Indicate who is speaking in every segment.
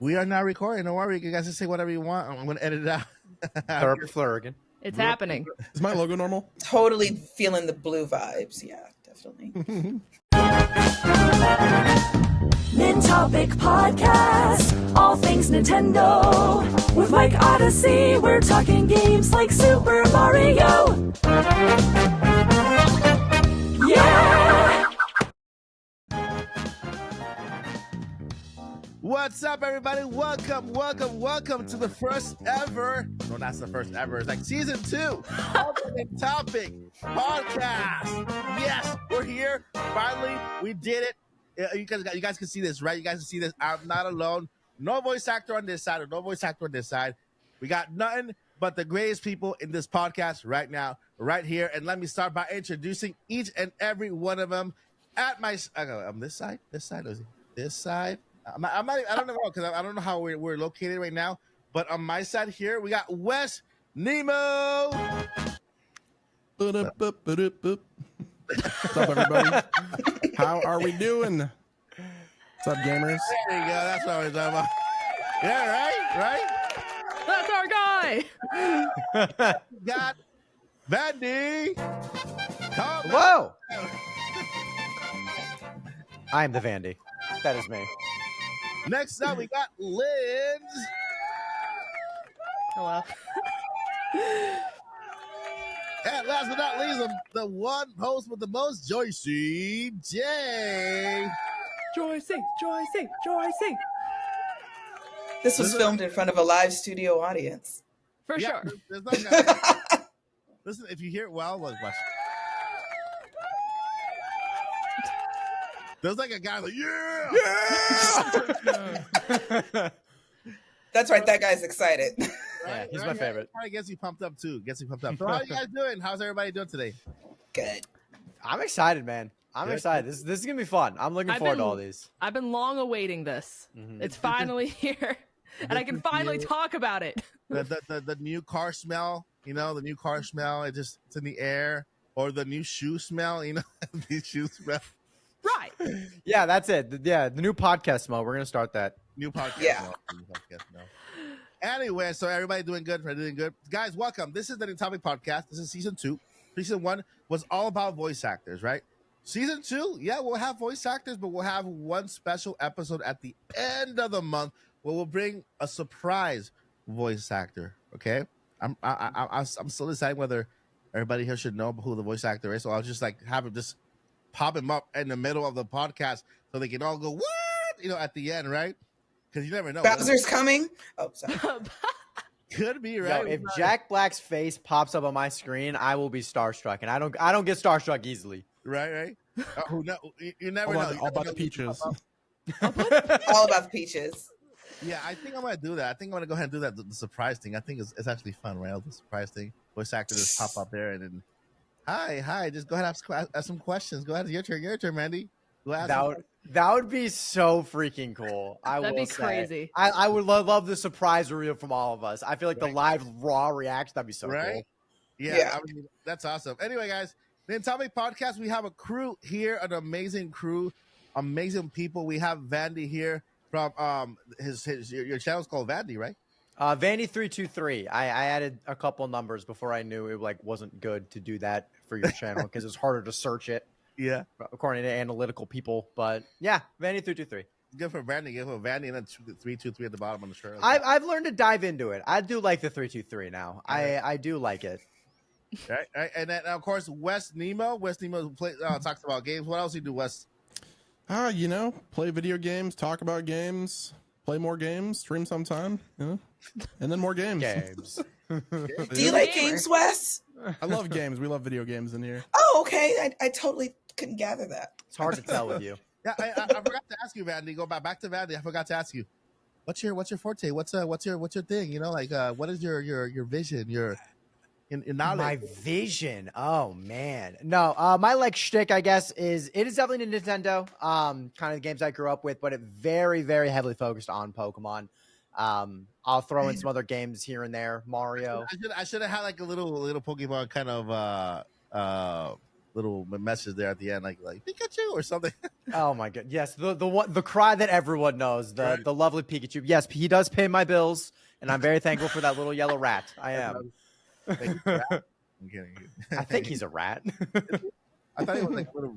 Speaker 1: We are now recording. Don't worry. You guys can say whatever you want. I'm going to edit it out.
Speaker 2: Flurrigan.
Speaker 3: It's happening.
Speaker 4: Is my logo normal?
Speaker 5: Totally feeling the blue vibes. Yeah, definitely.
Speaker 6: Nintopic Podcast, all things Nintendo. With Mike Odyssey, we're talking games like Super Mario. Yeah!
Speaker 1: What's up, everybody? Welcome to the first ever. No, that's the first ever. It's like season 2 of the Nintopic Podcast. Yes, we're here. Finally, we did it. You guys can see this, right? You guys can see this. I'm not alone. No voice actor on this side or no voice actor on this side. We got nothing but the greatest people in this podcast right now, right here. And let me start by introducing each and every one of them at my. This side. This side. This side. I don't know because I don't know how we're located right now. But on my side here, we got Wes Nemo.
Speaker 4: What's up, everybody? How are we doing? What's up, gamers?
Speaker 1: There you go. That's what we're talking about. Yeah, right?
Speaker 3: That's our guy.
Speaker 1: Got Vandy.
Speaker 2: Whoa! I am the Vandy. That is me.
Speaker 1: Next up, we got Liz.
Speaker 3: Hello.
Speaker 1: And last but not least, the one host with the most, Joycey J.
Speaker 3: Joycey.
Speaker 5: This was filmed in front of a live studio audience.
Speaker 3: For sure.
Speaker 1: There's no listen, if you hear it well, look, watch. There's like a guy like, yeah!
Speaker 5: That's right. That guy's excited.
Speaker 2: Yeah, he's my favorite.
Speaker 1: Probably gets you pumped up, too. So how you guys doing? How's everybody doing today?
Speaker 5: Good.
Speaker 2: I'm excited, man. I'm excited. This is going to be fun. I'm looking forward to all these.
Speaker 3: I've been long awaiting this.
Speaker 2: Mm-hmm.
Speaker 3: It's finally here. And I can finally talk about it.
Speaker 1: The new car smell, the new car smell. It's in the air. Or the new shoe smell, the shoe smell.
Speaker 3: Right.
Speaker 2: Yeah, that's it. Yeah, the new podcast smell. We're going to start that.
Speaker 1: New podcast.
Speaker 5: Yeah.
Speaker 1: No. Anyway, so everybody doing good? Guys, welcome. This is the Nintopic Podcast. This is season 2. Season 1 was all about voice actors, right? Season 2, yeah, we'll have voice actors, but we'll have one special episode at the end of the month where we'll bring a surprise voice actor, okay? I'm still deciding whether everybody here should know who the voice actor is, so I'll just have him just pop him up in the middle of the podcast so they can all go, what? At the end, right? Because you never know.
Speaker 5: Bowser's coming. Oh, sorry.
Speaker 1: Could be, right?
Speaker 2: Yo, if Jack Black's face pops up on my screen, I will be starstruck, and I don't get starstruck easily.
Speaker 1: Right. You never know.
Speaker 4: All about the peaches.
Speaker 5: All about the peaches.
Speaker 1: Yeah, I think I'm gonna do that. I think I'm gonna go ahead and do that. The surprise thing. I think it's actually fun, right? The surprise thing. Voice actor just pop up there and then, hi. Just go ahead and ask some questions. Go ahead. Your turn, Mandy.
Speaker 2: That would be so freaking cool.
Speaker 3: That'd be crazy.
Speaker 2: I would love the surprise reveal from all of us. I feel like the live raw reaction, that'd be so cool.
Speaker 1: Yeah. I mean, that's awesome. Anyway, guys, the Nintopic Podcast, we have a crew here, an amazing crew, amazing people. We have Vandy here from your channel's called Vandy, right?
Speaker 2: Vandy323. I added a couple numbers before I knew it wasn't good to do that for your channel because it's harder to search it.
Speaker 1: Yeah,
Speaker 2: according to analytical people, but yeah, Vandy323.
Speaker 1: Good for Vandy. And then 323 at the bottom on the shirt.
Speaker 2: I've learned to dive into it. I do like the 323 now. I do like it.
Speaker 1: Right. And then of course Wes Nemo. Talks about games. What else do you do, Wes?
Speaker 4: Play video games, talk about games, play more games, stream sometime, and then more games.
Speaker 5: Do you like games, Wes?
Speaker 4: I love games. We love video games in here.
Speaker 5: Oh, okay. I totally couldn't gather that.
Speaker 2: It's hard to tell with you.
Speaker 1: Yeah, I forgot to ask you, Vandy. Go back to Vandy. I forgot to ask you, what's your forte? What's your thing? What is your vision? Your knowledge?
Speaker 2: My vision. Oh man, no. My shtick, I guess, is definitely Nintendo. Kind of the games I grew up with, but it very, very heavily focused on Pokemon. I'll throw in some other games here and there. Mario.
Speaker 1: I should have had a little Pokemon kind of little message there at the end, like Pikachu or something.
Speaker 2: Oh my god, yes, the cry that everyone knows, the
Speaker 1: Right.
Speaker 2: the lovely Pikachu. Yes, he does pay my bills, and I'm very thankful for that little yellow rat. I am.
Speaker 1: Like, he's a rat. I'm kidding.
Speaker 2: I think he's a rat.
Speaker 1: I thought he was like a little.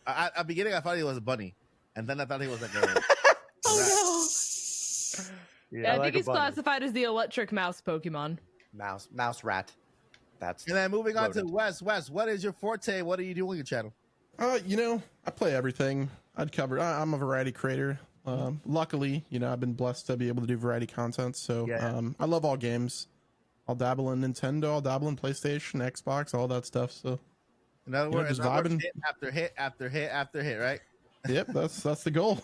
Speaker 1: At the beginning, I thought he was a bunny, and then I thought he was like a.
Speaker 3: Oh no. Yeah, I
Speaker 2: like
Speaker 3: think
Speaker 2: a
Speaker 3: he's
Speaker 2: bunny.
Speaker 3: classified as the electric mouse Pokemon.
Speaker 2: Mouse rat. That's
Speaker 1: And then moving on to
Speaker 2: rodent.
Speaker 1: Wes. Wes, what is your forte? What do you do on your channel?
Speaker 4: I play everything. I'm a variety creator. Luckily, I've been blessed to be able to do variety content. So
Speaker 1: Yeah.
Speaker 4: I love all games. I'll dabble in Nintendo. I'll dabble in PlayStation, Xbox, all that stuff. So
Speaker 1: In other
Speaker 4: You know,
Speaker 1: words,
Speaker 4: just vibing.
Speaker 1: hit after hit after hit after hit, right?
Speaker 4: yep, that's the goal.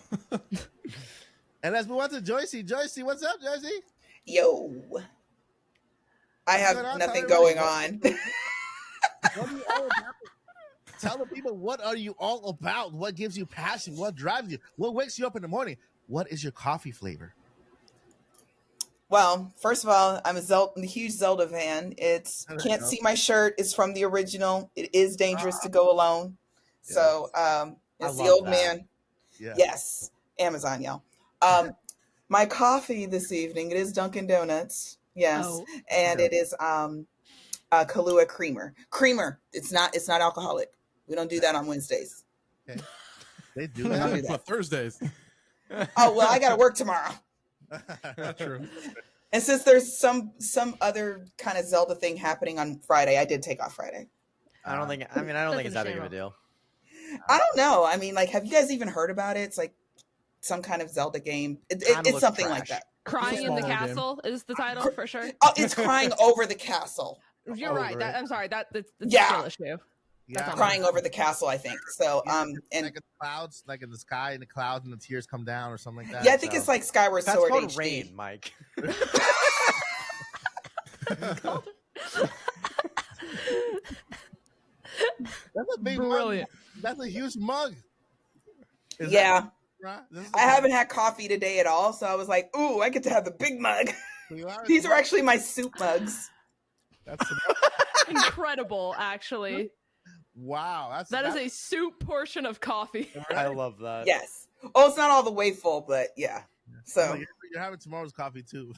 Speaker 1: And let's move on to Joycey. Joycey, what's up, Joycey?
Speaker 5: Yo. I have
Speaker 1: going on?
Speaker 5: nothing
Speaker 1: Tell
Speaker 5: going
Speaker 1: everybody.
Speaker 5: on.
Speaker 1: What are you all about? Tell the people, what are you all about? What gives you passion? What drives you? What wakes you up in the morning? What is your coffee flavor?
Speaker 5: Well, first of all, I'm a huge Zelda fan. It's
Speaker 1: There you
Speaker 5: can't
Speaker 1: go.
Speaker 5: see my shirt. It's from the original. It is dangerous to go alone. So it's the
Speaker 2: love
Speaker 5: old
Speaker 2: that.
Speaker 5: man.
Speaker 1: Yeah.
Speaker 5: Yes, Amazon, y'all. My coffee this evening, it is Dunkin' Donuts. Yes,
Speaker 3: Oh.
Speaker 5: and it is Kahlua creamer. Creamer. It's not alcoholic. We don't do that on Wednesdays.
Speaker 1: Okay. They do
Speaker 5: don't do
Speaker 1: that.
Speaker 5: that.
Speaker 4: But Thursdays.
Speaker 5: Oh well, I got to work tomorrow.
Speaker 4: True.
Speaker 5: And since there's some other kind of Zelda thing happening on Friday, I did take off Friday.
Speaker 2: I don't think it's that big of a deal.
Speaker 5: I don't know. I mean, like, have you guys even heard about it? It's like some kind of Zelda game.
Speaker 2: Kinda
Speaker 5: It's
Speaker 2: looks
Speaker 5: something like
Speaker 2: trash.
Speaker 5: that.
Speaker 3: Crying in the
Speaker 4: smaller game.
Speaker 3: Castle is the title for sure.
Speaker 5: Oh, it's crying over the castle.
Speaker 3: You're
Speaker 4: Over
Speaker 3: right.
Speaker 4: it.
Speaker 3: I'm sorry. That's a
Speaker 5: Yeah.
Speaker 3: skill issue.
Speaker 1: Yeah.
Speaker 5: Crying over the castle, I think. So, and
Speaker 1: like in the clouds, like in the sky, in the clouds, and the tears come down or something like that.
Speaker 5: yeah, I think
Speaker 1: So-
Speaker 5: it's like Skyward
Speaker 2: That's
Speaker 5: Sword
Speaker 2: called
Speaker 5: HD.
Speaker 2: rain, Mike.
Speaker 1: That's a big
Speaker 3: Brilliant.
Speaker 1: mug. That's a huge mug. Is
Speaker 5: Yeah,
Speaker 1: that- right? This is
Speaker 5: I haven't had coffee today at all, so I was like, "Ooh, I get to have the big mug."
Speaker 1: a-
Speaker 5: These are actually my soup mugs.
Speaker 1: That's
Speaker 3: Incredible, actually.
Speaker 1: wow.
Speaker 3: That is a soup portion of coffee.
Speaker 2: I love that.
Speaker 5: Yes. Oh, it's not all the way full, but yeah. So
Speaker 1: you're having tomorrow's coffee too.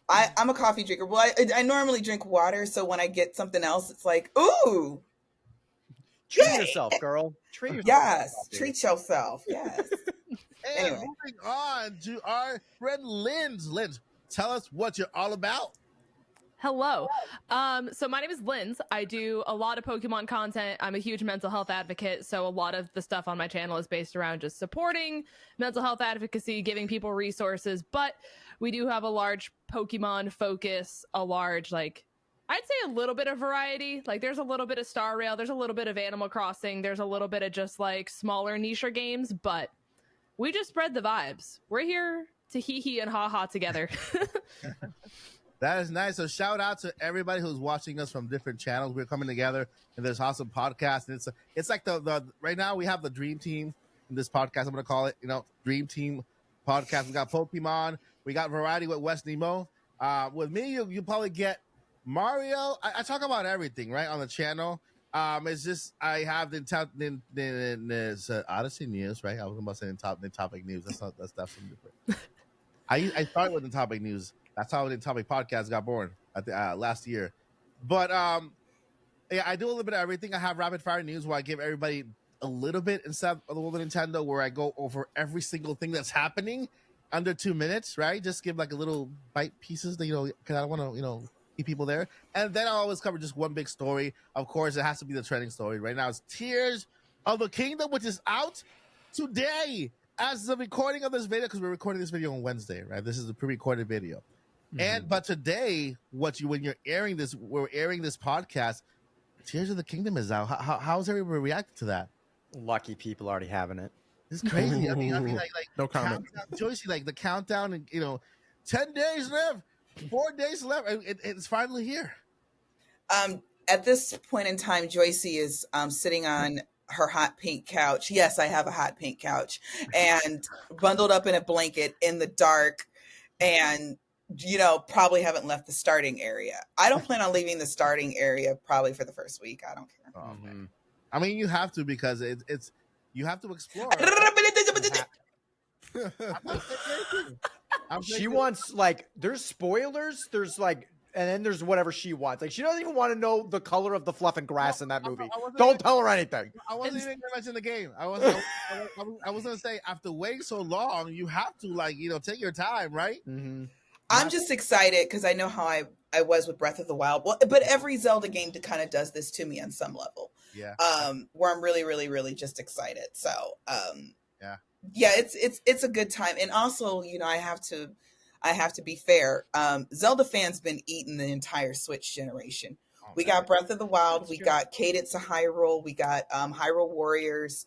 Speaker 5: I'm a coffee drinker. Well, I normally drink water, so when I get something else, it's like, ooh,
Speaker 2: Treat
Speaker 5: Yay!
Speaker 2: yourself, girl. Treat yourself.
Speaker 5: yes, treat yourself. Yes.
Speaker 1: And
Speaker 5: Anyway.
Speaker 1: moving on to our friend Linz. Linz, tell us what you're all about.
Speaker 3: Hello. So my name is Linz. I do a lot of Pokemon content. I'm a huge mental health advocate, so a lot of the stuff on my channel is based around just supporting mental health advocacy, giving people resources, but we do have a large Pokemon focus, a large, like, I'd say a little bit of variety. Like, there's a little bit of Star Rail, there's a little bit of Animal Crossing, there's a little bit of just, like, smaller niche games, but we just spread the vibes. We're here to hee-hee and ha-ha together.
Speaker 1: That is nice. So shout out to everybody who's watching us from different channels. We're coming together in this awesome podcast. And it's like the right now we have the dream team in this podcast. I'm gonna call it, dream team podcast. We got Pokemon, we got variety with West Nemo. With me, you probably get Mario. I talk about everything right on the channel. It's just I have the Odyssey news, right? I was about to say the topic news. That's something different. I started with the topic news. That's how the topic podcast got born at the last year. But yeah, I do a little bit of everything. I have rapid fire news where I give everybody a little bit instead of the world of Nintendo, where I go over every single thing that's happening under 2 minutes, right? Just give like a little bite pieces that, because I don't want to, keep people there. And then I always cover just one big story. Of course, it has to be the trending story. Right now, it's Tears of the Kingdom, which is out today as the recording of this video, because we're recording this video on Wednesday, right? This is a pre-recorded video. But today, when you're airing this, we're airing this podcast. Tears of the Kingdom is out. How's everybody reacting to that?
Speaker 2: Lucky people already having it.
Speaker 1: It's crazy. I mean, like
Speaker 4: No comment.
Speaker 1: Joycey, like the countdown, and 10 days left, 4 days left. It's finally here.
Speaker 5: At this point in time, Joycey is sitting on her hot pink couch. Yes, I have a hot pink couch, and bundled up in a blanket in the dark, and probably haven't left the starting area. I don't plan on leaving the starting area probably for the first week. I don't care.
Speaker 1: Oh, man. I mean, you have to because it's you have to explore.
Speaker 2: She wants like there's spoilers, there's like, and then there's whatever she wants. Like she doesn't even want to know the color of the fluff and grass in that movie. Don't tell her anything.
Speaker 1: I wasn't even gonna mention the game. I was gonna say after waiting so long, you have to take your time, right?
Speaker 2: Mm-hmm.
Speaker 5: I'm just excited because I know how I was with Breath of the Wild. Well, but every Zelda game kind of does this to me on some level.
Speaker 1: Yeah.
Speaker 5: Where I'm really, really, really just excited. So
Speaker 1: yeah,
Speaker 5: it's a good time. And also, I have to be fair. Zelda fans been eating the entire Switch generation. We got Breath of the Wild, we got Cadence of Hyrule, we got Hyrule Warriors,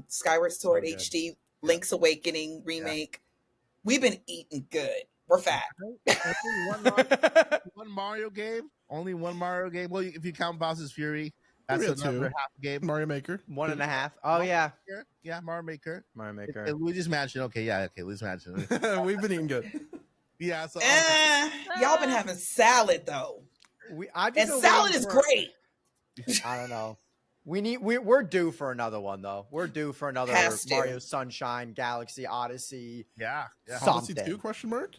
Speaker 5: Skyward Sword HD, Link's Awakening remake. We've been eating good. We're fat.
Speaker 1: One Mario game. Only one Mario game. Well, if you count Bowser's Fury, that's another half game.
Speaker 4: Mario Maker.
Speaker 2: 1.5. Oh, yeah.
Speaker 1: Yeah, Mario Maker.
Speaker 2: Mario Maker.
Speaker 1: Luigi's Mansion. Okay, Luigi's Mansion.
Speaker 4: We've been eating good.
Speaker 1: Yeah. So
Speaker 5: y'all been having salad, though. And salad is great.
Speaker 2: I don't know. We're due for another one though. We're due for another Mario Sunshine, Galaxy Odyssey.
Speaker 1: Yeah.
Speaker 4: Odyssey 2 question mark?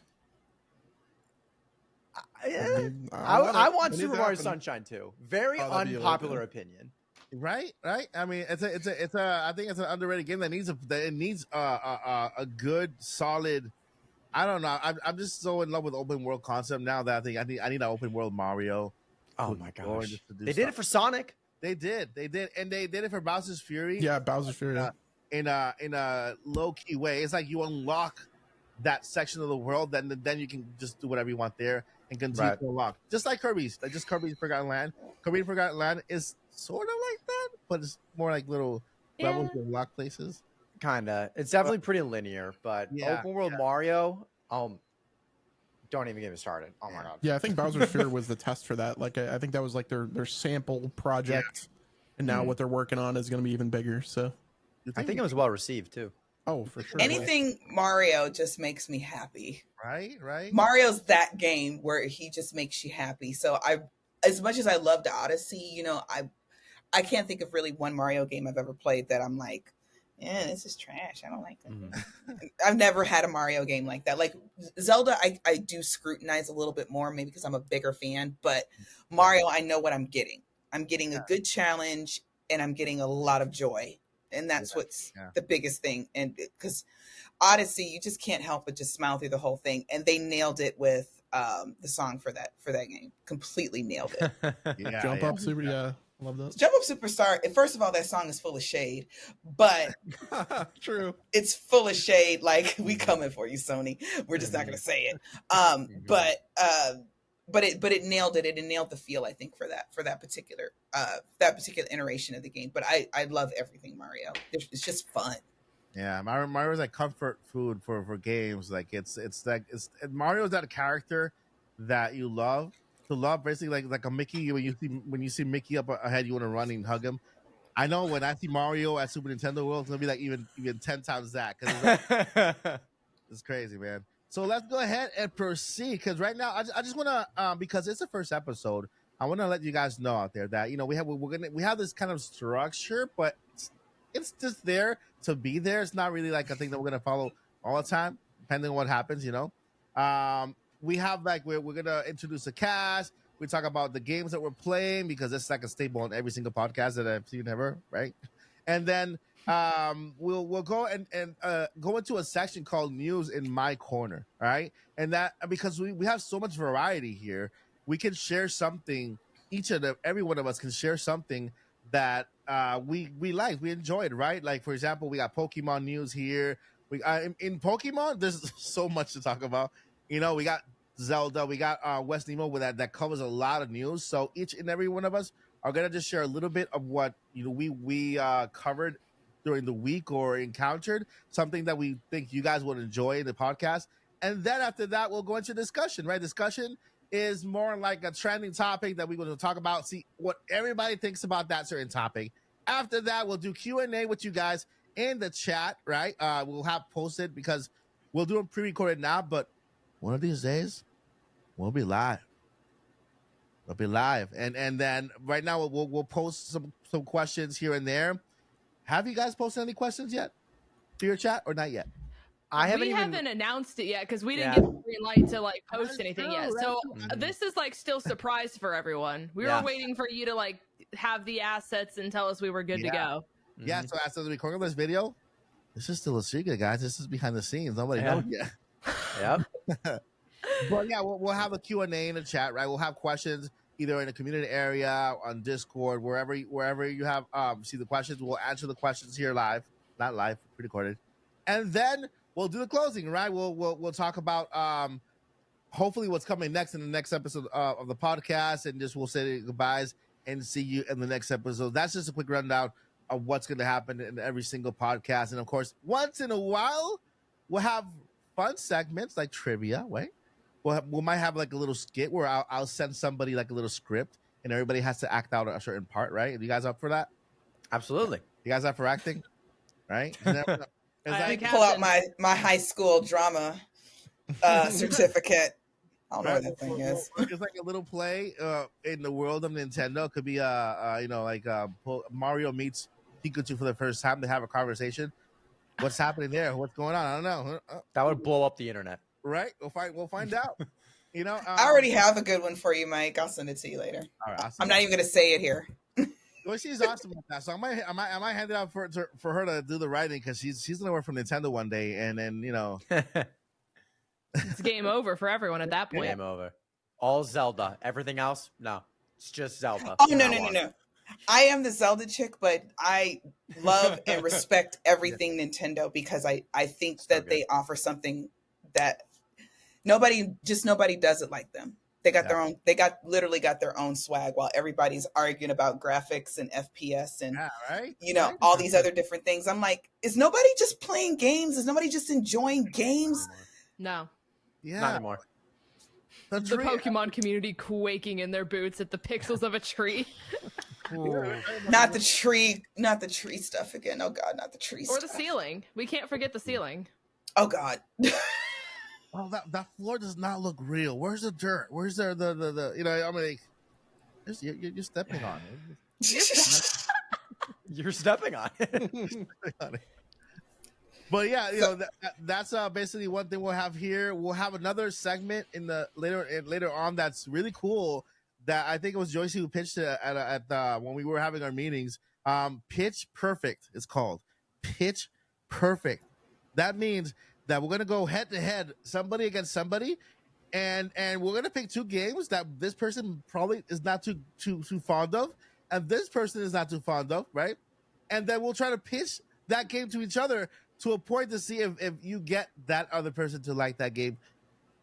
Speaker 2: I want Super Mario Sunshine too. Very unpopular opinion.
Speaker 1: Right. I mean, I think it's an underrated game that needs a good, solid. I don't know. I'm just so in love with open world concept now that I think I need an open world Mario.
Speaker 2: Oh my gosh! They did it for Sonic.
Speaker 1: They did, and they did it for Bowser's Fury.
Speaker 4: Yeah, Bowser's Fury.
Speaker 1: In a low key way, it's like you unlock that section of the world, then you can just do whatever you want there and continue to unlock. Just like Kirby's, Forgotten Land. Kirby's Forgotten Land is sort of like that, but it's more like little levels to unlock places.
Speaker 2: Kinda. It's definitely pretty linear, but open world Mario, don't even get me started. Oh my god.
Speaker 4: Yeah, I think Bowser's Fury was the test for that. Like I think that was like their sample project, and now what they're working on is going to be even bigger. So
Speaker 2: I think it was well received too.
Speaker 4: Oh, for sure.
Speaker 5: Anything Mario just makes me happy.
Speaker 1: Right.
Speaker 5: Mario's that game where he just makes you happy. So as much as I loved Odyssey, I can't think of really one Mario game I've ever played that I'm like, this is trash. I don't like it. I've never had a Mario game like that. Like Zelda, I do scrutinize a little bit more, maybe because I'm a bigger fan. But Mario, I know what I'm getting. I'm getting a good challenge, and I'm getting a lot of joy, and that's what's the biggest thing. And because Odyssey, you just can't help but just smile through the whole thing, and they nailed it with the song for that game. Completely nailed it.
Speaker 4: Jump Up Super. Yeah. Love that.
Speaker 5: Jump Up Superstar. First of all, that song is full of shade, but
Speaker 4: true.
Speaker 5: It's full of shade. Like, we coming for you, Sony. We're just not going to say it. But it nailed it. It nailed the feel, I think, for that particular iteration of the game. But I love everything Mario. It's just fun.
Speaker 1: Yeah, Mario's like comfort food for games. Like it's Mario's that character that you love. To love, basically like a Mickey. When you see Mickey up ahead, you want to run and hug him. I know when I see Mario at Super Nintendo World, it's gonna be like even 10 times that. It's crazy, man. So let's go ahead and proceed because right now I just want to because it's the first episode. I want to let you guys know out there that we have this kind of structure, but it's just there to be there. It's not really like a thing that we're gonna follow all the time, depending on what happens. We have we're gonna introduce a cast. We talk about the games that we're playing because it's like a staple on every single podcast that I've seen ever, right? And then we'll go and go into a section called News in My Corner, all right? And that because we have so much variety here, we can share something. Every one of us can share something that we like, we enjoyed, right? Like for example, we got Pokemon news here. We in Pokemon, there's so much to talk about. We got Zelda, we got West Nemo with that covers a lot of news. So each and every one of us are gonna just share a little bit of what we covered during the week or encountered, something that we think you guys would enjoy in the podcast. And then after that, we'll go into discussion, right? Discussion is more like a trending topic that we're going to talk about, see what everybody thinks about that certain topic. After that, we'll do Q&A with you guys in the chat, right? We'll have posted because we'll do them pre-recorded now, but one of these days, we'll be live. We'll be live, and then right now we'll post some questions here and there. Have you guys posted any questions yet to your chat or not yet?
Speaker 3: We haven't announced it yet because we didn't get the green light to like post anything yet. So this is like still surprise for everyone. We were waiting for you to like have the assets and tell us we were good to go.
Speaker 1: Yeah. So after the recording of this video, this is still a secret, guys. This is behind the scenes. Nobody knows yet.
Speaker 2: Yep.
Speaker 1: But yeah, we'll have a Q&A in the chat, right? We'll have questions either in the community area, on Discord, wherever you have see the questions. We'll answer the questions here live, not live, pre-recorded, and then we'll do the closing, right? We'll talk about hopefully what's coming next in the next episode of the podcast, and just we'll say goodbyes and see you in the next episode. That's just a quick rundown of what's going to happen in every single podcast, and of course, once in a while, we'll have fun segments like trivia, right? We might have like a little skit where I'll send somebody like a little script, and everybody has to act out a certain part, right? Are you guys up for that?
Speaker 2: Absolutely.
Speaker 1: You guys up for acting? Right?
Speaker 5: I pull out my high school drama certificate. I don't know what that thing is.
Speaker 1: It's like a little play in the world of Nintendo. It could be like Mario meets Pikachu for the first time. They have a conversation. What's happening there? What's going on? I don't know.
Speaker 2: That would blow up the internet.
Speaker 1: Right? We'll find out. You know,
Speaker 5: I already have a good one for you, Mike. I'll send it to you later.
Speaker 1: All right,
Speaker 5: I'm not even going to say it here.
Speaker 1: Well, she's awesome at that. So I might hand it out for her to do the writing, because she's going to work for Nintendo one day, and then
Speaker 3: it's game over for everyone at that point.
Speaker 2: Game over. All Zelda. Everything else, no. It's just Zelda.
Speaker 5: Oh no. I am the Zelda chick, but I love and respect everything Nintendo, because I think that they offer something that nobody does it like them. They got their own. They literally got their own swag, while everybody's arguing about graphics and FPS and all these other different things. I'm like, is nobody just playing games? Is nobody just enjoying games?
Speaker 3: No.
Speaker 2: Yeah. Not anymore.
Speaker 3: The Pokemon community quaking in their boots at the pixels of a tree.
Speaker 5: Not the tree stuff again. Oh God, not the tree stuff.
Speaker 3: Or the ceiling. We can't forget the ceiling.
Speaker 5: Oh God.
Speaker 1: Oh, that floor does not look real. Where's the dirt? Where's the I'm like, you're stepping on it.
Speaker 2: You're stepping on it.
Speaker 1: But yeah, that's basically one thing we'll have here. We'll have another segment in the later on that's really cool. That I think it was Joyce who pitched it at when we were having our meetings. Pitch Perfect is called. Pitch Perfect. That means that we're gonna go head to head, somebody against somebody, and we're gonna pick two games that this person probably is not too fond of, and this person is not too fond of, right? And then we'll try to pitch that game to each other to a point to see if you get that other person to like that game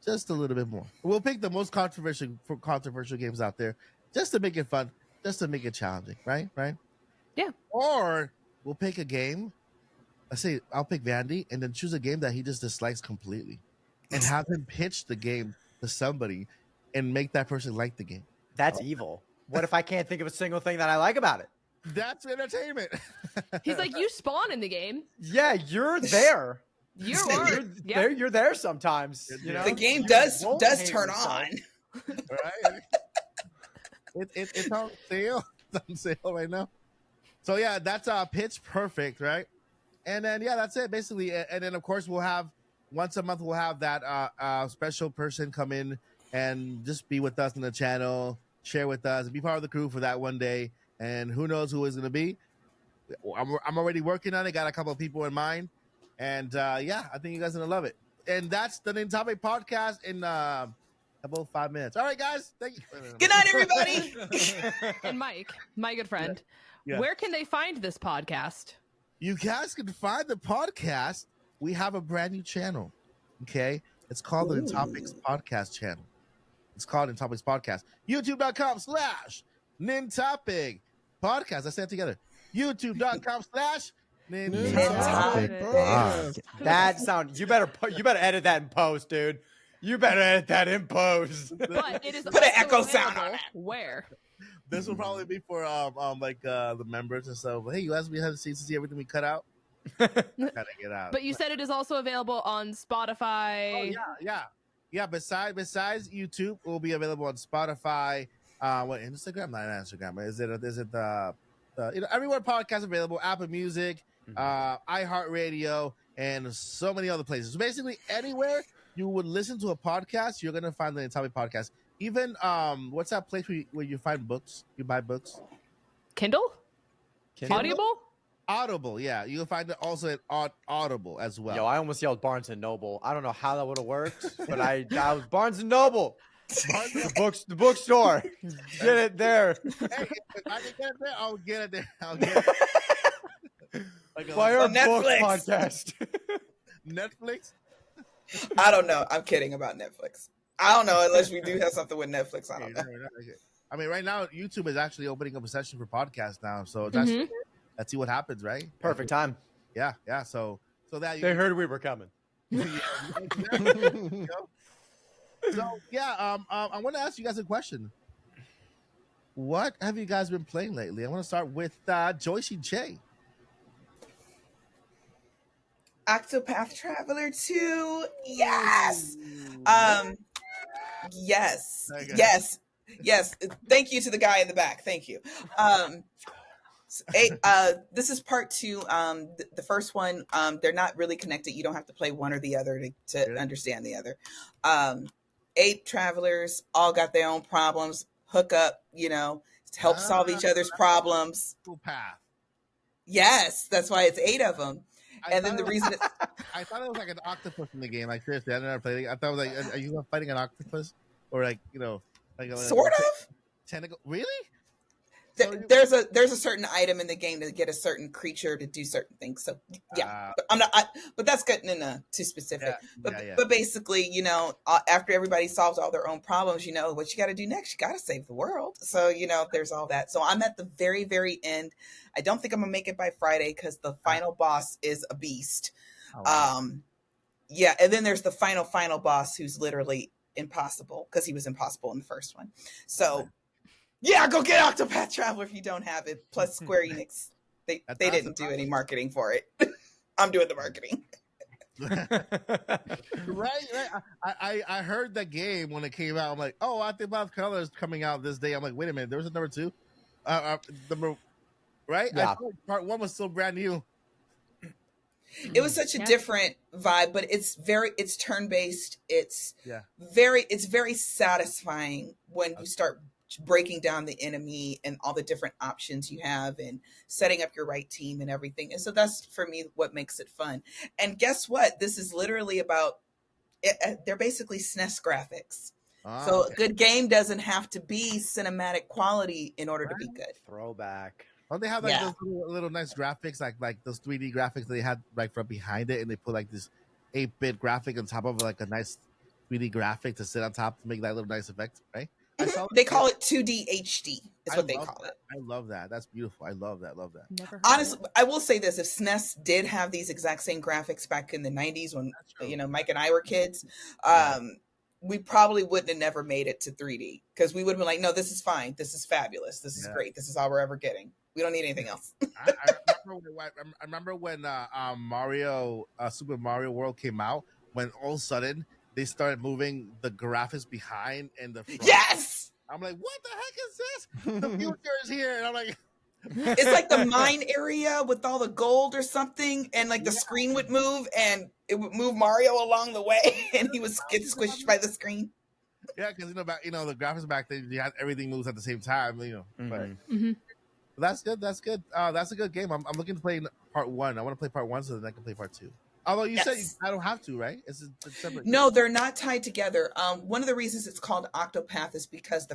Speaker 1: just a little bit more. We'll pick the most controversial games out there just to make it fun, just to make it challenging, right?
Speaker 3: Yeah.
Speaker 1: Or we'll pick a game. Let's say I'll pick Vandy and then choose a game that he just dislikes completely and have him pitch the game to somebody and make that person like the game.
Speaker 2: That's evil. What if I can't think of a single thing that I like about it?
Speaker 1: That's entertainment.
Speaker 3: He's like, you spawn in the game.
Speaker 2: Yeah, you're there.
Speaker 3: You're
Speaker 2: there sometimes. You know?
Speaker 5: The game does turn on.
Speaker 1: Right? It's on sale. It's on sale right now. So yeah, that's Pitch Perfect, right? And then that's it basically. And then of course we'll have once a month we'll have that special person come in and just be with us on the channel, share with us, and be part of the crew for that one day. And who knows who it's going to be? I'm already working on it. Got a couple of people in mind. And I think you guys are going to love it. And that's the Ninopics podcast in about 5 minutes. All right, guys. Thank you.
Speaker 5: Good night, everybody.
Speaker 3: And Mike, my good friend, where can they find this podcast?
Speaker 1: You guys can find the podcast. We have a brand new channel. Okay? It's called the Ninopics Podcast channel. It's called Ninopics Podcast. YouTube.com/Ninopics Podcast. Let's say it together. YouTube.com/Ninopics.
Speaker 2: That sound. You better edit that in post, dude. You better edit that in post.
Speaker 3: But it is
Speaker 5: put an echo sound on it.
Speaker 3: Where?
Speaker 1: This will probably be for the members and stuff. Hey, you guys, we have to see everything we cut out. Gotta get out.
Speaker 3: But you said it is also available on Spotify.
Speaker 1: Oh yeah. yeah, besides YouTube, it will be available on Spotify. What Instagram? Not Instagram. Is it the everywhere podcast available? Apple Music, iHeartRadio, and so many other places. So basically, anywhere you would listen to a podcast, you're gonna find the Ninopics podcast. Even what's that place where you find books? You buy books.
Speaker 3: Kindle? Audible?
Speaker 1: Audible, yeah. You'll find it also at Audible as well.
Speaker 2: Yo, I almost yelled Barnes and Noble. I don't know how that would have worked, but I was Barnes and Noble. The bookstore. Get it there.
Speaker 1: Hey, if I can get it there, I'll get it there. I'll get it.
Speaker 2: Buy our book
Speaker 5: Netflix.
Speaker 2: podcast.
Speaker 1: Netflix?
Speaker 5: I don't know. I'm kidding about Netflix. I don't know unless we do have something with Netflix. I don't know.
Speaker 1: I mean, right now YouTube is actually opening up a session for podcasts now, so let's see what happens, right?
Speaker 2: Perfect time.
Speaker 1: Yeah. So that
Speaker 2: They heard we were coming.
Speaker 1: So yeah, I want to ask you guys a question. What have you guys been playing lately? I want to start with Joycey J.
Speaker 5: Octopath Traveler 2. Yes. Yes. Thank you to the guy in the back. Thank you. This is part 2. The first one, they're not really connected. You don't have to play one or the other to understand the other. 8 travelers all got their own problems. Hook up, help solve each other's problems.
Speaker 1: Path.
Speaker 5: Yes, that's why it's 8 of them. And then the reason
Speaker 1: I thought it was like an octopus in the game. Like seriously, I never played it. I thought it was like, are you fighting an octopus or like
Speaker 5: sort of
Speaker 1: tentacle? Really?
Speaker 5: There's a certain item in the game to get a certain creature to do certain things. So yeah, but I'm not. But that's getting into too specific. But basically, after everybody solves all their own problems, what you got to do next. You got to save the world. So there's all that. So I'm at the very, very end. I don't think I'm gonna make it by Friday because the final boss is a beast. Oh, wow. Yeah, and then there's the final boss who's literally impossible because he was impossible in the first one. So. Yeah, go get Octopath Traveler if you don't have it. Plus Square Enix, they didn't do any marketing for it. I'm doing the marketing.
Speaker 1: Right. I heard the game when it came out. I'm like, oh, Octopath Traveler is coming out this day. I'm like, wait a minute, there was a number 2. Right?
Speaker 2: Yeah.
Speaker 1: I thought part 1 was still brand new.
Speaker 5: It was such a different vibe, but it's turn-based. It's very satisfying when you start breaking down the enemy and all the different options you have and setting up your right team and everything. And so that's for me what makes it fun. And guess what? This is literally about they're basically SNES graphics. So a good game doesn't have to be cinematic quality in order to be good.
Speaker 2: Throwback.
Speaker 1: Don't they have like those little nice graphics, like those 3D graphics that they had like from behind it, and they put like this 8-bit graphic on top of like a nice 3D graphic to sit on top to make that little nice effect, right?
Speaker 5: They call it 2D HD is what they call it.
Speaker 1: I love that. That's beautiful. I love that.
Speaker 5: Honestly, I will say this. If SNES did have these exact same graphics back in the 90s when, Mike and I were kids, we probably wouldn't have never made it to 3D because we would have been like, no, this is fine. This is fabulous. This is great. This is all we're ever getting. We don't need anything else.
Speaker 1: I remember when Super Mario World came out, when all of a sudden they started moving the graphics behind and the front.
Speaker 5: Yes!
Speaker 1: I'm like, what the heck is this? The future is here. And I'm like...
Speaker 5: It's like the mine area with all the gold or something, and like the screen would move, and it would move Mario along the way, and he would get squished by the screen.
Speaker 1: Yeah, because the graphics back then, you had everything moves at the same time. But that's good. That's good. That's a good game. I'm looking to play part 1. I want to play part 1 so that I can play part 2. Although you said I don't have to, right? It's separate.
Speaker 5: No, they're not tied together. One of the reasons it's called Octopath is because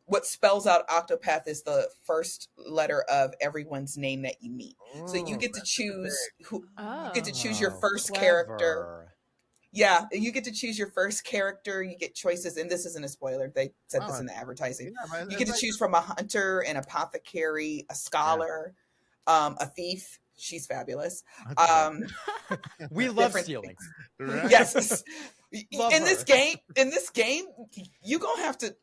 Speaker 5: what spells out Octopath is the first letter of everyone's name that you meet. So you get to choose your first character. Yeah, you get to choose your first character. You get choices, and this isn't a spoiler. They said this in the advertising. Yeah, you get to choose from a hunter, an apothecary, a scholar, a thief. She's fabulous.
Speaker 2: We love stealing.
Speaker 5: Right? Yes. In this game, you gonna have to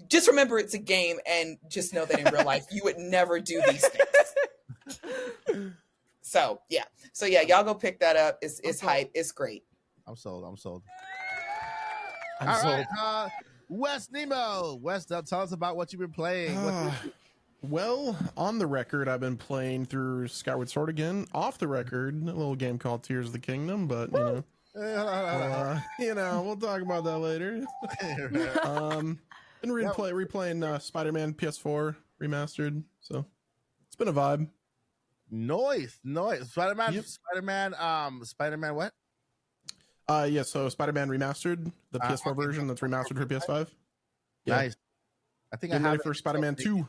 Speaker 5: just remember it's a game, and just know that in real life you would never do these things. So yeah, y'all go pick that up. It's hype. It's great.
Speaker 1: I'm sold.
Speaker 4: I'm
Speaker 1: All
Speaker 4: sold.
Speaker 1: right, West Nemo. West, tell us about what you've been playing.
Speaker 4: Well, on the record, I've been playing through Skyward Sword again. Off the record, a little game called Tears of the Kingdom, but we'll talk about that later. Been replaying Spider-Man PS4 remastered, so it's been a vibe.
Speaker 1: Nice. Spider-Man.
Speaker 4: Yep.
Speaker 1: Spider-Man. What?
Speaker 4: Yeah. So Spider-Man remastered, the PS4 version that's remastered for PS5. Yeah.
Speaker 1: Nice. I think I
Speaker 4: Getting
Speaker 1: have
Speaker 4: ready for Spider-Man 2.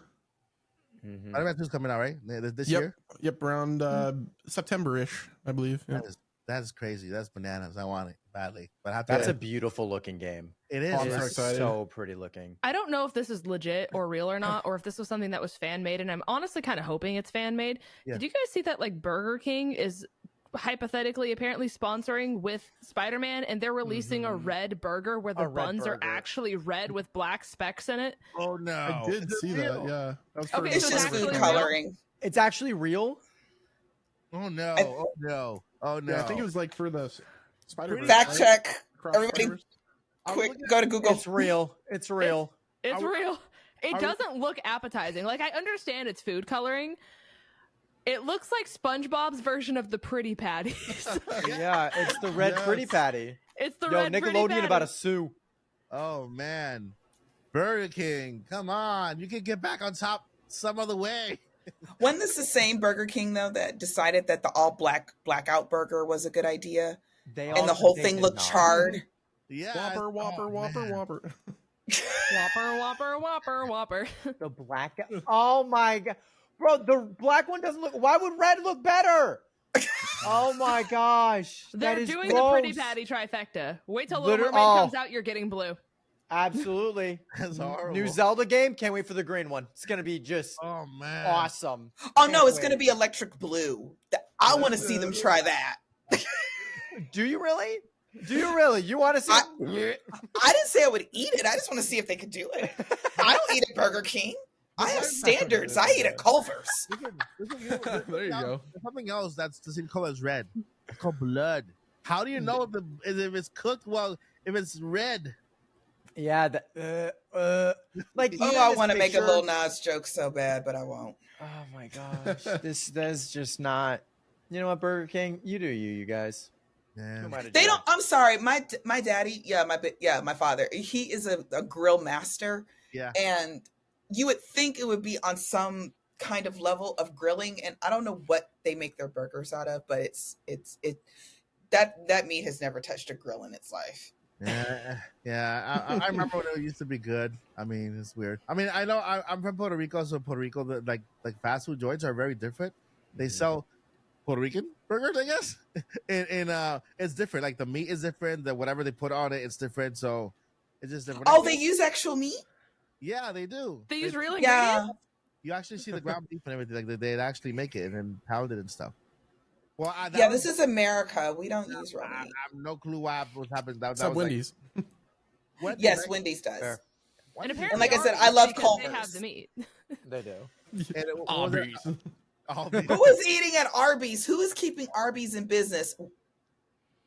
Speaker 1: Spider-Man 2 is coming out, right? This year?
Speaker 4: Yep, around September-ish, I believe. Yeah.
Speaker 1: That is crazy. That's bananas. I want it badly. But I have to
Speaker 2: That's a beautiful looking game.
Speaker 1: It is.
Speaker 4: I'm so
Speaker 2: It's
Speaker 4: excited.
Speaker 2: so pretty looking.
Speaker 3: I don't know if this is legit or real or not, or if this was something that was fan made, and I'm honestly kind of hoping it's fan made.
Speaker 1: Yeah.
Speaker 3: Did you guys see that like Burger King is hypothetically apparently sponsoring with Spider-Man, and they're releasing a red burger where the buns are actually red with black specks in it?
Speaker 1: Oh no.
Speaker 4: I did see that, yeah. That was
Speaker 3: Okay,
Speaker 4: pretty
Speaker 5: It's
Speaker 3: so
Speaker 5: just
Speaker 3: it's
Speaker 5: food
Speaker 3: actually
Speaker 5: coloring.
Speaker 2: It's actually real.
Speaker 1: Oh no. Oh no.
Speaker 4: Yeah, I think it was like for the Spider-Verse.
Speaker 5: Fact
Speaker 4: right?
Speaker 5: check.
Speaker 4: Cross
Speaker 5: Everybody,
Speaker 4: Spider-Verse.
Speaker 5: quick, go to Google.
Speaker 2: It's real. It's real.
Speaker 3: It's real. It
Speaker 1: I would-
Speaker 3: doesn't look appetizing. Like, I understand it's food coloring. It looks like SpongeBob's version of the Pretty Patties.
Speaker 2: Yeah, it's the red
Speaker 4: Yes.
Speaker 2: pretty patty.
Speaker 3: It's the
Speaker 2: Yo,
Speaker 3: red Pretty
Speaker 2: Nickelodeon
Speaker 3: Patty.
Speaker 2: about a Sue.
Speaker 1: Oh man. Burger King. Come on. You can get back on top some other way.
Speaker 5: Wasn't this the same Burger King though that decided that the all blackout burger was a good idea, and the whole thing looked charred?
Speaker 1: Yeah.
Speaker 4: Whopper.
Speaker 3: Whopper.
Speaker 2: The black. Oh my god, bro! The black one doesn't look. Why would red look better? Oh my gosh,
Speaker 3: They're
Speaker 2: that is
Speaker 3: doing
Speaker 2: gross.
Speaker 3: the Pretty Patty trifecta. Wait till Little
Speaker 2: Liter-
Speaker 3: Mermaid
Speaker 2: oh.
Speaker 3: comes out, you're getting blue.
Speaker 2: Absolutely.
Speaker 1: That's horrible.
Speaker 2: New Zelda game. Can't wait for the green one. It's gonna be just
Speaker 1: Oh man.
Speaker 2: awesome.
Speaker 5: Oh no,
Speaker 2: Can't
Speaker 5: it's going to
Speaker 2: wait.
Speaker 5: be electric blue. I want to see them try that.
Speaker 2: Do you really? Do you really? You want to see?
Speaker 5: I didn't say I would eat it. I just want to see if they could do it. I don't eat at Burger King. I have standards. I eat at Culver's.
Speaker 4: There you go.
Speaker 1: There's something else that's the same color as red. It's called blood. How do you know if it's cooked? Well, if it's red.
Speaker 2: Yeah. Like.
Speaker 5: Oh,
Speaker 2: even
Speaker 5: I
Speaker 2: this
Speaker 5: want to make a
Speaker 2: picture-
Speaker 5: little Nas joke so bad, but I won't.
Speaker 2: Oh my gosh, that's just not. You know what, Burger King? You do you guys.
Speaker 1: Yeah.
Speaker 2: Who am I to
Speaker 5: They
Speaker 2: judge?
Speaker 5: don't. I'm sorry. My daddy. My father. He is a grill master.
Speaker 1: Yeah.
Speaker 5: And you would think it would be on some kind of level of grilling, and I don't know what they make their burgers out of, but that meat has never touched a grill in its life.
Speaker 1: Yeah. I remember when it used to be good. I mean, it's weird. I mean, I know I'm from Puerto Rico, so Puerto Rico, like fast food joints are very different. They sell Puerto Rican burgers, I guess, and it's different. Like the meat is different. The whatever they put on it, it's different. So it's just different.
Speaker 5: Oh, they use actual meat?
Speaker 1: Yeah, they do.
Speaker 3: They use real
Speaker 5: Yeah.
Speaker 3: ingredients?
Speaker 1: You actually see the ground beef and everything. Like they actually make it and then pound it and stuff. Well,
Speaker 5: This is America. We don't use real
Speaker 1: I
Speaker 5: meat.
Speaker 1: have no clue why what's happened.
Speaker 4: What's up, Wendy's?
Speaker 1: Wendy's,
Speaker 5: Yes,
Speaker 1: right?
Speaker 5: Wendy's does.
Speaker 2: Fair.
Speaker 3: And apparently,
Speaker 5: like I said,
Speaker 3: Arby's,
Speaker 5: I love
Speaker 3: because They
Speaker 5: Culver's.
Speaker 3: have the meat.
Speaker 2: They do.
Speaker 1: And it, what was it?
Speaker 4: Arby's.
Speaker 1: Arby's.
Speaker 5: Who is eating at Arby's? Who is keeping Arby's in business?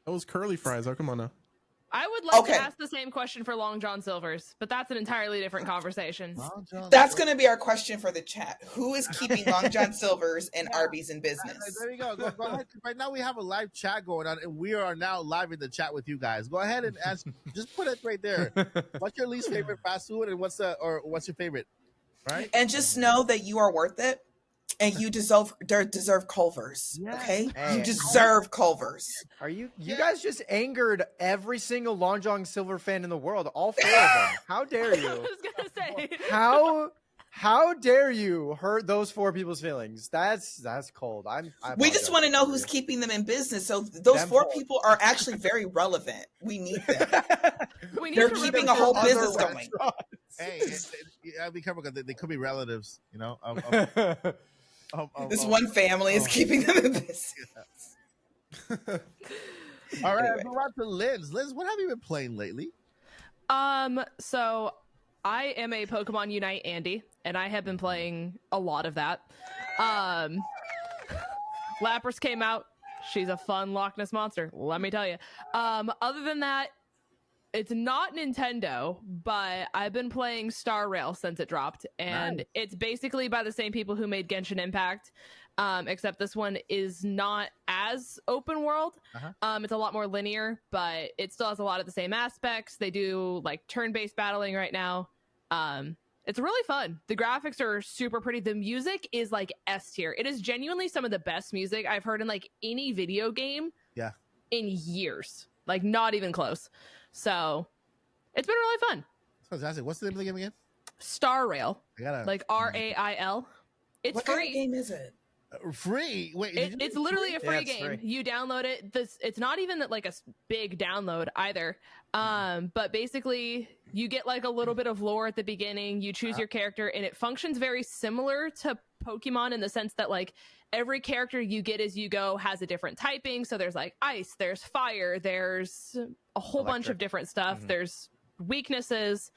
Speaker 4: That was curly fries. Oh, come on now.
Speaker 3: I would like
Speaker 5: Okay.
Speaker 3: to ask the same question for Long John Silver's, but that's an entirely different conversation.
Speaker 1: Long John
Speaker 5: That's
Speaker 1: Silver.
Speaker 5: going to be our question for the chat. Who is keeping Long John Silver's and Arby's in business?
Speaker 1: There you go. Go ahead. Right now we have a live chat going on, and we are now live in the chat with you guys. Go ahead and ask. Just put it right there. What's your least favorite fast food, and what's your favorite? Right.
Speaker 5: And just know that you are worth it, and you deserve Culver's.
Speaker 1: Yes.
Speaker 5: Okay,
Speaker 2: Hey.
Speaker 5: you deserve Culver's.
Speaker 2: Are you guys just angered every single Long John Silver fan in the world? All 4 of them. How dare
Speaker 3: I
Speaker 2: you?
Speaker 3: was gonna say.
Speaker 2: How dare you hurt those 4 people's feelings? That's cold. I
Speaker 5: We just want to know who's keeping them in business. So those
Speaker 2: Them
Speaker 5: 4
Speaker 2: four.
Speaker 5: people are actually very relevant. We need them.
Speaker 3: We need
Speaker 5: They're
Speaker 3: to
Speaker 5: keeping
Speaker 3: remember
Speaker 5: a whole
Speaker 3: other
Speaker 5: business
Speaker 3: restaurants.
Speaker 5: going.
Speaker 1: Hey, be careful because they could be relatives. You know.
Speaker 5: This one family is keeping them in business.
Speaker 1: All right,
Speaker 5: Anyway.
Speaker 1: move on to Liz. Liz, what have you been playing lately?
Speaker 3: So I am a Pokemon Unite Andy, and I have been playing a lot of that. Lapras came out. She's a fun Loch Ness monster, let me tell you. Other than that, it's not Nintendo, but I've been playing Star Rail since it dropped, and it's basically by the same people who made Genshin Impact, except this one is not as open world. It's a lot more linear, but it still has a lot of the same aspects. They do like turn-based battling right now. It's really fun. The graphics are super pretty. The music is like S tier. It is genuinely some of the best music I've heard in like any video game in years. Like not even close. So it's been really fun.
Speaker 1: Fantastic. What's the name of the game again?
Speaker 3: Star Rail.
Speaker 1: Like
Speaker 3: RAIL. It's
Speaker 5: what
Speaker 3: free.
Speaker 5: kind of game is it?
Speaker 1: Free? Wait,
Speaker 3: it's literally a free game.
Speaker 2: Free.
Speaker 3: You download it. It's not even like a big download either. But basically you get like a little bit of lore at the beginning. You choose your character, and it functions very similar to Pokemon in the sense that like every character you get as you go has a different typing. So there's like ice, there's fire, there's a whole bunch of different stuff. There's weaknesses.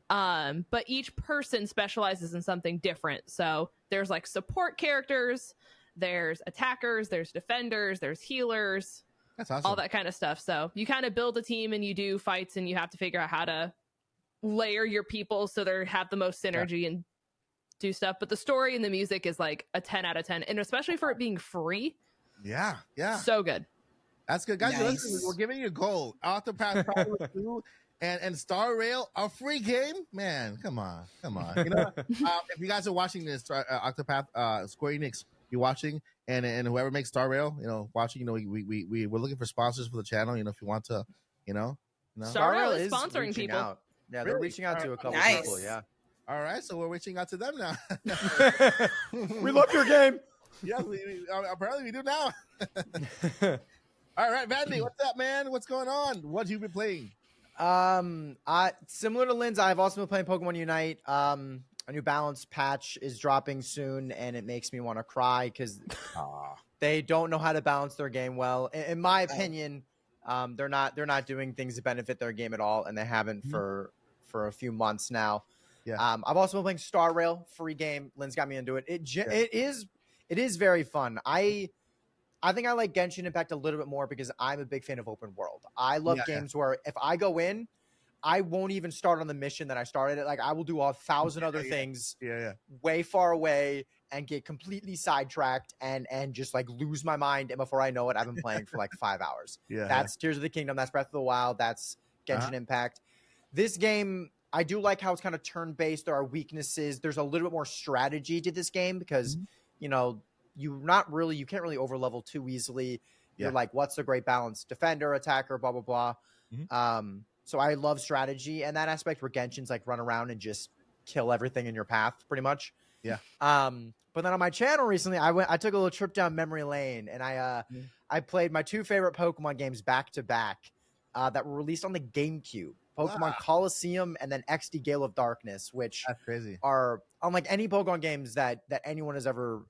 Speaker 3: But each person specializes in something different. So there's like support characters, there's attackers, there's defenders, there's healers.
Speaker 1: That's awesome.
Speaker 3: All that kind of stuff. So you kind of build a team and you do fights, and you have to figure out how to layer your people so they have the most synergy and do stuff. But the story and the music is like a 10 out of 10. And especially for it being free.
Speaker 1: Yeah.
Speaker 3: So good.
Speaker 1: That's good. Guys, listen, we're giving you gold. Octopath Traveler 2 and Star Rail, a free game? Man, come on. You know, if you guys are watching this, Octopath, Square Enix, you're watching, and whoever makes Star Rail, you know, watching, you know, we're looking for sponsors for the channel, you know, if you want to, you know.
Speaker 3: Star Rail is sponsoring people.
Speaker 2: Out. Yeah, they're reaching out to a couple people, yeah.
Speaker 1: All right, so we're reaching out to them now.
Speaker 2: We love your game.
Speaker 1: Yeah, apparently we do now. All right, Vandy, what's up, man? What's going on? What have you been playing?
Speaker 2: Similar to Lynn's, I've also been playing Pokemon Unite. A new balance patch is dropping soon, and it makes me want to cry because they don't know how to balance their game well. In my opinion, they're not doing things to benefit their game at all, and they haven't for a few months now. Yeah. I've also been playing Star Rail, free game. Lynn's got me into it. It is very fun. I think I like Genshin Impact a little bit more because I'm a big fan of open world. I love games where if I go in, I won't even start on the mission that I started at. Like I will do 1,000 other things way far away and get completely sidetracked and just like lose my mind. And before I know it, I've been playing for like 5 hours. That's Tears of the Kingdom. That's Breath of the Wild. That's Genshin Impact. This game, I do like how it's kind of turn-based. There are weaknesses. There's a little bit more strategy to this game because, you know, you can't really overlevel too easily. You're like, what's the great balance? Defender, attacker, blah, blah, blah. So I love strategy and that aspect where Genshin's like run around and just kill everything in your path pretty much. Yeah. But then on my channel recently, I took a little trip down memory lane and I played my two favorite Pokemon games back to back that were released on the GameCube. Pokemon Coliseum and then XD Gale of Darkness, which are unlike any Pokemon games that anyone has ever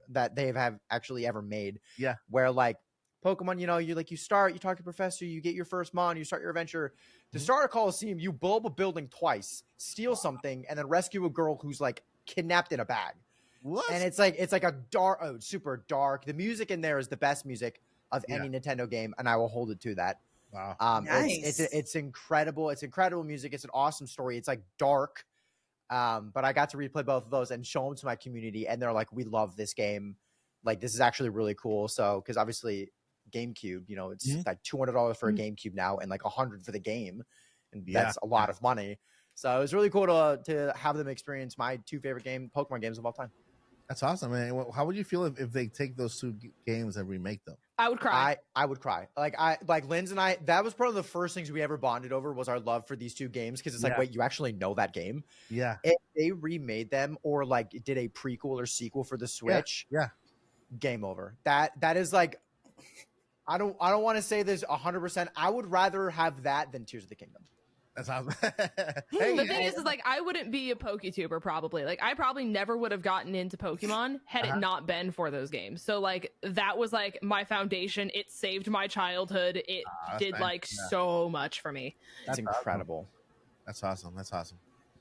Speaker 2: actually ever made. Yeah. Where like Pokemon, you know, you start, you talk to Professor, you get your first mon, you start your adventure. To start a Coliseum, you blow up a building twice, steal something, and then rescue a girl who's like kidnapped in a bag. What? And it's like a dark, super dark. The music in there is the best music of any Nintendo game, and I will hold it to that. Wow. Nice. It's incredible. It's incredible music. It's an awesome story. It's like dark. But I got to replay both of those and show them to my community, and they're like, "We love this game. Like, this is actually really cool." So, because obviously, GameCube, you know, it's like $200 for a GameCube now, and like $100 for the game, and that's a lot of money. So it was really cool to have them experience my two favorite Pokemon games of all time.
Speaker 1: That's awesome, man. How would you feel if they take those two games and remake them?
Speaker 3: I would cry.
Speaker 2: I would cry. Like Lynn's and I, that was probably the first things we ever bonded over was our love for these two games. Cause it's like, wait, you actually know that game? Yeah. If they remade them or like did a prequel or sequel for the Switch, game over. That is like, I don't want to say this 100%. I would rather have that than Tears of the Kingdom.
Speaker 1: That's awesome.
Speaker 3: The thing is like I wouldn't be a PokeTuber probably. Like I probably never would have gotten into Pokemon had it not been for those games. So like that was like my foundation. It saved my childhood. It did like so much for me.
Speaker 2: That's incredible.
Speaker 1: That's awesome. That's awesome.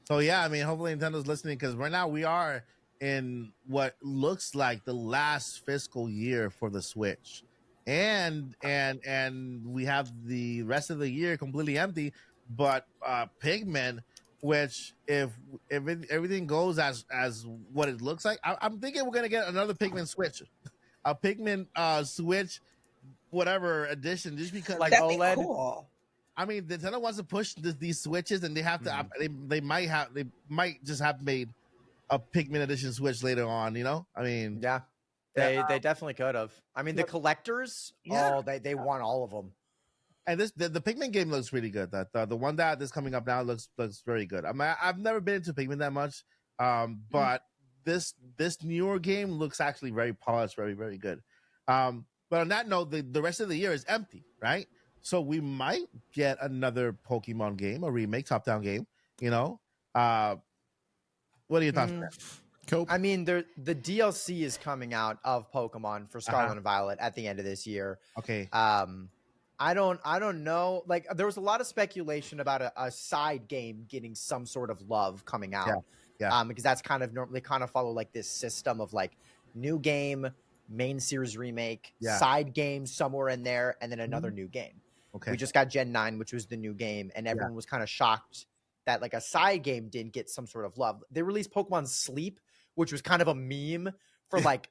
Speaker 1: So yeah, I mean, hopefully Nintendo's listening because right now we are in what looks like the last fiscal year for the Switch, and we have the rest of the year completely empty. but Pigman, which if everything goes as what it looks like, I'm thinking we're gonna get another Pigman Switch, a Pigman Switch, whatever edition, just because
Speaker 2: Like
Speaker 5: That'd be
Speaker 2: OLED?
Speaker 5: cool.
Speaker 1: I mean, Nintendo wants to push these switches, and they have to. They might just have made a Pikmin edition Switch later on. You know, I mean,
Speaker 2: Yeah, they definitely could have. I mean, the collectors, they want all of them.
Speaker 1: and the Pikmin game looks really good. The one that is coming up now looks very good. I mean, I've never been into Pikmin that much, but this newer game looks actually very polished, very very good. But on that note, the rest of the year is empty, right? So we might get another Pokemon game, a remake, top-down game. You know, what are your thoughts?
Speaker 4: Cool.
Speaker 2: I mean, the DLC is coming out of Pokemon for Scarlet and Violet at the end of this year.
Speaker 1: Okay.
Speaker 2: I don't know. Like, there was a lot of speculation about a side game getting some sort of love coming out.
Speaker 1: Yeah.
Speaker 2: Because that's kind of normally follow like this system of like new game, main series remake, side game somewhere in there, and then another new game.
Speaker 1: Okay.
Speaker 2: We just got Gen 9, which was the new game, and everyone was kind of shocked that like a side game didn't get some sort of love. They released Pokemon Sleep, which was kind of a meme for like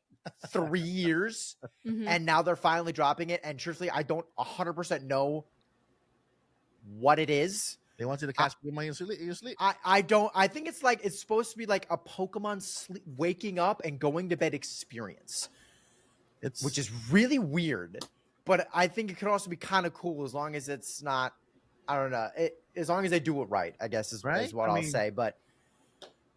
Speaker 2: 3 years, and now they're finally dropping it. And truthfully, I don't 100% know what it is.
Speaker 1: They want you to catch Pokemon in your sleep.
Speaker 2: I don't. I think it's like it's supposed to be like a Pokemon sleep, waking up and going to bed experience, which is really weird. But I think it could also be kind of cool as long as it's not. I don't know. As long as they do it right, I guess is what I'll say. But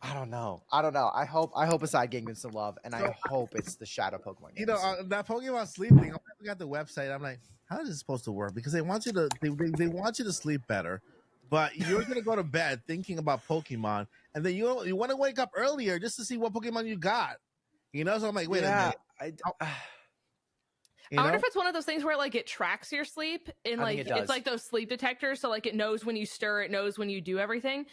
Speaker 2: I don't know. I hope a side game gets some love, and I hope it's the Shadow Pokemon games.
Speaker 1: You know, that Pokemon Sleep thing. I'm looking at the website. I'm like, how is this supposed to work? Because they want you to they want you to sleep better, but you're gonna go to bed thinking about Pokemon, and then you want to wake up earlier just to see what Pokemon you got. You know, so I'm like, wait a minute.
Speaker 3: I wonder if it's one of those things where like it tracks your sleep and like it's like those sleep detectors, so like it knows when you stir, it knows when you do everything.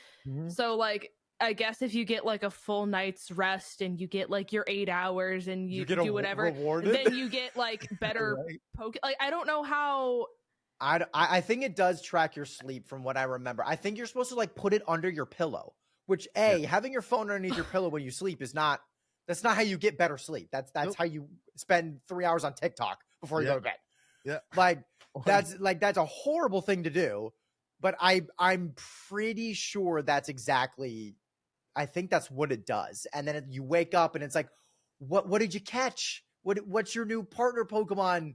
Speaker 3: So like I guess if you get like a full night's rest and you get like your 8 hours and you do whatever, then you get like better like I don't know how.
Speaker 2: I think it does track your sleep from what I remember. I think you're supposed to like put it under your pillow, which having your phone underneath your pillow when you sleep is not. That's not how you get better sleep. That's how you spend 3 hours on TikTok before you go to bed.
Speaker 1: Yeah.
Speaker 2: That's a horrible thing to do, but I'm pretty sure that's exactly. I think that's what it does. And then you wake up and it's like, what did you catch? What's your new partner Pokemon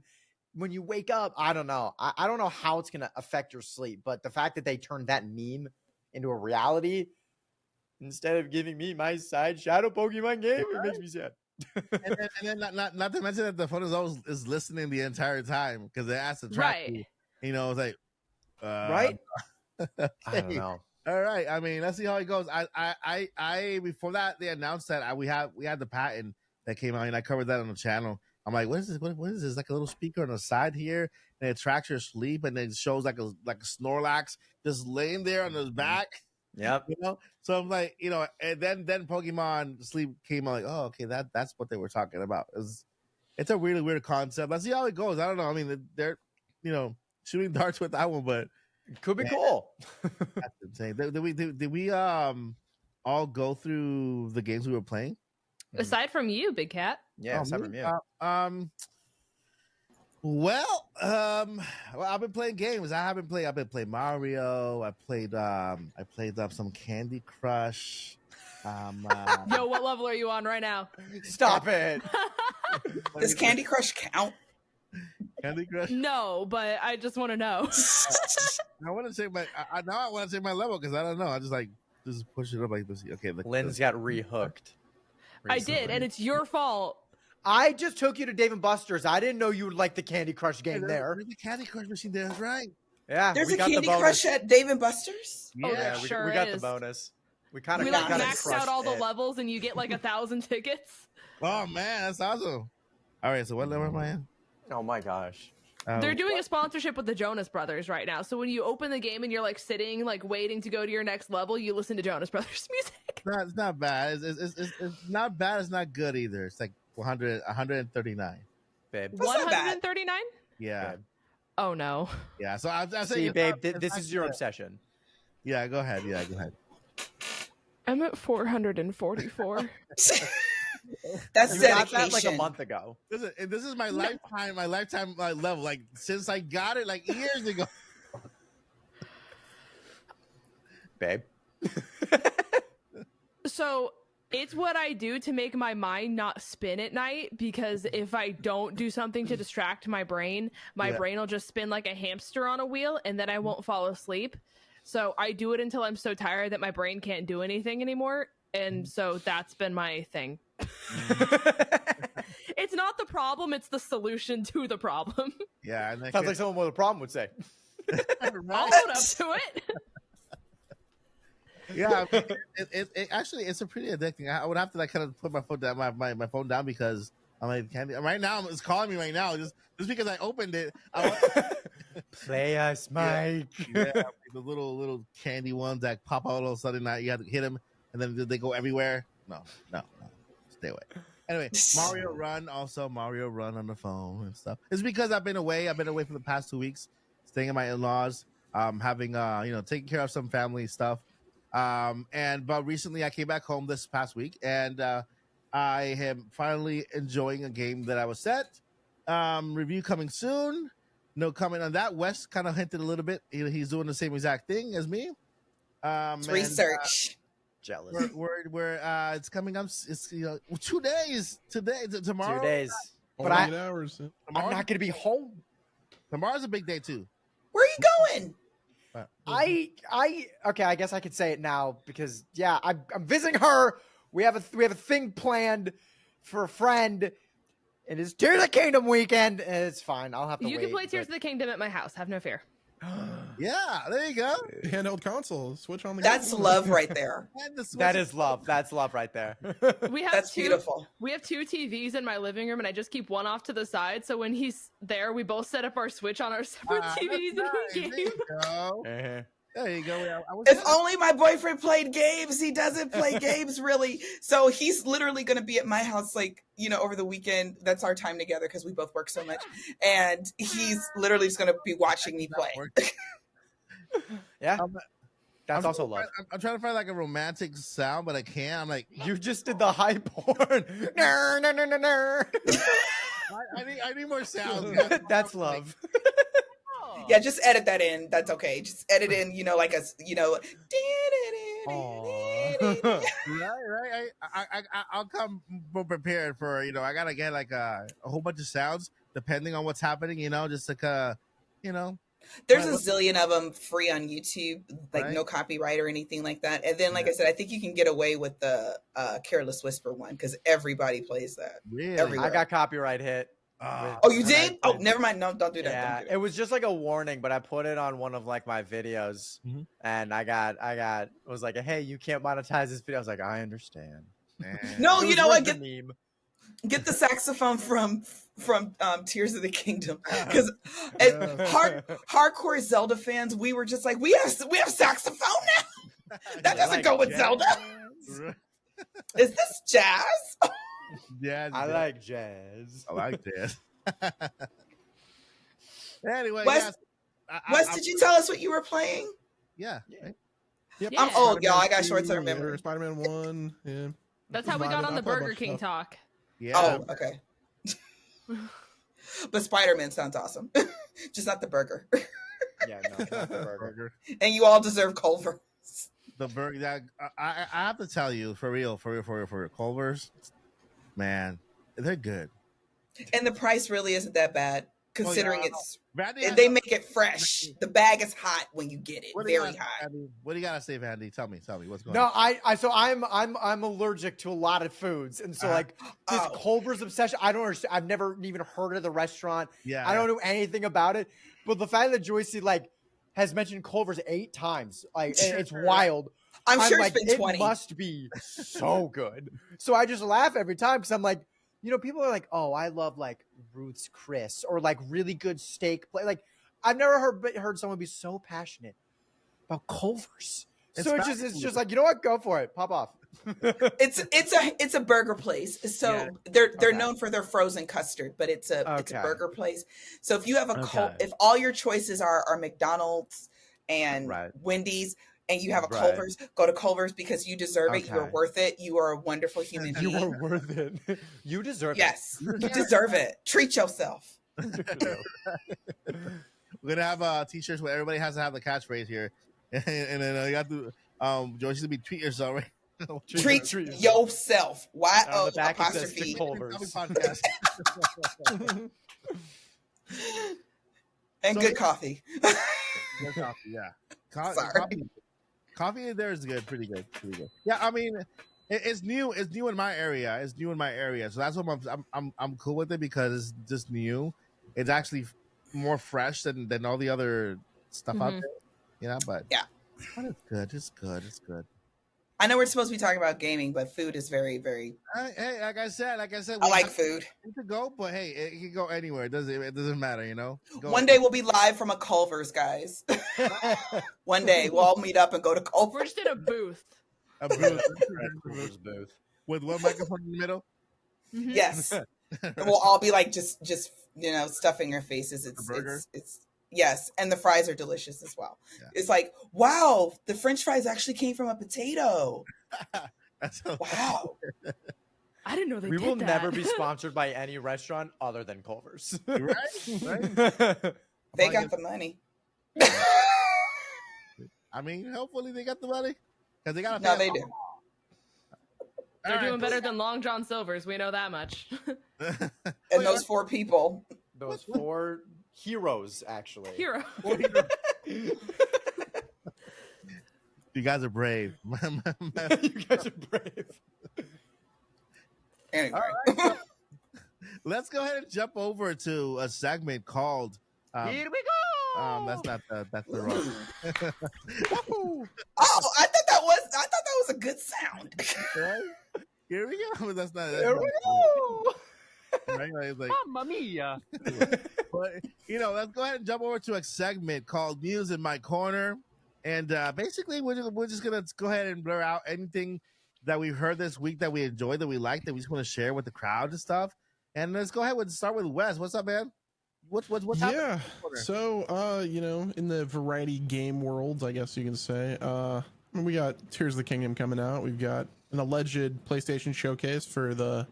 Speaker 2: when you wake up? I don't know. I don't know how it's gonna affect your sleep, but the fact that they turned that meme into a reality. Instead of giving me my side Shadow Pokemon game, it makes me sad.
Speaker 1: and then not to mention that the phone is listening the entire time because they asked to track you. You know, it's like,
Speaker 2: right? I don't know.
Speaker 1: All right. I mean, let's see how it goes. I before that they announced that we had the patent that came out, and I covered that on the channel. I'm like, what is this? What is this? Like a little speaker on the side here, and it tracks your sleep, and then it shows like a Snorlax just laying there on his back.
Speaker 2: Yep.
Speaker 1: You know, so I'm like, you know, and then Pokemon Sleep came out, like, oh, okay, that's what they were talking about. It's a really weird concept. Let's see how it goes. I don't know. I mean, they're you know shooting darts with that one, but
Speaker 2: it could be cool.
Speaker 1: That's insane. Did we all go through the games we were playing?
Speaker 3: Aside from you, Big Cat.
Speaker 2: Yeah, aside from you.
Speaker 1: Well, I've been playing games. I've been playing Mario. I played some Candy Crush.
Speaker 3: Yo, what level are you on right now?
Speaker 2: Stop it.
Speaker 5: Does Candy Crush count?
Speaker 1: Candy Crush?
Speaker 3: No, but I just want to know.
Speaker 1: I want to check my. I want to check my level because I don't know. I just push it up like this. Okay,
Speaker 2: Lynn's got rehooked.
Speaker 3: I did, and it's your fault.
Speaker 2: I just took you to Dave & Buster's. I didn't know you would like the Candy Crush game there.
Speaker 1: There's a Candy Crush machine there, that's right.
Speaker 2: Yeah,
Speaker 5: there's a Candy Crush at Dave & Buster's.
Speaker 3: Yeah,
Speaker 2: we
Speaker 3: sure
Speaker 2: got
Speaker 3: is.
Speaker 2: the bonus. We
Speaker 3: maxed out all the levels, and you get like 1,000 tickets.
Speaker 1: Oh man, that's awesome! All right, so what level am I in?
Speaker 2: Oh my gosh.
Speaker 3: They're doing a sponsorship with the Jonas Brothers right now. So when you open the game and you're like sitting, like waiting to go to your next level, you listen to Jonas Brothers music.
Speaker 1: It's not bad. It's not bad. It's not good either. It's like 139.
Speaker 2: Babe.
Speaker 3: 139?
Speaker 1: Yeah.
Speaker 2: Babe.
Speaker 3: Oh no.
Speaker 1: Yeah. So I'm saying,
Speaker 2: see, babe, this is your obsession.
Speaker 1: Yeah, go ahead. Yeah, go ahead.
Speaker 3: I'm at 444.
Speaker 5: That's
Speaker 2: You
Speaker 5: dedication.
Speaker 2: got that like a month ago,
Speaker 1: This is my lifetime level. Like since I got it like years ago.
Speaker 2: babe.
Speaker 3: So it's what I do to make my mind not spin at night, because if I don't do something to distract my brain will just spin like a hamster on a wheel, and then I won't fall asleep. So I do it until I'm so tired that my brain can't do anything anymore. And so that's been my thing. It's not the problem, it's the solution to the problem.
Speaker 1: Yeah, and
Speaker 2: Sounds like someone with a problem would say.
Speaker 3: I'll own up to it.
Speaker 1: Yeah, it actually it's a pretty addicting. I would have to like kind of put my phone down, my phone down, because I'm like, right now it's calling me right now just because I opened it.
Speaker 2: Play us, Mike.
Speaker 1: Yeah, the little candy ones that pop out all of a sudden. You have to hit them, and then they go everywhere. No, stay away. Anyway, Mario Run on the phone and stuff. It's because I've been away. I've been away for the past 2 weeks, staying at my in-laws, having taking care of some family stuff. But recently I came back home this past week, and I am finally enjoying a game that I was set. Review coming soon. No comment on that. Wes kind of hinted a little bit. He's doing the same exact thing as me.
Speaker 5: It's research.
Speaker 2: Jealous.
Speaker 1: We're it's coming up. It's 2 days today. Tomorrow.
Speaker 2: 2 days. But
Speaker 4: 8 hours.
Speaker 2: I'm not going to be home.
Speaker 1: Tomorrow's a big day too.
Speaker 5: Where are you going?
Speaker 2: Okay, I guess I could say it now because I'm visiting her. We have a thing planned for a friend. It is Tears of the Kingdom weekend, and it's fine. I'll have to.
Speaker 3: You can play Tears of the Kingdom at my house. Have no fear.
Speaker 1: Yeah, there you go.
Speaker 4: Handheld console. Switch on the.
Speaker 5: That's love right there.
Speaker 2: That is love. That's love right there.
Speaker 5: That's beautiful.
Speaker 3: We have 2 TVs in my living room, and I just keep one off to the side. So when he's there, we both set up our Switch on our separate TVs and we game.
Speaker 1: There you go. There you go.
Speaker 5: If only my boyfriend played games. He doesn't play games really. So he's literally going to be at my house over the weekend. That's our time together because we both work so much. And he's literally just going to be watching me play.
Speaker 2: Yeah. That's also love.
Speaker 1: I'm trying to find like a romantic sound, but I can't. I'm like,
Speaker 2: you just did the high porn. No.
Speaker 1: I need more sounds.
Speaker 2: That's love.
Speaker 5: Yeah, just edit that in. That's okay. Just edit in, like a,
Speaker 1: Right. I'll come prepared for, I gotta get like a whole bunch of sounds depending on what's happening, just like
Speaker 5: There's a zillion of them free on YouTube, no copyright or anything like that. And then, like I said, I think you can get away with the Careless Whisper one because everybody plays that.
Speaker 1: Really?
Speaker 5: Everywhere.
Speaker 2: I got copyright hit.
Speaker 5: Oh, you did? Oh, never mind. No, don't do that.
Speaker 2: Yeah,
Speaker 5: Don't do that.
Speaker 2: it was just like a warning, but I put it on one of like my videos, and I was like, hey, you can't monetize this video. I was like, I understand.
Speaker 5: No, you know what?
Speaker 2: Meme.
Speaker 5: Get the saxophone from Tears of the Kingdom because hardcore Zelda fans, we were just like, we have saxophone now. That doesn't go with Zelda. Is this jazz?
Speaker 1: Yeah,
Speaker 2: I like jazz.
Speaker 1: I like jazz. Anyway,
Speaker 5: Wes, did you tell us what you were playing?
Speaker 1: Yeah.
Speaker 4: Yep.
Speaker 3: Yeah.
Speaker 5: I'm old, y'all. I got short-term memory.
Speaker 4: Spider-Man 1. Yeah.
Speaker 3: That's how we got on the Burger King talk.
Speaker 1: Yeah.
Speaker 5: Oh, okay. But Spider-Man sounds awesome. Just not the burger.
Speaker 2: Yeah, no, not the burger.
Speaker 5: And you all deserve Culver.
Speaker 1: The burger. I have to tell you, for real, Culver's, man, they're good.
Speaker 5: And the price really isn't that bad, considering
Speaker 1: Vandy,
Speaker 5: they make it fresh. The bag is hot when you get it, very hot.
Speaker 1: What do you gotta say, Vandy? Tell me what's going
Speaker 2: No,
Speaker 1: on.
Speaker 2: so I'm allergic to a lot of foods, and so like this Culver's obsession, I don't understand. I've never even heard of the restaurant.
Speaker 1: Yeah,
Speaker 2: I don't know anything about it. But the fact that Joycey has mentioned Culver's 8 times, it's wild.
Speaker 5: I'm sure it's been 20.
Speaker 2: It must be so good. So I just laugh every time because I'm like, people are like, oh, I love Ruth's Chris or really good steak. I've never heard someone be so passionate about Culver's. So it's just like, you know what? Go for it. Pop off.
Speaker 5: It's a burger place. So they're known for their frozen custard, but it's a burger place. So if you have if all your choices are McDonald's and Wendy's, and you have a
Speaker 2: Right.
Speaker 5: Culver's, go to Culver's because you deserve it. You are
Speaker 2: Okay.
Speaker 5: worth it. You are a wonderful human
Speaker 2: You
Speaker 5: being.
Speaker 2: are worth it. You deserve
Speaker 5: Yes, you deserve it. Treat yourself.
Speaker 2: it.
Speaker 1: We're gonna have t-shirts where everybody has to have the catchphrase here, and then you have to George should be treat yourself, right?
Speaker 5: Treat yourself. Y
Speaker 2: And on
Speaker 5: O
Speaker 2: the back it says
Speaker 5: apostrophe.
Speaker 2: to Culver's.
Speaker 1: Podcast.
Speaker 5: And
Speaker 1: So-
Speaker 5: good coffee.
Speaker 1: Good coffee, yeah.
Speaker 5: Sorry.
Speaker 1: Coffee in there is good, pretty good. Yeah, I mean, it's new. It's new in my area. So that's what I'm cool with it because it's just new. It's actually more fresh than all the other stuff out there. You know, but
Speaker 5: Yeah.
Speaker 1: But it's good. It's good.
Speaker 5: I know we're supposed to be talking about gaming, but food is very, very.
Speaker 1: Hey, like I said,
Speaker 5: I like food.
Speaker 1: to go, but hey, it can go anywhere. It doesn't matter, you know.
Speaker 5: One day we'll be live from a Culver's, guys. One day we'll all meet up and go to
Speaker 3: We're
Speaker 5: Culver's.
Speaker 3: just in a booth.
Speaker 1: a booth
Speaker 2: Culver's booth.
Speaker 1: with one microphone in the middle.
Speaker 3: Mhm.
Speaker 5: Yes, and we'll all be like just stuffing our faces. It's yes, and the fries are delicious as well.
Speaker 1: Yeah.
Speaker 5: It's like, wow, the French fries actually came from a potato.
Speaker 1: That's
Speaker 5: Wow.
Speaker 3: I didn't know they
Speaker 2: We
Speaker 3: did
Speaker 2: will
Speaker 3: that.
Speaker 2: never be sponsored by any restaurant other than Culver's.
Speaker 1: right.
Speaker 5: They got the money.
Speaker 1: I mean, hopefully they got the money because they got.
Speaker 5: No, they do.
Speaker 3: They're doing better than Long John Silver's. We know that much.
Speaker 5: And those 4 people.
Speaker 2: Those 4 heroes, actually.
Speaker 3: Hero.
Speaker 1: You guys are brave.
Speaker 2: You guys are brave.
Speaker 5: Anyway.
Speaker 1: Let's go ahead and jump over to a segment called.
Speaker 2: Here we go.
Speaker 1: That's the wrong.
Speaker 5: Oh, I thought that was a good sound.
Speaker 1: Right? Here we go. That's not.
Speaker 2: Here we go.
Speaker 1: Right? Like, it's like,
Speaker 2: Mamma mia.
Speaker 1: but let's go ahead and jump over to a segment called News in My Corner, and basically we're just gonna go ahead and blur out anything that we've heard this week that we enjoyed, that we liked, that we just want to share with the crowd and stuff. And let's go ahead and start with Wes. What's up, man? What's happening?
Speaker 4: Yeah. So, in the variety game world, I guess you can say, we got Tears of the Kingdom coming out. We've got an alleged PlayStation showcase for the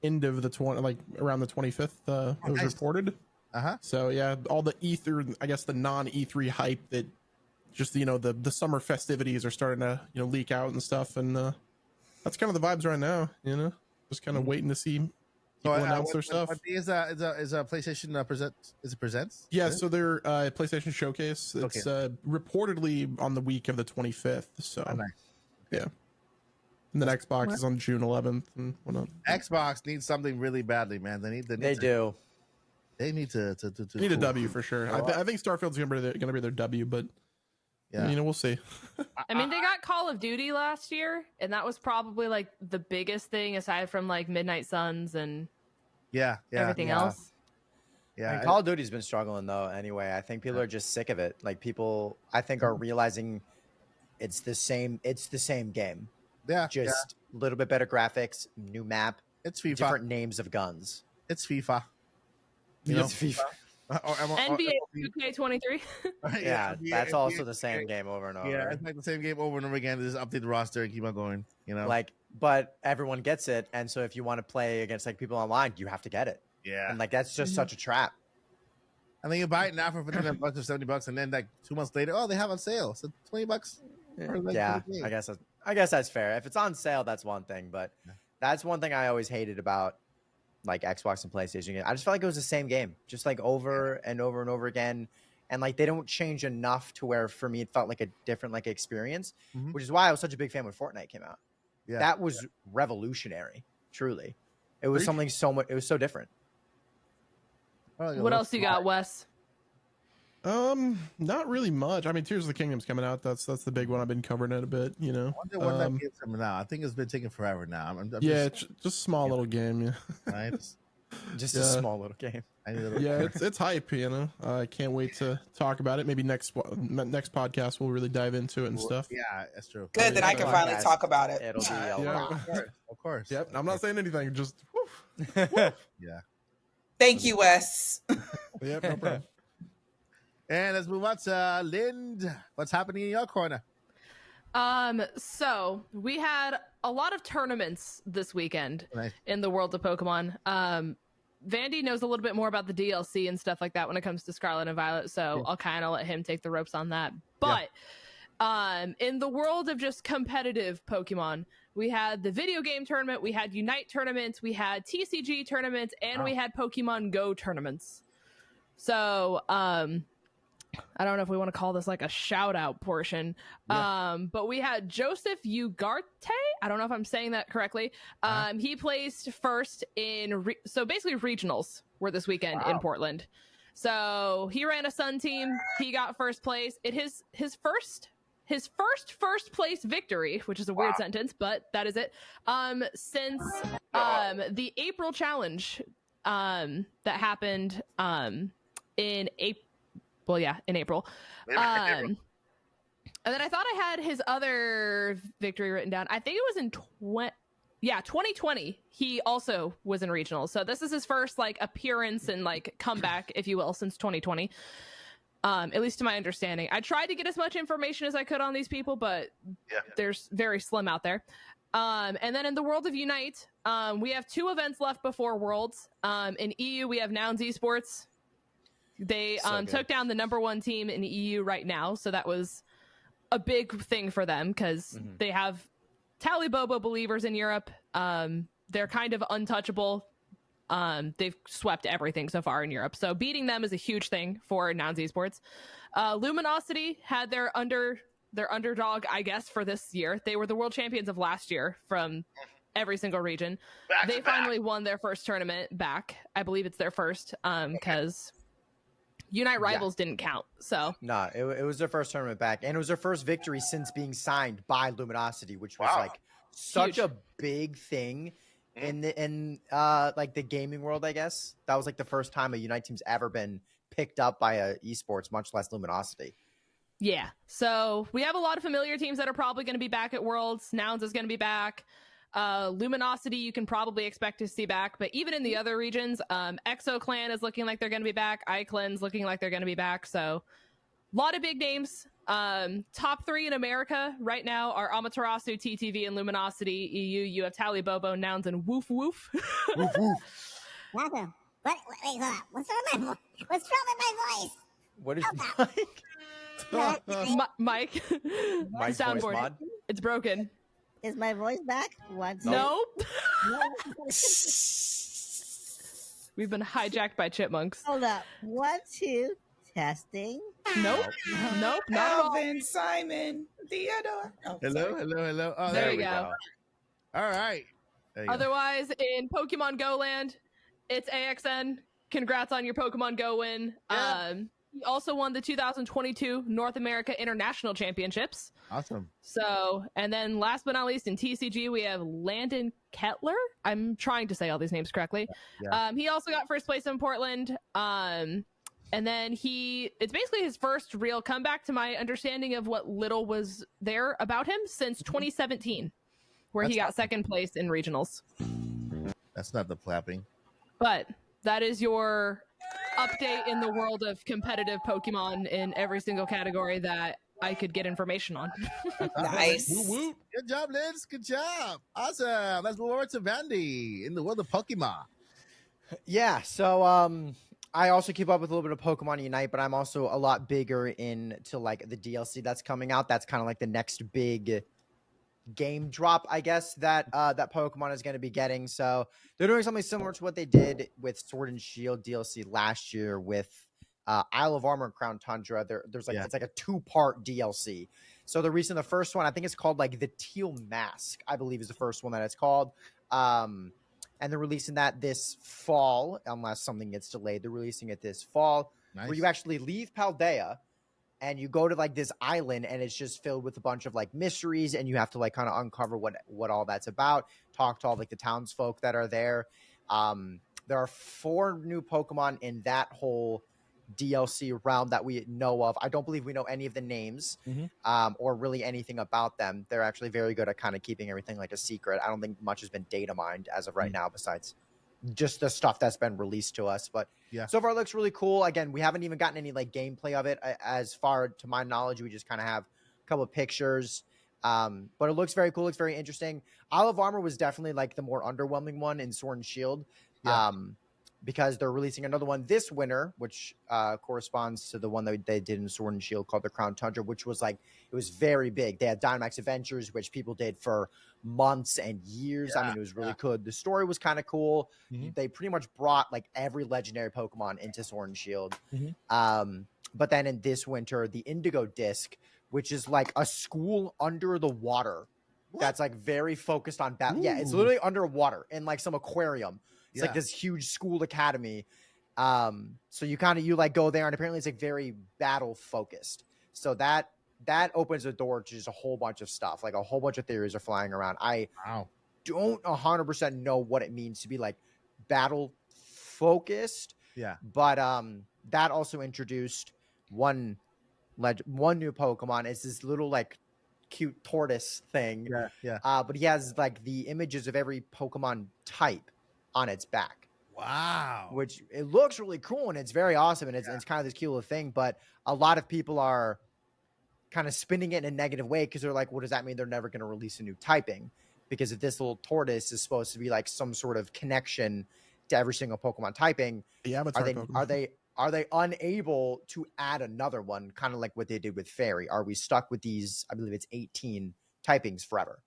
Speaker 4: end of the around the 25th. It was
Speaker 1: nice.
Speaker 4: reported. So yeah, all the the non E3 hype that just the summer festivities are starting to leak out and stuff, and that's kind of the vibes right now. Just kind of waiting to see. People announce their stuff.
Speaker 1: Is a PlayStation presents? Is it presents?
Speaker 4: Yeah, so their PlayStation Showcase. It's reportedly on the week of the 25th. So,
Speaker 1: nice.
Speaker 4: Yeah. And then Xbox is on June 11th and whatnot.
Speaker 1: Xbox needs something really badly, man. They need to
Speaker 4: Need a W for sure. I think Starfield's gonna be their W, but
Speaker 1: yeah,
Speaker 4: we'll see.
Speaker 3: I mean, they got Call of Duty last year, and that was probably like the biggest thing aside from like Midnight Suns and everything else.
Speaker 1: Yeah,
Speaker 2: And Call of Duty's been struggling though. Anyway, I think people are just sick of it. Like people, I think, are realizing it's the same. It's the same game.
Speaker 1: Yeah,
Speaker 2: Just a little bit better graphics, new map,
Speaker 1: it's FIFA.
Speaker 2: different names of guns.
Speaker 1: It's FIFA.
Speaker 2: It's FIFA.
Speaker 3: NBA 2K23.
Speaker 2: Yeah, that's also the same game over and over.
Speaker 1: Yeah, it's like the same game over and over again. They just update the roster and keep on going.
Speaker 2: Like, but everyone gets it, and so if you want to play against like people online, you have to get it.
Speaker 1: Yeah,
Speaker 2: And like that's just such a trap.
Speaker 1: and then you buy it now for $59 or $70, and then like 2 months later, they have on sale, so $20.
Speaker 2: Yeah, I guess that's fair. If it's on sale, that's one thing, but that's one thing I always hated about like Xbox and PlayStation. I just felt like it was the same game, just like over and over and over again, and like they don't change enough to where for me it felt like a different like experience, which is why I was such a big fan when Fortnite came out.
Speaker 1: Yeah,
Speaker 2: that was revolutionary. Truly, it was something so much. It was so different.
Speaker 3: What else you got, Wes?
Speaker 4: Not really much. I mean, Tears of the Kingdom's coming out. That's the big one. I've been covering it a bit.
Speaker 1: I wonder when that game's coming out. I think it's been taking forever now.
Speaker 4: Just a small little game. Yeah,
Speaker 1: right.
Speaker 2: Just a small little game.
Speaker 4: Yeah, it's hype. I can't wait to talk about it. Maybe next podcast we'll really dive into it and stuff.
Speaker 1: Yeah, that's true.
Speaker 5: Good, then I can finally talk about it.
Speaker 2: It'll be
Speaker 1: Of course.
Speaker 4: Yep. I'm not saying anything. Just
Speaker 1: yeah.
Speaker 5: Thank you, Wes.
Speaker 4: Yep. No problem.
Speaker 1: And let's move on to Lind. What's happening in your corner?
Speaker 3: So we had a lot of tournaments this weekend
Speaker 1: Nice.
Speaker 3: in the world of Pokemon. Vandy knows a little bit more about the DLC and stuff like that when it comes to Scarlet and Violet, so I'll kind of let him take the ropes on that. But in the world of just competitive Pokemon, we had the video game tournament, we had Unite tournaments, we had TCG tournaments, and we had Pokemon Go tournaments. So, I don't know if we want to call this like a shout out portion. But we had Joseph Ugarte. I don't know if I'm saying that correctly. He placed first in so basically regionals were this weekend in Portland. So he ran a Sun team. He got first place. His first place victory, which is a weird sentence, but that is it. Since the April challenge that happened in April. Well, yeah, in April. And then I thought I had his other victory written down. I think it was in 2020. He also was in regionals. So this is his first like appearance and like comeback, if you will, since 2020. At least to my understanding. I tried to get as much information as I could on these people, but there's very slim out there. And then in the world of Unite, we have 2 events left before Worlds. In EU, we have Nouns Esports. They took down the #1 team in EU right now, so that was a big thing for them because they have Talibobo believers in Europe. They're kind of untouchable. They've swept everything so far in Europe, so beating them is a huge thing for Nouns Esports. Luminosity had their underdog, I guess, for this year. They were the world champions of last year from every single region. They finally won their first tournament back. I believe it's their first because Unite Rivals didn't count. So
Speaker 2: no, it was their first tournament back, and it was their first victory since being signed by Luminosity, which was like such a big thing in like the gaming world. I guess that was like the first time a Unite team's ever been picked up by a esports, much less Luminosity.
Speaker 3: Yeah, so we have a lot of familiar teams that are probably going to be back at Worlds. Nouns is going to be back. Luminosity you can probably expect to see back, but even in the other regions, Exo Clan is looking like they're going to be back. iClan's looking like they're going to be back. So a lot of big names. Top 3 in America right now are Amaterasu, TTV, and Luminosity. EU, you have Talibobo, Nouns, and Woof Woof.
Speaker 7: Woof Woof. Welcome. Wait, hold on. What's wrong with my voice?
Speaker 2: What is
Speaker 3: Mike?
Speaker 2: Mike's
Speaker 3: Soundboard.
Speaker 2: voice mod?
Speaker 3: It's broken.
Speaker 7: Is my voice back? What?
Speaker 3: Nope. We've been hijacked by chipmunks.
Speaker 7: Hold up. 1, 2, testing.
Speaker 3: Nope. Nope. Not at all.
Speaker 5: Alvin, Simon, Theodore. Oh,
Speaker 1: Hello. Oh,
Speaker 3: There you go.
Speaker 1: All right. There you go.
Speaker 3: Otherwise, in Pokemon Go land, it's AXN. Congrats on your Pokemon Go win.
Speaker 1: Yeah.
Speaker 3: He also won the 2022 North America International Championships.
Speaker 1: Awesome.
Speaker 3: So, and then last but not least, in TCG, we have Landon Kettler. I'm trying to say all these names correctly.
Speaker 1: Yeah.
Speaker 3: He also got first place in Portland. And then it's basically his first real comeback, to my understanding of what little was there about him, since 2017, where he got second place in regionals.
Speaker 1: That's not the clapping.
Speaker 3: But that is your update in the world of competitive Pokemon in every single category that I could get information on.
Speaker 5: Nice.
Speaker 1: Woo woo. Good job, Liz. Good job. Awesome. Let's move over to Vandy in the world of Pokemon.
Speaker 2: Yeah, so I also keep up with a little bit of Pokemon Unite, but I'm also a lot bigger into like the DLC that's coming out. That's kind of like the next big game drop, I guess, that that Pokemon is going to be getting. So they're doing something similar to what they did with Sword and Shield DLC last year with Isle of Armor and Crown Tundra. There's like it's like a 2-part DLC. So the first one, I think it's called like the Teal Mask, I believe is the first one that it's called. And they're releasing that this fall, unless something gets delayed. They're releasing it this fall, where you actually leave Paldea and you go to like this island, and it's just filled with a bunch of like mysteries, and you have to like kind of uncover what all that's about. Talk to all like the townsfolk that are there. There are 4 new Pokemon in that whole DLC realm that we know of. I don't believe we know any of the names or really anything about them. They're actually very good at kind of keeping everything like a secret. I don't think much has been data mined as of right now, besides just the stuff that's been released to us. But so far it looks really cool. Again, we haven't even gotten any like gameplay of it. As far to my knowledge, we just kind of have a couple of pictures. But it looks very cool. Looks very interesting. Isle of Armor was definitely like the more underwhelming one in Sword and Shield.
Speaker 1: Yeah.
Speaker 2: Because they're releasing another one this winter, which corresponds to the one that they did in Sword and Shield called the Crown Tundra, which was like, it was very big. They had Dynamax Adventures, which people did for months and years. I mean, it was really good. The story was kind of cool. They pretty much brought like every legendary Pokemon into Sword and Shield. But then in this winter, the Indigo Disc, which is like a school under the water that's like very focused on battle. Yeah, it's literally underwater in like some aquarium. It's like this huge school academy. So you like go there, and apparently it's like very battle focused. So that opens the door to just a whole bunch of stuff. Like a whole bunch of theories are flying around. I don't 100% know what it means to be like battle focused.
Speaker 1: Yeah.
Speaker 2: But that also introduced one new Pokemon. It's this little like cute tortoise thing.
Speaker 1: Yeah.
Speaker 2: But he has like the images of every Pokemon type on its back.
Speaker 1: Wow.
Speaker 2: Which it looks really cool, and it's very awesome, and it's kind of this cute little thing. But a lot of people are kind of spinning it in a negative way because they're like, well, does that mean they're never going to release a new typing? Because if this little tortoise is supposed to be like some sort of connection to every single Pokemon typing, are they unable to add another one, kind of like what they did with Fairy? Are we stuck with these, I believe it's 18 typings forever?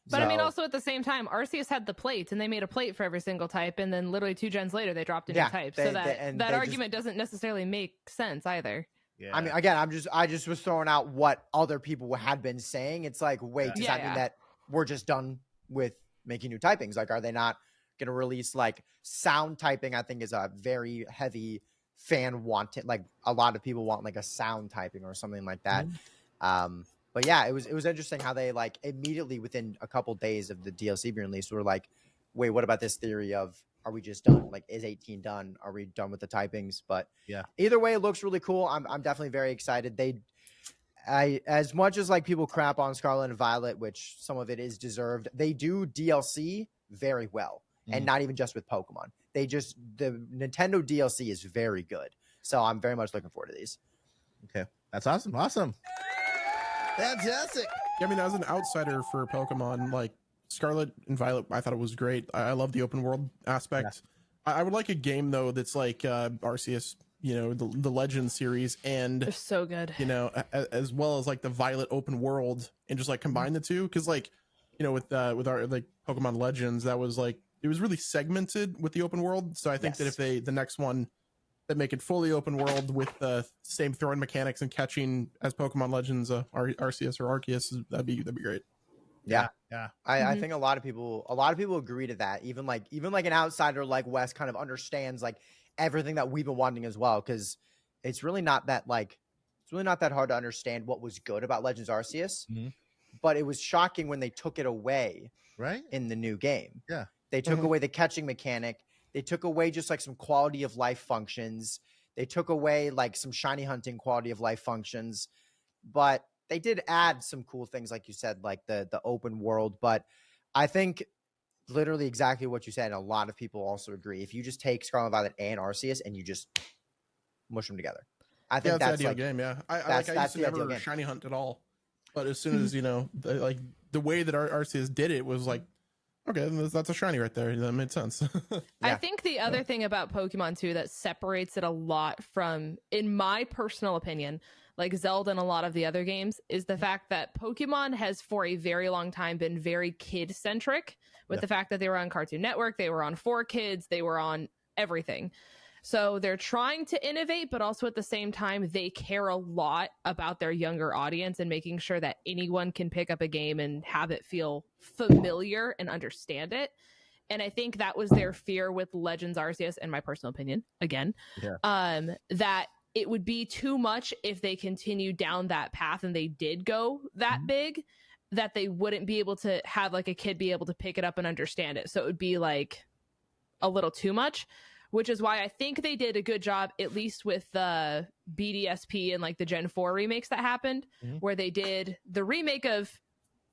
Speaker 3: But I mean, also at the same time, Arceus had the plate, and they made a plate for every single type, and then literally 2 gens later, they dropped a new type. So that argument doesn't necessarily make sense either.
Speaker 2: Yeah. I mean, again, I just was throwing out what other people had been saying. It's like, wait, does that mean that we're just done with making new typings? Like, are they not going to release like sound typing? I think is a very heavy fan wanted. Like a lot of people want like a sound typing or something like that. But yeah, it was interesting how they like immediately within a couple days of the DLC being released were like, wait, what about this theory of, are we just done? Like, is 18 done? Are we done with the typings? But either way, it looks really cool. I'm definitely very excited. As much as like people crap on Scarlet and Violet, which some of it is deserved, they do DLC very well, and not even just with Pokemon. The Nintendo DLC is very good. So I'm very much looking forward to these.
Speaker 1: Okay, that's awesome. Fantastic.
Speaker 4: Yeah, I mean, as an outsider for Pokemon, like Scarlet and Violet, I thought it was great. I love the open world aspect. Yeah. I would like a game though that's like Arceus, the Legend series, and
Speaker 3: they're so good.
Speaker 4: As well as like the Violet open world, and just like combine the two, because like with our like Pokemon Legends, that was like it was really segmented with the open world. So I think that if the next one that make it fully open world with the same throwing mechanics and catching as Pokemon Legends, Arceus or Arceus, that'd be great.
Speaker 2: Yeah. I think a lot of people agree to that. Even like an outsider like Wes kind of understands like everything that we've been wanting as well, because it's really not that hard to understand what was good about Legends Arceus. But it was shocking when they took it away in the new game.
Speaker 1: Yeah.
Speaker 2: They took away the catching mechanic. They took away just like some quality of life functions. They took away like some shiny hunting quality of life functions, but they did add some cool things, like you said, like the open world. But I think literally exactly what you said, and a lot of people also agree. If you just take Scarlet Violet and Arceus and you just mush them together, I think that's
Speaker 4: the ideal
Speaker 2: like,
Speaker 4: game. Yeah, I used to never shiny hunt at all, but as soon as the way that Arceus did it was like, okay, that's a shiny right there. That made sense.
Speaker 3: I think the other thing about Pokemon too that separates it a lot from, in my personal opinion, like Zelda and a lot of the other games, is the fact that Pokemon has for a very long time been very kid centric, with the fact that they were on Cartoon Network, they were on 4Kids, they were on everything. So they're trying to innovate, but also at the same time, they care a lot about their younger audience and making sure that anyone can pick up a game and have it feel familiar and understand it. And I think that was their fear with Legends Arceus, in my personal opinion, again, that it would be too much if they continued down that path and they did go that big, that they wouldn't be able to have like a kid be able to pick it up and understand it. So it would be like a little too much. Which is why I think they did a good job, at least with the BDSP and like the Gen 4 remakes that happened, where they did the remake of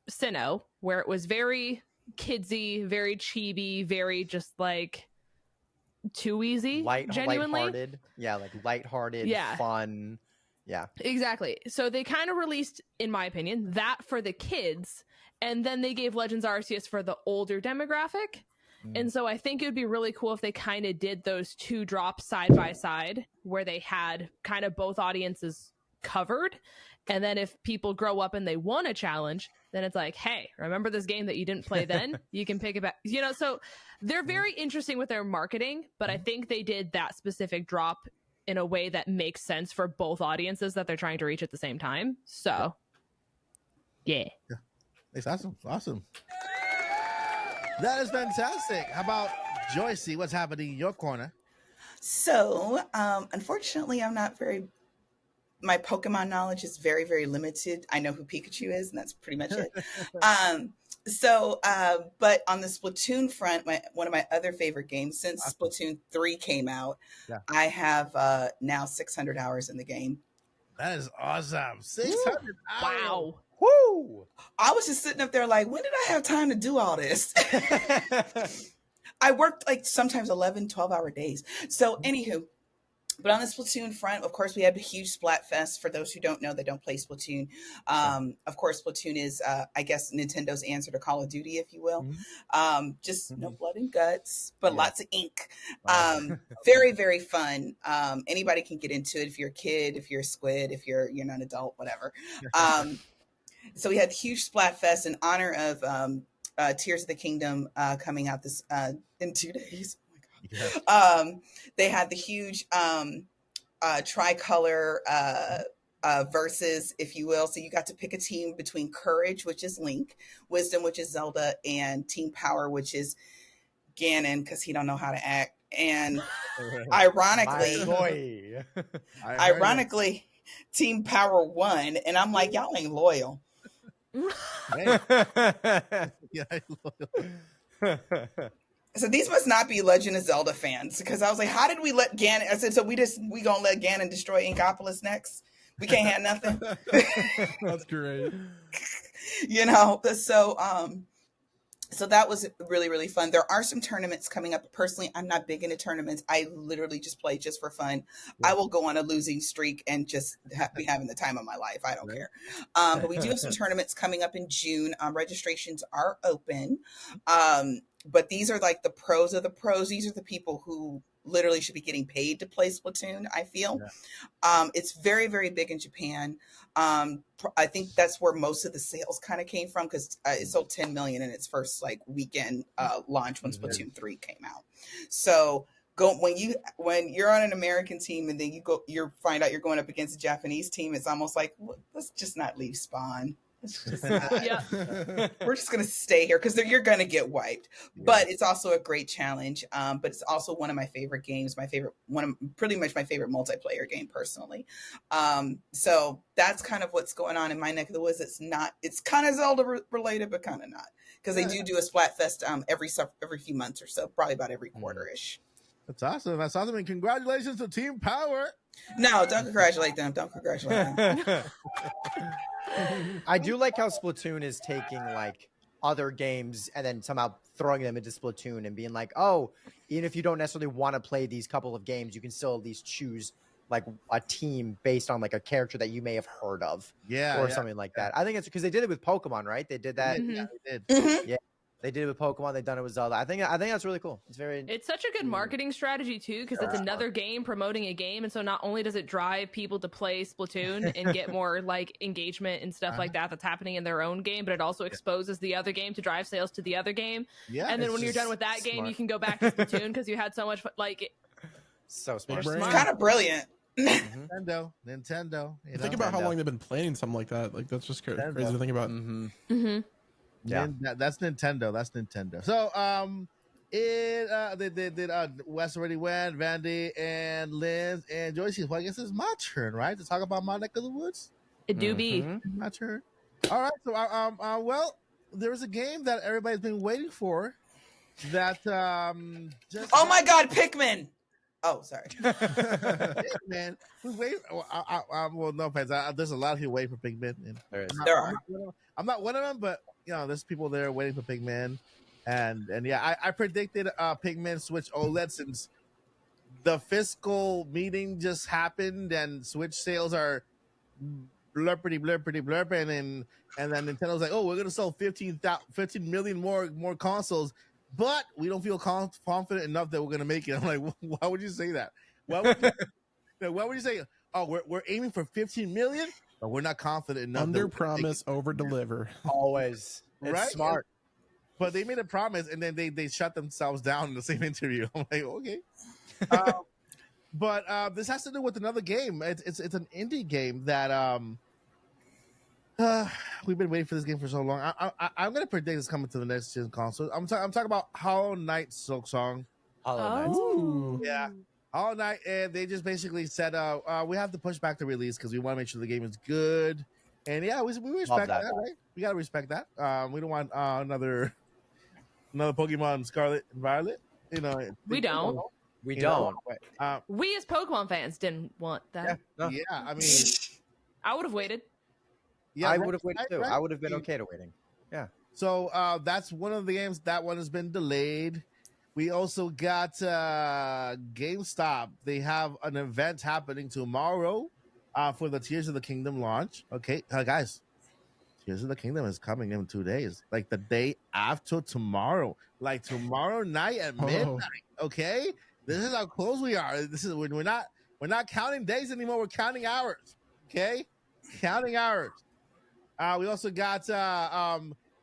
Speaker 3: Sinnoh, where it was very kidsy, very chibi, very just like too easy, genuinely.
Speaker 2: Lighthearted. Yeah, like lighthearted, fun. Yeah.
Speaker 3: Exactly. So they kind of released, in my opinion, that for the kids, and then they gave Legends Arceus for the older demographic. And so I think it would be really cool if they kind of did those two drops side by side, where they had kind of both audiences covered. And then if people grow up and they want a challenge, then it's like, hey, remember this game that you didn't play then? You can pick it back. You know, so they're very interesting with their marketing, but I think they did that specific drop in a way that makes sense for both audiences that they're trying to reach at the same time. So, yeah.
Speaker 1: It's awesome. That is fantastic. How about Joycey? What's happening in your corner?
Speaker 5: So, unfortunately, my Pokemon knowledge is very, very limited. I know who Pikachu is, and that's pretty much it. But on the Splatoon front, one of my other favorite games, since Splatoon 3 came out, I have now 600 hours in the game.
Speaker 1: That is awesome. 600 hours.
Speaker 3: Wow.
Speaker 2: Woo!
Speaker 5: I was just sitting up there like, when did I have time to do all this? I worked like sometimes 11, 12-hour days. So anywho, but on the Splatoon front, of course, we had a huge Splatfest. For those who don't know, they don't play Splatoon. Of course, Splatoon is, I guess, Nintendo's answer to Call of Duty, if you will. Just no blood and guts, but lots of ink. Very, very fun. Anybody can get into it if you're a kid, if you're a squid, if you're not an adult, whatever. So we had huge Splatfest in honor of Tears of the Kingdom coming out this in 2 days. They had the huge tricolor versus, if you will. So you got to pick a team between Courage, which is Link, Wisdom, which is Zelda, and Team Power, which is Ganon, because he don't know how to act. And ironically, Team Power won, and I'm like, y'all ain't loyal. So these must not be Legend of Zelda fans, because I was like, how did we let Ganon? I said, so we gonna let Ganon destroy Inkopolis next? We can't have nothing.
Speaker 4: That's great.
Speaker 5: So that was really, really fun. There are some tournaments coming up. Personally, I'm not big into tournaments. I literally just play just for fun. I will go on a losing streak and just be having the time of my life. I don't care. But we do have some tournaments coming up in June. Registrations are open. But these are like the pros of the pros. These are the people who literally should be getting paid to play Splatoon, I feel. It's very, very big in Japan. I think that's where most of the sales kind of came from, because it sold 10 million in its first weekend launch when Splatoon 3 came out. So when you're on an American team and then you find out you're going up against a Japanese team, it's almost like, let's just not leave spawn. We're just going to stay here because you're going to get wiped. But it's also a great challenge. But it's also one of my favorite games, pretty much my favorite multiplayer game personally. So that's kind of what's going on in my neck of the woods. It's kind of Zelda related, but kind of not, because they do a Splatfest every few months or so, probably about every quarter-ish.
Speaker 1: That's awesome. And congratulations to Team Power.
Speaker 5: No, don't congratulate them.
Speaker 2: I do like how Splatoon is taking other games and then somehow throwing them into Splatoon and being like, oh, even if you don't necessarily want to play these couple of games, you can still at least choose a team based on a character that you may have heard of, or something like that. I think it's because they did it with Pokemon, right? They did that.
Speaker 3: Mm-hmm.
Speaker 1: Yeah, they did.
Speaker 5: Mm-hmm.
Speaker 2: Yeah, they did it with Pokemon. They've done it with Zelda. I think that's really cool.
Speaker 3: It's such a good marketing strategy too, because it's another game promoting a game, and so not only does it drive people to play Splatoon and get more engagement and stuff like that's happening in their own game, but it also exposes the other game to drive sales to the other game. Yeah, and then when you're done with that game, you can go back to Splatoon because you had so much fun.
Speaker 2: So smart.
Speaker 5: It's kind of brilliant.
Speaker 1: Nintendo.
Speaker 4: Think about how long they've been planning something like that. That's just crazy to think about.
Speaker 1: Yeah, that's Nintendo. So, they did. Wes already went. Vandy and Liz and Joycey. Well, I guess it's my turn, right, to talk about my neck of the woods.
Speaker 3: It do be
Speaker 1: my turn. All right. So, well, there was a game that everybody's been waiting for. That
Speaker 5: oh my God, Pikmin! Oh, sorry.
Speaker 1: Man, well, no offense. There's a lot of people waiting for Pikmin. I'm not one of them, but there's people there waiting for Pikmin, and yeah, I predicted Pikmin Switch OLED since the fiscal meeting just happened and Switch sales are blurpity blurp, and then Nintendo's like, oh, we're gonna sell 15 million more consoles, but we don't feel confident enough that we're gonna make it. I'm like, why would you say that? Why would you say, oh, we're aiming for 15 million, but we're not confident enough?
Speaker 4: Under promise, over deliver.
Speaker 2: Always. It's
Speaker 1: Right?
Speaker 2: smart.
Speaker 1: But they made a promise, and then they shut themselves down in the same interview. I'm like, okay. But this has to do with another game. It's an indie game that we've been waiting for this game for so long. I'm gonna predict it's coming to the next gen console. I'm talking about Hollow Knight Silksong.
Speaker 2: Hollow Knight.
Speaker 3: Oh.
Speaker 1: Yeah, Hollow Knight. And they just basically said, we have to push back the release because we want to make sure the game is good. And yeah, we respect that, right? We gotta respect that. We don't want another Pokemon Scarlet and Violet. You know,
Speaker 3: We don't.
Speaker 2: We
Speaker 1: You
Speaker 2: don't.
Speaker 3: We as Pokemon fans didn't want that.
Speaker 1: yeah. I mean,
Speaker 3: I would have waited.
Speaker 1: yeah,
Speaker 2: I would have waited too.
Speaker 1: right.
Speaker 2: I would have been okay to waiting.
Speaker 1: So that's one of the games. That one has been delayed. We also got GameStop. They have an event happening tomorrow for the Tears of the Kingdom launch. Okay, guys, Tears of the Kingdom is coming in 2 days, like the day after tomorrow, like tomorrow night at midnight. Okay, this is how close we are. This is we're not counting days anymore. We're counting hours. Okay, counting hours. We also got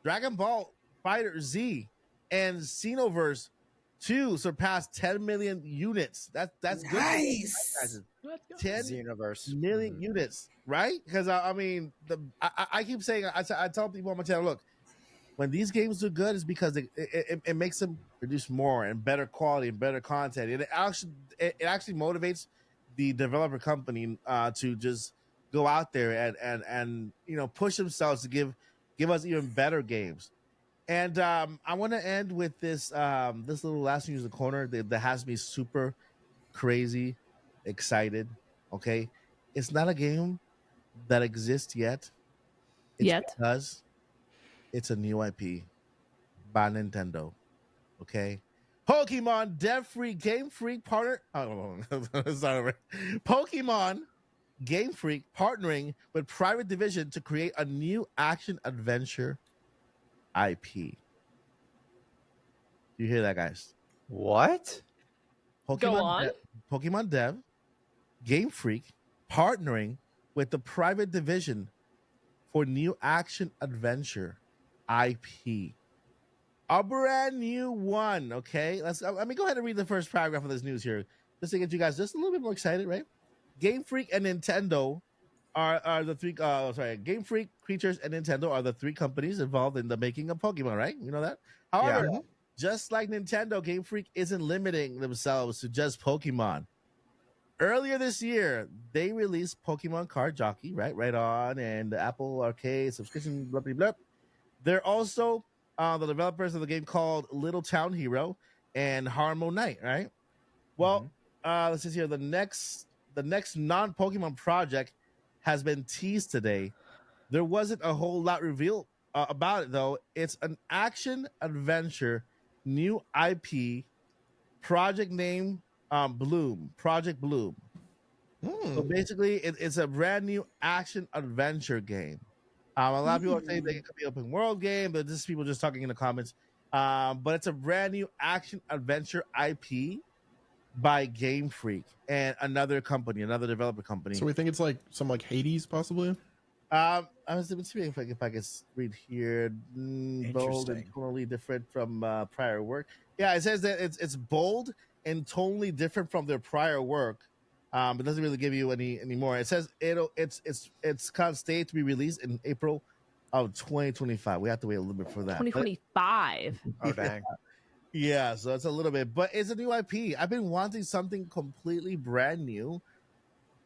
Speaker 1: Dragon Ball Fighter Z and Xenoverse 2 surpassed 10 million units. That's good.
Speaker 5: Nice.
Speaker 1: 10
Speaker 2: Xenoverse.
Speaker 1: million units, right? Because I mean, I keep saying, I tell people on my channel, look, when these games do good, it's because it makes them produce more and better quality and better content. It actually motivates the developer company to just go out there and push themselves to give us even better games. And I want to end with this little last news in the corner that has me super crazy excited. Okay, it's not a game that exists yet. It's because it's a new IP by Nintendo. Okay, Pokemon Dev Free Game Freak partner. Oh, sorry. Pokemon Game Freak partnering with Private Division to create a new action adventure IP. You hear that, guys?
Speaker 2: What?
Speaker 3: Go on.
Speaker 1: Pokemon Dev, Game Freak, partnering with the Private Division for new action adventure IP. A brand new one. Okay, let me go ahead and read the first paragraph of this news here, just to get you guys just a little bit more excited, right? Game Freak and Nintendo are the three. Game Freak, Creatures, and Nintendo are the three companies involved in the making of Pokemon, right? You know that. However, just like Nintendo, Game Freak isn't limiting themselves to just Pokemon. Earlier this year, they released Pokemon Card Jockey, right on, and the Apple Arcade subscription, blah, blah, blah. They're also the developers of the game called Little Town Hero and Harmo Knight, right? Well, let's see here. The next non-Pokemon project has been teased today. There wasn't a whole lot revealed about it, though. It's an action adventure, new IP, project name Bloom, Project Bloom. So basically, it's a brand new action adventure game. A lot of people are saying they could be open world game, but this is people just talking in the comments. But it's a brand new action adventure IP by Game Freak and another company, another developer company.
Speaker 4: So we think it's like some like Hades, possibly.
Speaker 1: I was seeing if I can read here. Bold and totally different from prior work. Yeah, it says that it's bold and totally different from their prior work. But doesn't really give you any more. It says it's kind of stayed to be released in April of 2025. We have to wait a little bit for that.
Speaker 3: 2025.
Speaker 2: Oh dang.
Speaker 1: Yeah, so it's a little bit, but it's a new IP. I've been wanting something completely brand new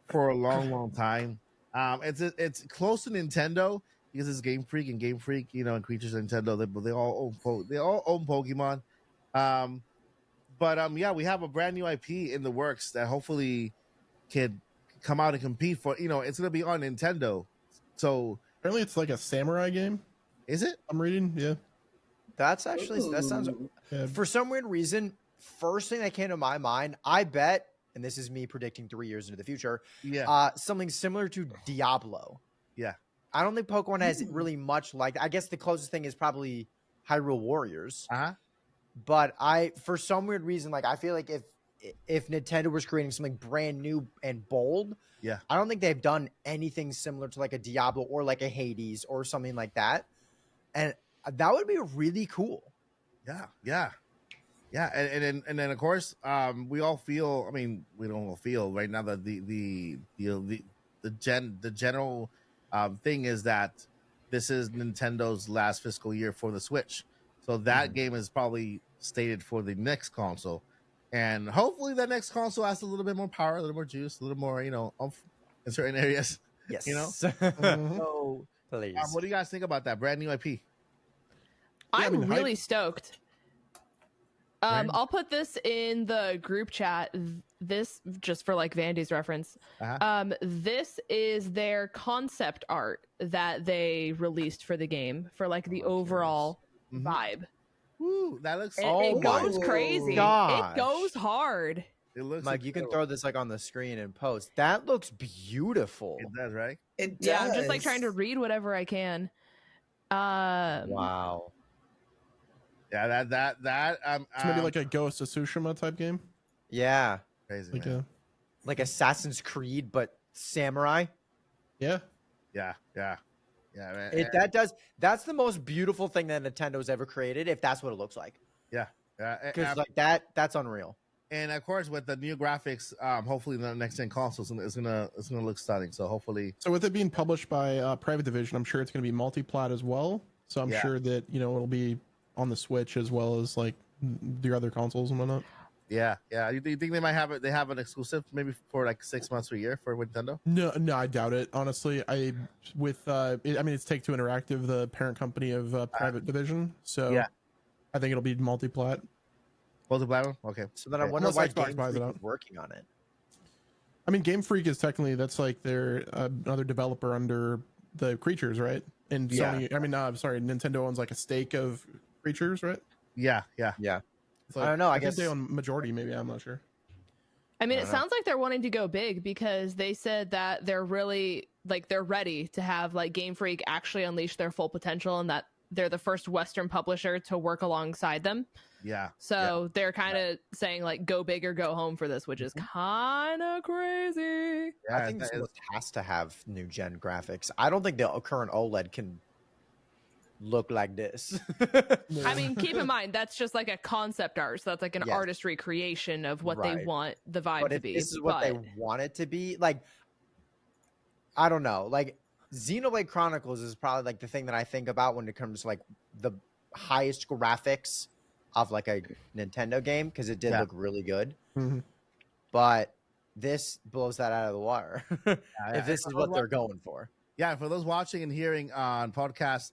Speaker 1: for a long time. It's close to Nintendo because it's Game Freak and and Creatures of Nintendo. They all own Pokemon. Yeah, we have a brand new IP in the works that hopefully can come out and compete for. It's gonna be on Nintendo. So
Speaker 4: apparently, it's like a samurai game.
Speaker 1: Is it?
Speaker 4: I'm reading. Yeah.
Speaker 2: That sounds. For some weird reason, first thing that came to my mind, I bet and this is me predicting 3 years into the future,
Speaker 1: Yeah.
Speaker 2: something similar to Diablo.
Speaker 1: Yeah.
Speaker 2: I don't think Pokemon has really much like. I guess the closest thing is probably Hyrule Warriors. But for some weird reason, like I feel like if Nintendo was creating something brand new and bold, I don't think they've done anything similar to like a Diablo or like a Hades or something like that, and that would be really cool.
Speaker 1: Yeah. And then of course, we all feel. I mean, we don't all feel right now that the general thing is that this is Nintendo's last fiscal year for the Switch. So that game is probably stated for the next console. And hopefully that next console has a little bit more power, a little more juice, a little more, oomph in certain areas.
Speaker 2: Yes.
Speaker 1: So,
Speaker 2: please.
Speaker 1: What do you guys think about that brand new IP?
Speaker 3: I'm really stoked. I'll put this in the group chat. This, just for like Vandy's reference, this is their concept art that they released for the game for like the overall vibe.
Speaker 1: Ooh, that looks.
Speaker 3: It goes crazy.
Speaker 2: Gosh.
Speaker 3: It goes hard.
Speaker 1: It looks
Speaker 2: Mike, you can throw this like on the screen and post. That looks beautiful.
Speaker 1: It does, right?
Speaker 5: It does.
Speaker 3: Yeah, I'm just like trying to read whatever I can.
Speaker 2: Wow.
Speaker 1: Yeah, that
Speaker 4: It's maybe like a Ghost of Tsushima type game.
Speaker 2: Yeah.
Speaker 1: crazy,
Speaker 4: Like
Speaker 1: man.
Speaker 2: Like Assassin's Creed, but samurai.
Speaker 4: Yeah.
Speaker 1: Yeah, man.
Speaker 2: That's the most beautiful thing that Nintendo's ever created, if that's what it looks like.
Speaker 1: Yeah.
Speaker 2: Because like that's unreal.
Speaker 1: And of course, with the new graphics, hopefully the next gen consoles is gonna look stunning. So hopefully,
Speaker 4: So with it being published by Private Division, I'm sure it's going to be multi-plat as well. So I'm sure that it'll be on the Switch as well as like your other consoles and whatnot.
Speaker 1: yeah. You think they might have it? They have an exclusive maybe for like 6 months or a year for Nintendo?
Speaker 4: No, I doubt it. Honestly, it's Take-Two Interactive, the parent company of Private Division. So I think it'll be multi-plat.
Speaker 1: Multi-platform? Okay.
Speaker 2: So then I wonder
Speaker 4: Unless
Speaker 2: why
Speaker 4: Xbox
Speaker 2: Game
Speaker 4: buys it
Speaker 2: Freak
Speaker 4: out.
Speaker 2: is working on it.
Speaker 4: I mean, Game Freak is technically that's like their another developer under the Creatures, right? And Sony, Nintendo owns like a stake of Creatures, right?
Speaker 1: Yeah.
Speaker 4: It's like,
Speaker 2: I don't know. I
Speaker 4: think
Speaker 2: guess
Speaker 4: they own majority. Maybe I'm not sure.
Speaker 3: I mean, it sounds like they're wanting to go big because they said that they're really they're ready to have like Game Freak actually unleash their full potential, and that they're the first Western publisher to work alongside them.
Speaker 1: Yeah.
Speaker 3: So they're kind of saying like go big or go home for this, which is kind of crazy.
Speaker 1: Yeah,
Speaker 2: I think this has to have new gen graphics. I don't think the current OLED can look like this.
Speaker 3: I mean, keep in mind that's just like a concept art, so that's like an artistry creation of what they want the vibe
Speaker 2: but
Speaker 3: to
Speaker 2: if
Speaker 3: be.
Speaker 2: this is what they want it to be, like I don't know, like Xenoblade Chronicles is probably like the thing that I think about when it comes to like the highest graphics of like a Nintendo game, because it did look really good. But this blows that out of the water. If this is what they're going for.
Speaker 1: Yeah, for those watching and hearing on podcast,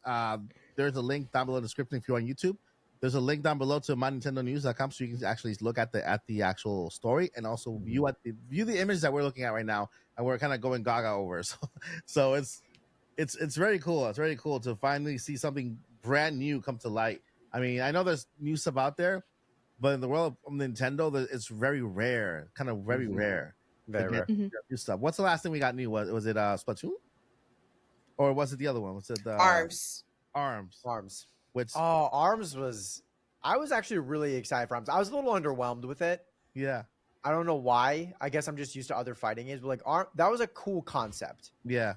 Speaker 1: there's a link down below in the description if you're on YouTube. There's a link down below to mynintendonews.com so you can actually look at the actual story and also view the image that we're looking at right now, and we're kind of going gaga over. So it's very cool. It's very cool to finally see something brand new come to light. I mean, I know there's new stuff out there, but in the world of Nintendo, it's very rare, kind of very rare.
Speaker 2: Very rare.
Speaker 1: New stuff. What's the last thing we got new? Was it Splatoon? Or was it the other one? Was it
Speaker 5: Arms?
Speaker 1: Arms. Which
Speaker 2: Arms was. I was actually really excited for Arms. I was a little underwhelmed with it.
Speaker 1: Yeah.
Speaker 2: I don't know why. I guess I'm just used to other fighting games, but like that was a cool concept.
Speaker 1: Yeah.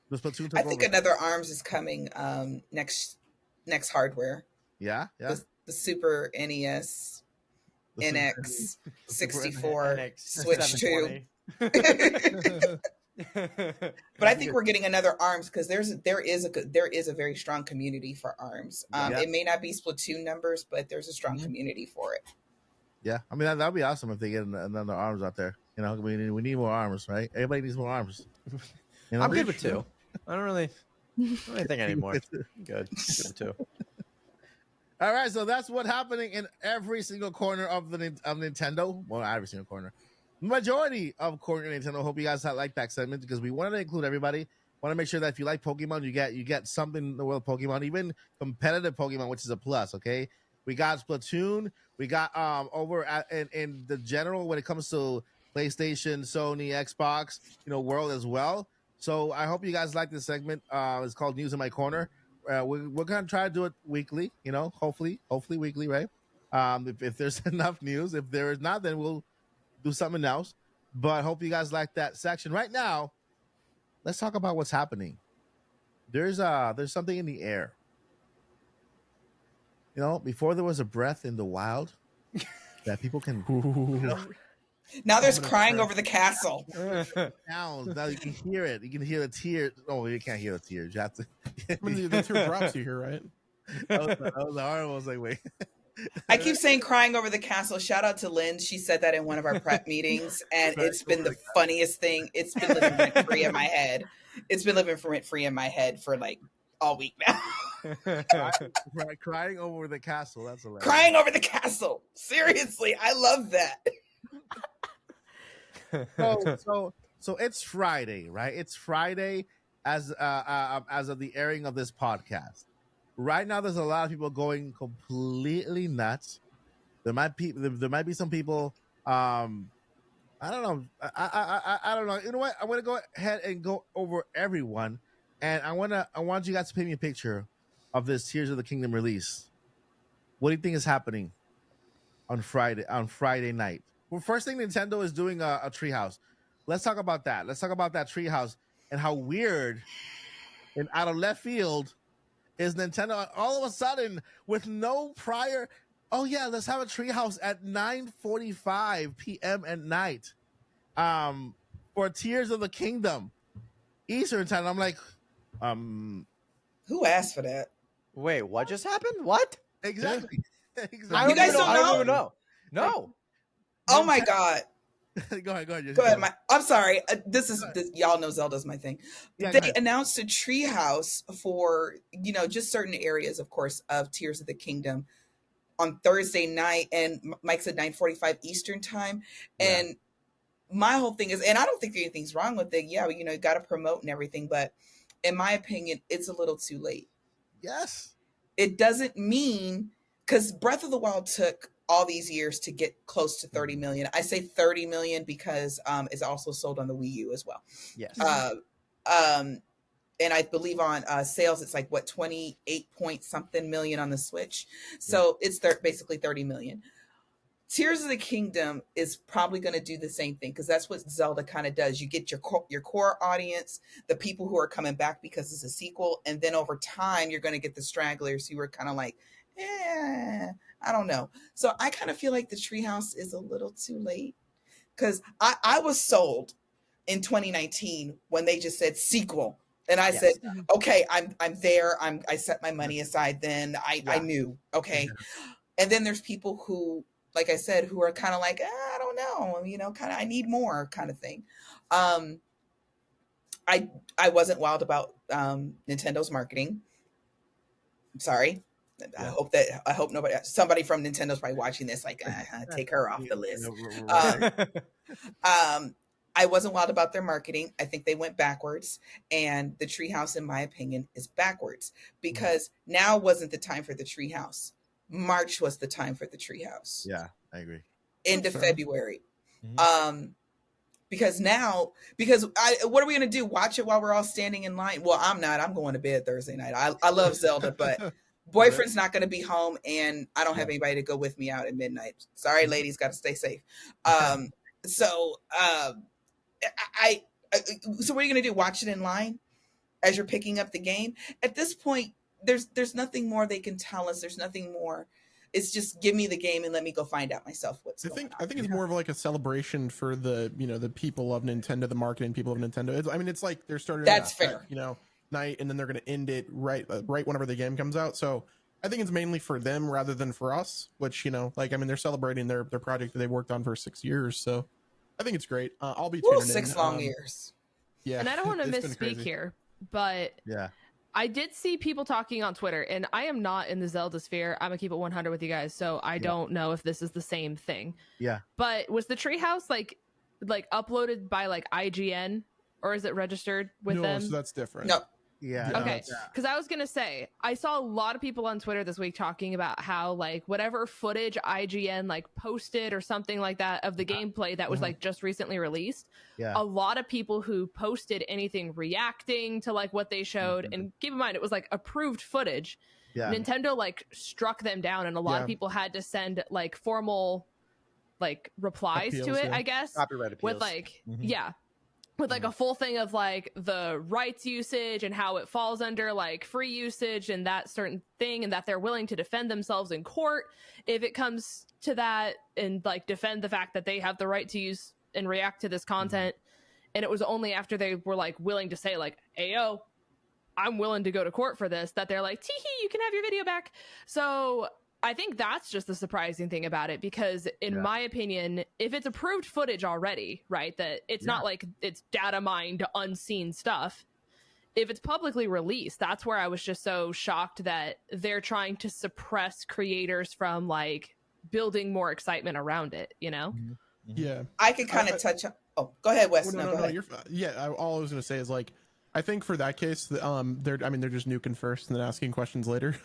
Speaker 1: The Splatoon.
Speaker 5: I think another Arms is coming next hardware.
Speaker 1: Yeah.
Speaker 5: The Super NES,
Speaker 1: The
Speaker 5: NX,
Speaker 1: Super
Speaker 5: 64,
Speaker 2: NX,
Speaker 5: Switch 2.
Speaker 2: 720.
Speaker 5: But I think we're getting another Arms because there is a very strong community for Arms. It may not be Splatoon numbers, but there's a strong community for it.
Speaker 1: Yeah, I mean that'd be awesome if they get another Arms out there. You know, we need more Arms, right? Everybody needs more Arms. You know?
Speaker 2: I'm good with 2. I don't really think anymore. Good with 2.
Speaker 1: All right, so that's what's happening in every single corner of Nintendo. Well, not every single corner. Majority of corner Nintendo. Hope you guys like that segment because we wanted to include everybody. Want to make sure that if you like Pokemon, you get something in the world of Pokemon, even competitive Pokemon, which is a plus. Okay, we got Splatoon. We got over in the general when it comes to PlayStation, Sony, Xbox, world as well. So I hope you guys like this segment. It's called News in My Corner. We're gonna try to do it weekly. Hopefully weekly, right? If there's enough news. If there is not, then we'll do something else. But hope you guys like that section. Right now, let's talk about what's happening. There's something in the air. Before there was a breath in the wild that people can.
Speaker 5: Now there's crying over the castle.
Speaker 1: Sounds. Now you can hear it. You can hear the tears. Oh, you can't hear the tears. You have to.
Speaker 4: The teardrops you hear, right?
Speaker 1: That was horrible. I was like, wait.
Speaker 5: I keep saying crying over the castle. Shout out to Lynn. She said that in one of our prep meetings, and it's been the funniest thing. It's been living rent free in my head. It's been living rent free in my head for like all week now.
Speaker 1: Crying over the castle. That's hilarious.
Speaker 5: Crying over the castle. Seriously, I love that.
Speaker 1: So it's Friday, right? It's Friday as of the airing of this podcast. Right now, there's a lot of people going completely nuts. There might be some people. I don't know. I don't know. You know what? I'm gonna go ahead and go over everyone, and I want you guys to paint me a picture of this Tears of the Kingdom release. What do you think is happening on Friday night? Well, first thing, Nintendo is doing a treehouse. Let's talk about that. Let's talk about that treehouse and how weird and out of left field is Nintendo all of a sudden with no prior. Oh yeah, let's have a treehouse at 9:45 p.m. at night, for Tears of the Kingdom, Eastern time. I'm like,
Speaker 5: who asked for that?
Speaker 2: Wait, what just happened? What?
Speaker 1: Exactly.
Speaker 5: You guys don't know?
Speaker 2: I don't even know. No.
Speaker 5: Oh my God.
Speaker 1: Go ahead.
Speaker 5: Go ahead. I'm sorry. This y'all know Zelda's my thing.
Speaker 1: Yeah,
Speaker 5: they announced a treehouse for just certain areas, of course, of Tears of the Kingdom on Thursday night, and Mike said 9:45 Eastern time.
Speaker 1: Yeah.
Speaker 5: And my whole thing is, and I don't think anything's wrong with it. Yeah, you got to promote and everything, but in my opinion, it's a little too late.
Speaker 1: Yes.
Speaker 5: It doesn't mean, because Breath of the Wild took all these years to get close to 30 million. I say 30 million because it's also sold on the Wii U as well.
Speaker 2: Yes.
Speaker 5: And I believe on sales, it's like 28 point something million on the Switch. So it's basically 30 million. Tears of the Kingdom is probably going to do the same thing, because that's what Zelda kind of does. You get your core audience, the people who are coming back because it's a sequel, and then over time you're going to get the stragglers who are kind of like, I don't know. So I kind of feel like the treehouse is a little too late, because I was sold in 2019 when they just said sequel, and I said, okay, I'm there. I set my money aside. Then I knew, okay. And then there's people who, like I said, who are kind of like, I don't know, kind of, I need more kind of thing. I wasn't wild about Nintendo's marketing. I'm sorry. I hope somebody from Nintendo's probably watching this, like, take her off the list. I wasn't wild about their marketing. I think they went backwards, and the treehouse, in my opinion, is backwards, because now wasn't the time for the treehouse. March was the time for the treehouse.
Speaker 1: Yeah, I agree.
Speaker 5: End of February. Because what are we going to do? Watch it while we're all standing in line? Well, I'm not. I'm going to bed Thursday night. I love Zelda, but boyfriend's not going to be home, and I don't have anybody to go with me out at midnight. Sorry, ladies, got to stay safe. So what are you going to do? Watch it in line as you're picking up the game? At this point, there's nothing more they can tell us. There's nothing more. It's just give me the game and let me go find out myself what's going on.
Speaker 4: I think it's more of like a celebration for the the people of Nintendo, the marketing people of Nintendo. It's like they're starting.
Speaker 5: That's fair.
Speaker 4: Night, and then they're going to end it right whenever the game comes out. So I think it's mainly for them rather than for us. Which they're celebrating their project that they worked on for 6 years. So I think it's great. I'll be tuning in.
Speaker 5: 6 long years.
Speaker 4: Yeah,
Speaker 3: and I don't want to misspeak here, but
Speaker 1: yeah.
Speaker 3: I did see people talking on Twitter, and I am not in the Zelda sphere. I'm gonna keep it 100 with you guys, so I don't know if this is the same thing.
Speaker 1: Yeah.
Speaker 3: But was the treehouse like uploaded by like IGN, or is it registered with them?
Speaker 4: No, so that's different.
Speaker 5: No.
Speaker 1: Yeah.
Speaker 3: Okay,
Speaker 1: Yeah.
Speaker 3: because I was gonna say I saw a lot of people on Twitter this week talking about how like whatever footage IGN like posted or something like that of the gameplay that was like just recently released.
Speaker 1: Yeah.
Speaker 3: A lot of people who posted anything reacting to like what they showed, and keep in mind it was like approved footage.
Speaker 1: Yeah.
Speaker 3: Nintendo like struck them down, and a lot of people had to send like formal like replies to
Speaker 4: Appeals,
Speaker 3: it.
Speaker 4: yeah.
Speaker 3: I guess
Speaker 2: Copyright appeals.
Speaker 3: with like with like a full thing of like the rights usage and how it falls under like free usage and that certain thing, and that they're willing to defend themselves in court if it comes to that, and like defend the fact that they have the right to use and react to this content. And it was only after they were like willing to say like, ayo, I'm willing to go to court for this, that they're like, tee-hee, you can have your video back. So I think that's just the surprising thing about it, because in my opinion, if it's approved footage already, right, that it's not like it's data mined unseen stuff. If it's publicly released, that's where I was just so shocked that they're trying to suppress creators from like building more excitement around it, you know?
Speaker 4: Yeah.
Speaker 5: I could kind of touch on. Oh, go ahead, Wes.
Speaker 4: Well,
Speaker 5: go ahead.
Speaker 4: You're, all I was going to say is like, I think for that case, they're just nuking first and then asking questions later,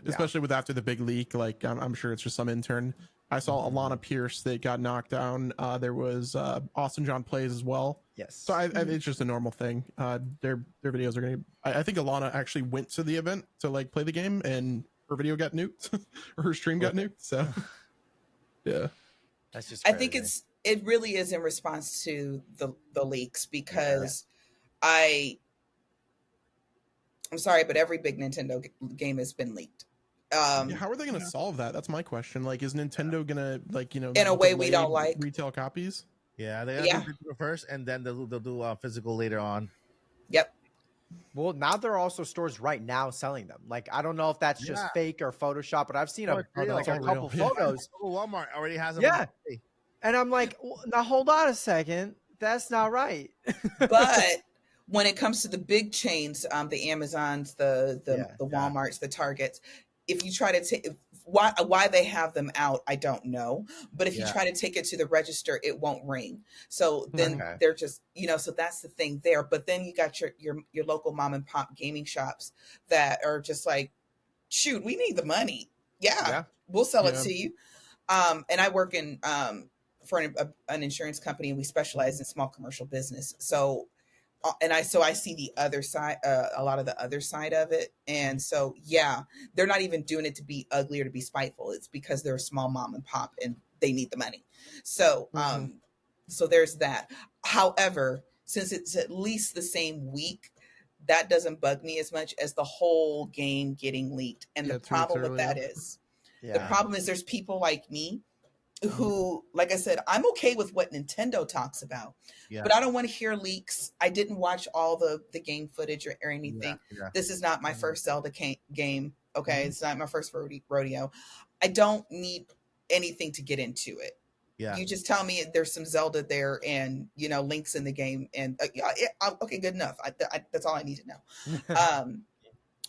Speaker 4: especially with after the big leak. Like, I'm sure it's just some intern. I saw Alana Pierce that got knocked down. There was Austin John Plays as well.
Speaker 2: Yes.
Speaker 4: So it's just a normal thing. Their videos are going to. I think Alana actually went to the event to like play the game, and her video got nuked, or her stream got nuked. So, yeah.
Speaker 2: That's just.
Speaker 5: I think it really is in response to the leaks, because I'm sorry, but every big Nintendo game has been leaked.
Speaker 4: How are they going to solve that? That's my question. Like, is Nintendo going to, like, in
Speaker 5: a way we don't like,
Speaker 4: retail copies?
Speaker 1: Yeah, they gotta do digital first, and then they'll do physical later on.
Speaker 5: Yep.
Speaker 2: Well, now there are also stores right now selling them. Like, I don't know if that's just fake or Photoshop, but I've seen a couple photos.
Speaker 1: Walmart already has them.
Speaker 2: Yeah. And I'm like, now hold on a second. That's not right.
Speaker 5: But when it comes to the big chains, the Amazons, the Walmarts, the Targets, if you try to take why they have them out, I don't know. But if you try to take it to the register, it won't ring. So then they're just, so that's the thing there. But then you got your local mom and pop gaming shops that are just like, shoot, we need the money. Yeah. We'll sell it to you. And I work in for an insurance company, and we specialize in small commercial business. So I see the other side, a lot of the other side of it. And so, they're not even doing it to be ugly or to be spiteful. It's because they're a small mom and pop and they need the money. So, so there's that. However, since it's at least the same week, that doesn't bug me as much as the whole game getting leaked. And the problem with that is, the problem is there's people like me who, like I said, I'm okay with what Nintendo talks about, but I don't want to hear leaks. I didn't watch all the game footage or anything. This is not my first Zelda game. Okay. It's not my first rodeo. I don't need anything to get into it. You just tell me there's some Zelda there and, links in the game, and okay, good enough. That's all I need to know.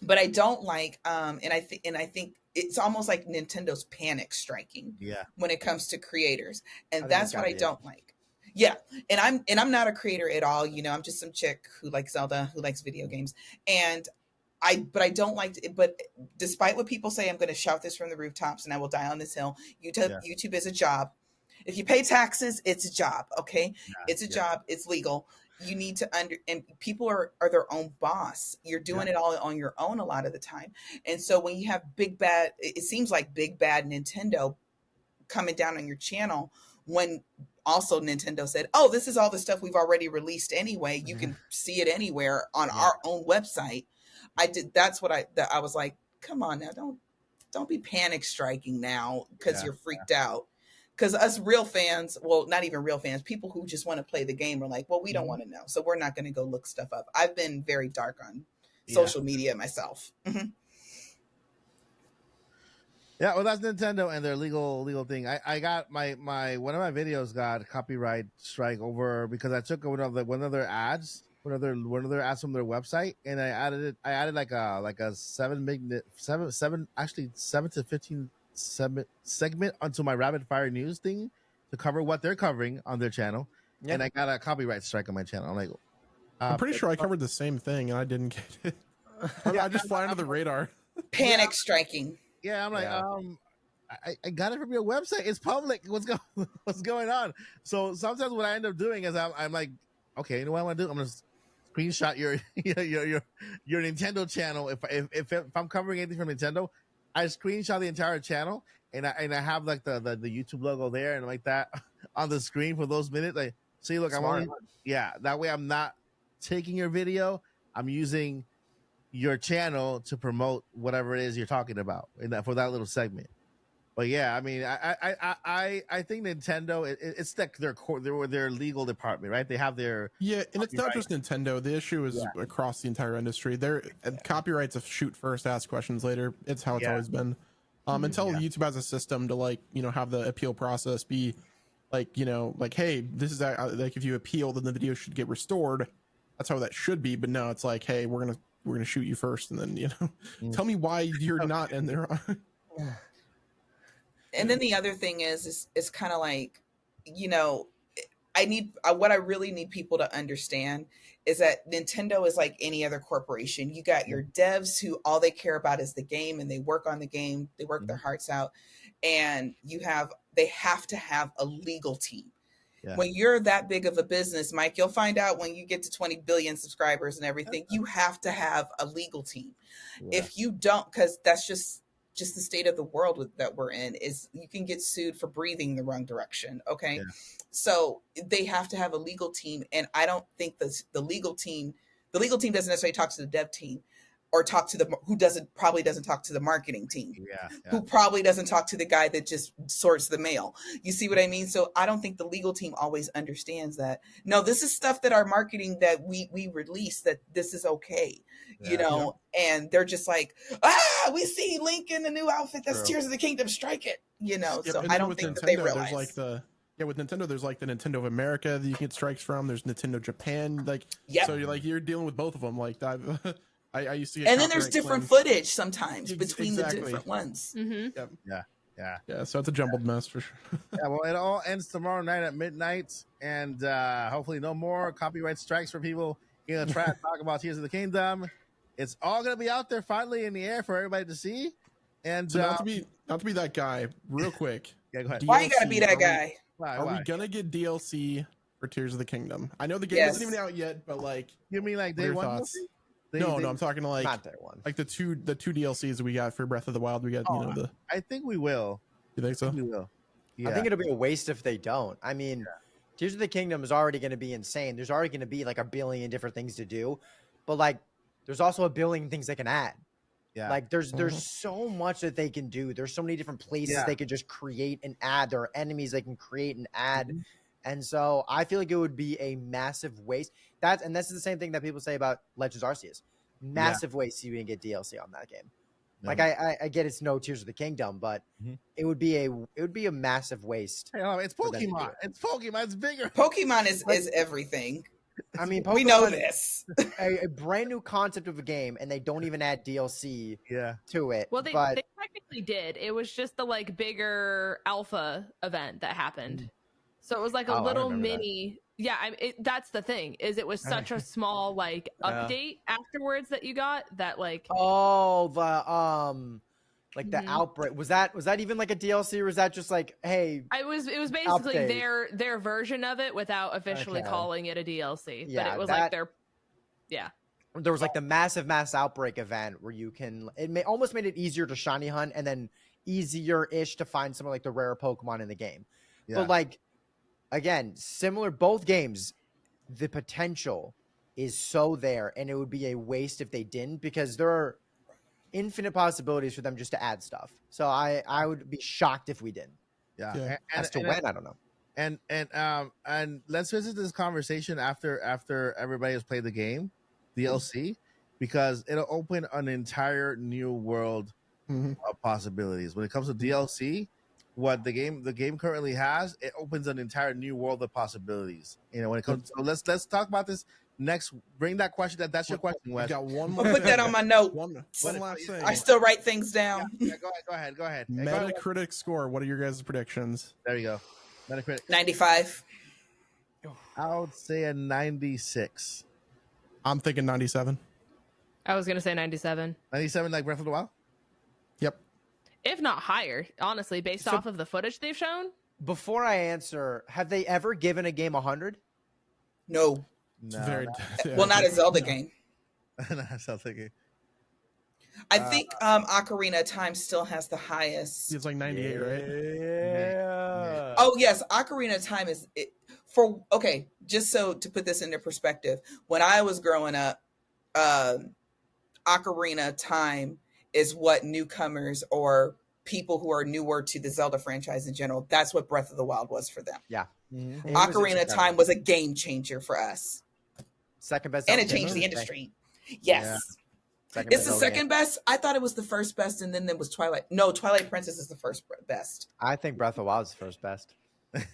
Speaker 5: But I don't like, and I think it's almost like Nintendo's panic striking when it comes to creators. And that's what I don't like. Yeah. And I'm not a creator at all. I'm just some chick who likes Zelda, who likes video games. But I don't like it. But despite what people say, I'm going to shout this from the rooftops, and I will die on this hill. YouTube is a job. If you pay taxes, it's a job. Okay. It's a job. It's legal. You need to and people are their own boss. You're doing it all on your own a lot of the time. And so when you have it seems like big bad Nintendo coming down on your channel, when also Nintendo said, oh, this is all the stuff we've already released anyway. You can see it anywhere on our own website. That's what I was like, come on now, don't be panic striking now because you're freaked out. Because us real fans, well, not even real fans, people who just want to play the game are like, well, we don't want to know. So we're not going to go look stuff up. I've been very dark on social media myself.
Speaker 1: Yeah, well, that's Nintendo and their legal thing. I got my one of my videos got copyright strike over because I took one of their ads from their website, and I added like a 7 to 15 segment onto my rapid fire news thing to cover what they're covering on their channel, and I got a copyright strike on my channel. I'm like,
Speaker 4: I'm pretty sure I covered the same thing and I didn't get it. I just fly under the radar.
Speaker 5: Panic striking.
Speaker 1: Yeah, I'm like, I got it from your website. It's public. What's going on? So sometimes what I end up doing is I'm like, okay, you know what I'm gonna do? I'm gonna screenshot your Nintendo channel. If I'm covering anything from Nintendo, I screenshot the entire channel and I have like the YouTube logo there and like that on the screen for those minutes. Like, see, look,
Speaker 2: Smart.
Speaker 1: that way I'm not taking your video. I'm using your channel to promote whatever it is you're talking about for that little segment. But yeah, I mean, I think Nintendo, it's like their legal department, right? They have their
Speaker 4: and it's not just Nintendo. The issue is across the entire industry. Copyright's a shoot first, ask questions later. It's how it's always been. Until YouTube has a system to like have the appeal process be like like, hey, this is like if you appeal, then the video should get restored. That's how that should be. But no, it's like, hey, we're gonna shoot you first, and then tell me why you're not in there.
Speaker 5: And then the other thing is kind of like, what I really need people to understand is that Nintendo is like any other corporation. You got your devs who all they care about is the game and they work on the game, they work their hearts out, and they have to have a legal team. Yeah. When you're that big of a business, Mike, you'll find out when you get to 20 billion subscribers and everything, you have to have a legal team. Yeah. If you don't, because that's just the state of the world that we're in, is you can get sued for breathing the wrong direction. Okay. Yeah. So they have to have a legal team. And I don't think the legal team doesn't necessarily talk to the dev team or talk to probably doesn't talk to the marketing team, who probably doesn't talk to the guy that just sorts the mail. You see what I mean? So I don't think the legal team always understands that. No, this is stuff that our marketing that we release, that this is okay. And they're just like, we see Link in the new outfit. That's Tears of the Kingdom. Strike it. So I don't think Nintendo, that they realize.
Speaker 4: There's like with Nintendo, there's like the Nintendo of America that you can get strikes from. There's Nintendo Japan. So you're dealing with both of them. Like that. I used to get.
Speaker 5: And then there's different footage sometimes between the different ones.
Speaker 3: Mm-hmm.
Speaker 1: Yep. Yeah.
Speaker 4: So it's a jumbled mess for sure.
Speaker 1: Well, it all ends tomorrow night at midnight, and hopefully no more copyright strikes for people gonna try to talk about Tears of the Kingdom. It's all gonna be out there finally in the air for everybody to see. And
Speaker 4: so not to be that guy, real quick.
Speaker 1: Yeah, go ahead.
Speaker 5: Why you gotta be that guy?
Speaker 4: Are we gonna get DLC for Tears of the Kingdom? I know the game isn't even out yet, but like,
Speaker 1: you mean like day one?
Speaker 4: No, I'm talking like
Speaker 2: not day one.
Speaker 4: Like the two DLCs that we got for Breath of the Wild. We got
Speaker 1: I think we will.
Speaker 4: You think so?
Speaker 1: We will. Yeah.
Speaker 2: I think it'll be a waste if they don't. I mean, Tears of the Kingdom is already going to be insane. There's already going to be like a billion different things to do, but like there's also a billion things they can add. Yeah. Like there's so much that they can do. There's so many different places they can just create and add. There are enemies they can create and add. Mm-hmm. And so I feel like it would be a massive waste. And this is the same thing that people say about Legends Arceus. Massive waste to even get DLC on that game. Yeah. Like I get it's no Tears of the Kingdom, but it would be a massive waste.
Speaker 1: Hey, it's Pokemon. It's Pokemon. It's bigger.
Speaker 5: Pokemon is everything.
Speaker 2: I mean,
Speaker 5: we know this.
Speaker 2: a brand new concept of a game, and they don't even add DLC to it.
Speaker 3: Well, they technically did. It was just the like bigger alpha event that happened. So it was like a little mini. Yeah, that's the thing. Is it was such a small like update afterwards that you got that like.
Speaker 2: Oh, the outbreak was that even like a DLC, or was that just like, hey?
Speaker 3: It was basically update. their version of it without officially calling it a DLC. Yeah, but it was like their. Yeah.
Speaker 2: There was like the mass outbreak event where you can. Almost made it easier to shiny hunt and then easier-ish to find some of like the rarer Pokemon in the game. Yeah. But like. Again, similar, both games, the potential is so there, and it would be a waste if they didn't, because there are infinite possibilities for them just to add stuff. So I would be shocked if we didn't.
Speaker 1: Yeah.
Speaker 2: As to when, I don't know.
Speaker 1: And let's visit this conversation after everybody has played the game, DLC, because it'll open an entire new world of possibilities. When it comes to DLC, what the game currently has, it opens an entire new world of possibilities. When it comes to, let's talk about this next. Bring that question. That's your question, Wes.
Speaker 4: Got one
Speaker 5: more. I'll put that on my note.
Speaker 4: One last thing.
Speaker 5: I still write things down.
Speaker 1: Yeah, go ahead.
Speaker 4: Metacritic score. What are your guys' predictions?
Speaker 1: There you go. Metacritic
Speaker 5: 95.
Speaker 1: I would say a 96.
Speaker 4: I'm thinking 97.
Speaker 3: I was gonna say 97.
Speaker 1: 97, like Breath of the Wild.
Speaker 4: Yep.
Speaker 3: If not higher, honestly, based off of the footage they've shown.
Speaker 2: Before I answer, have they ever given a game 100?
Speaker 5: No.
Speaker 4: It's
Speaker 1: No,
Speaker 4: very.
Speaker 5: Well, not a Zelda game.
Speaker 1: That's not thinking.
Speaker 5: I think Ocarina of Time still has the highest.
Speaker 4: It's like 98, right?
Speaker 2: Yeah.
Speaker 5: Oh yes, Ocarina of Time is okay. Just so to put this into perspective, when I was growing up, Ocarina of Time is what newcomers or people who are newer to the Zelda franchise in general, that's what Breath of the Wild was for them.
Speaker 2: Yeah.
Speaker 1: Mm-hmm.
Speaker 5: Ocarina of Time was a game changer for us.
Speaker 2: Second best.
Speaker 5: And
Speaker 2: Zelda
Speaker 5: it changed
Speaker 2: game
Speaker 5: the
Speaker 2: of day.
Speaker 5: industry. Yes.
Speaker 1: Yeah.
Speaker 5: It's the second best. I thought it was the first best, and then there was Twilight. No, Twilight Princess is the first best.
Speaker 2: I think Breath of the Wild is the first best.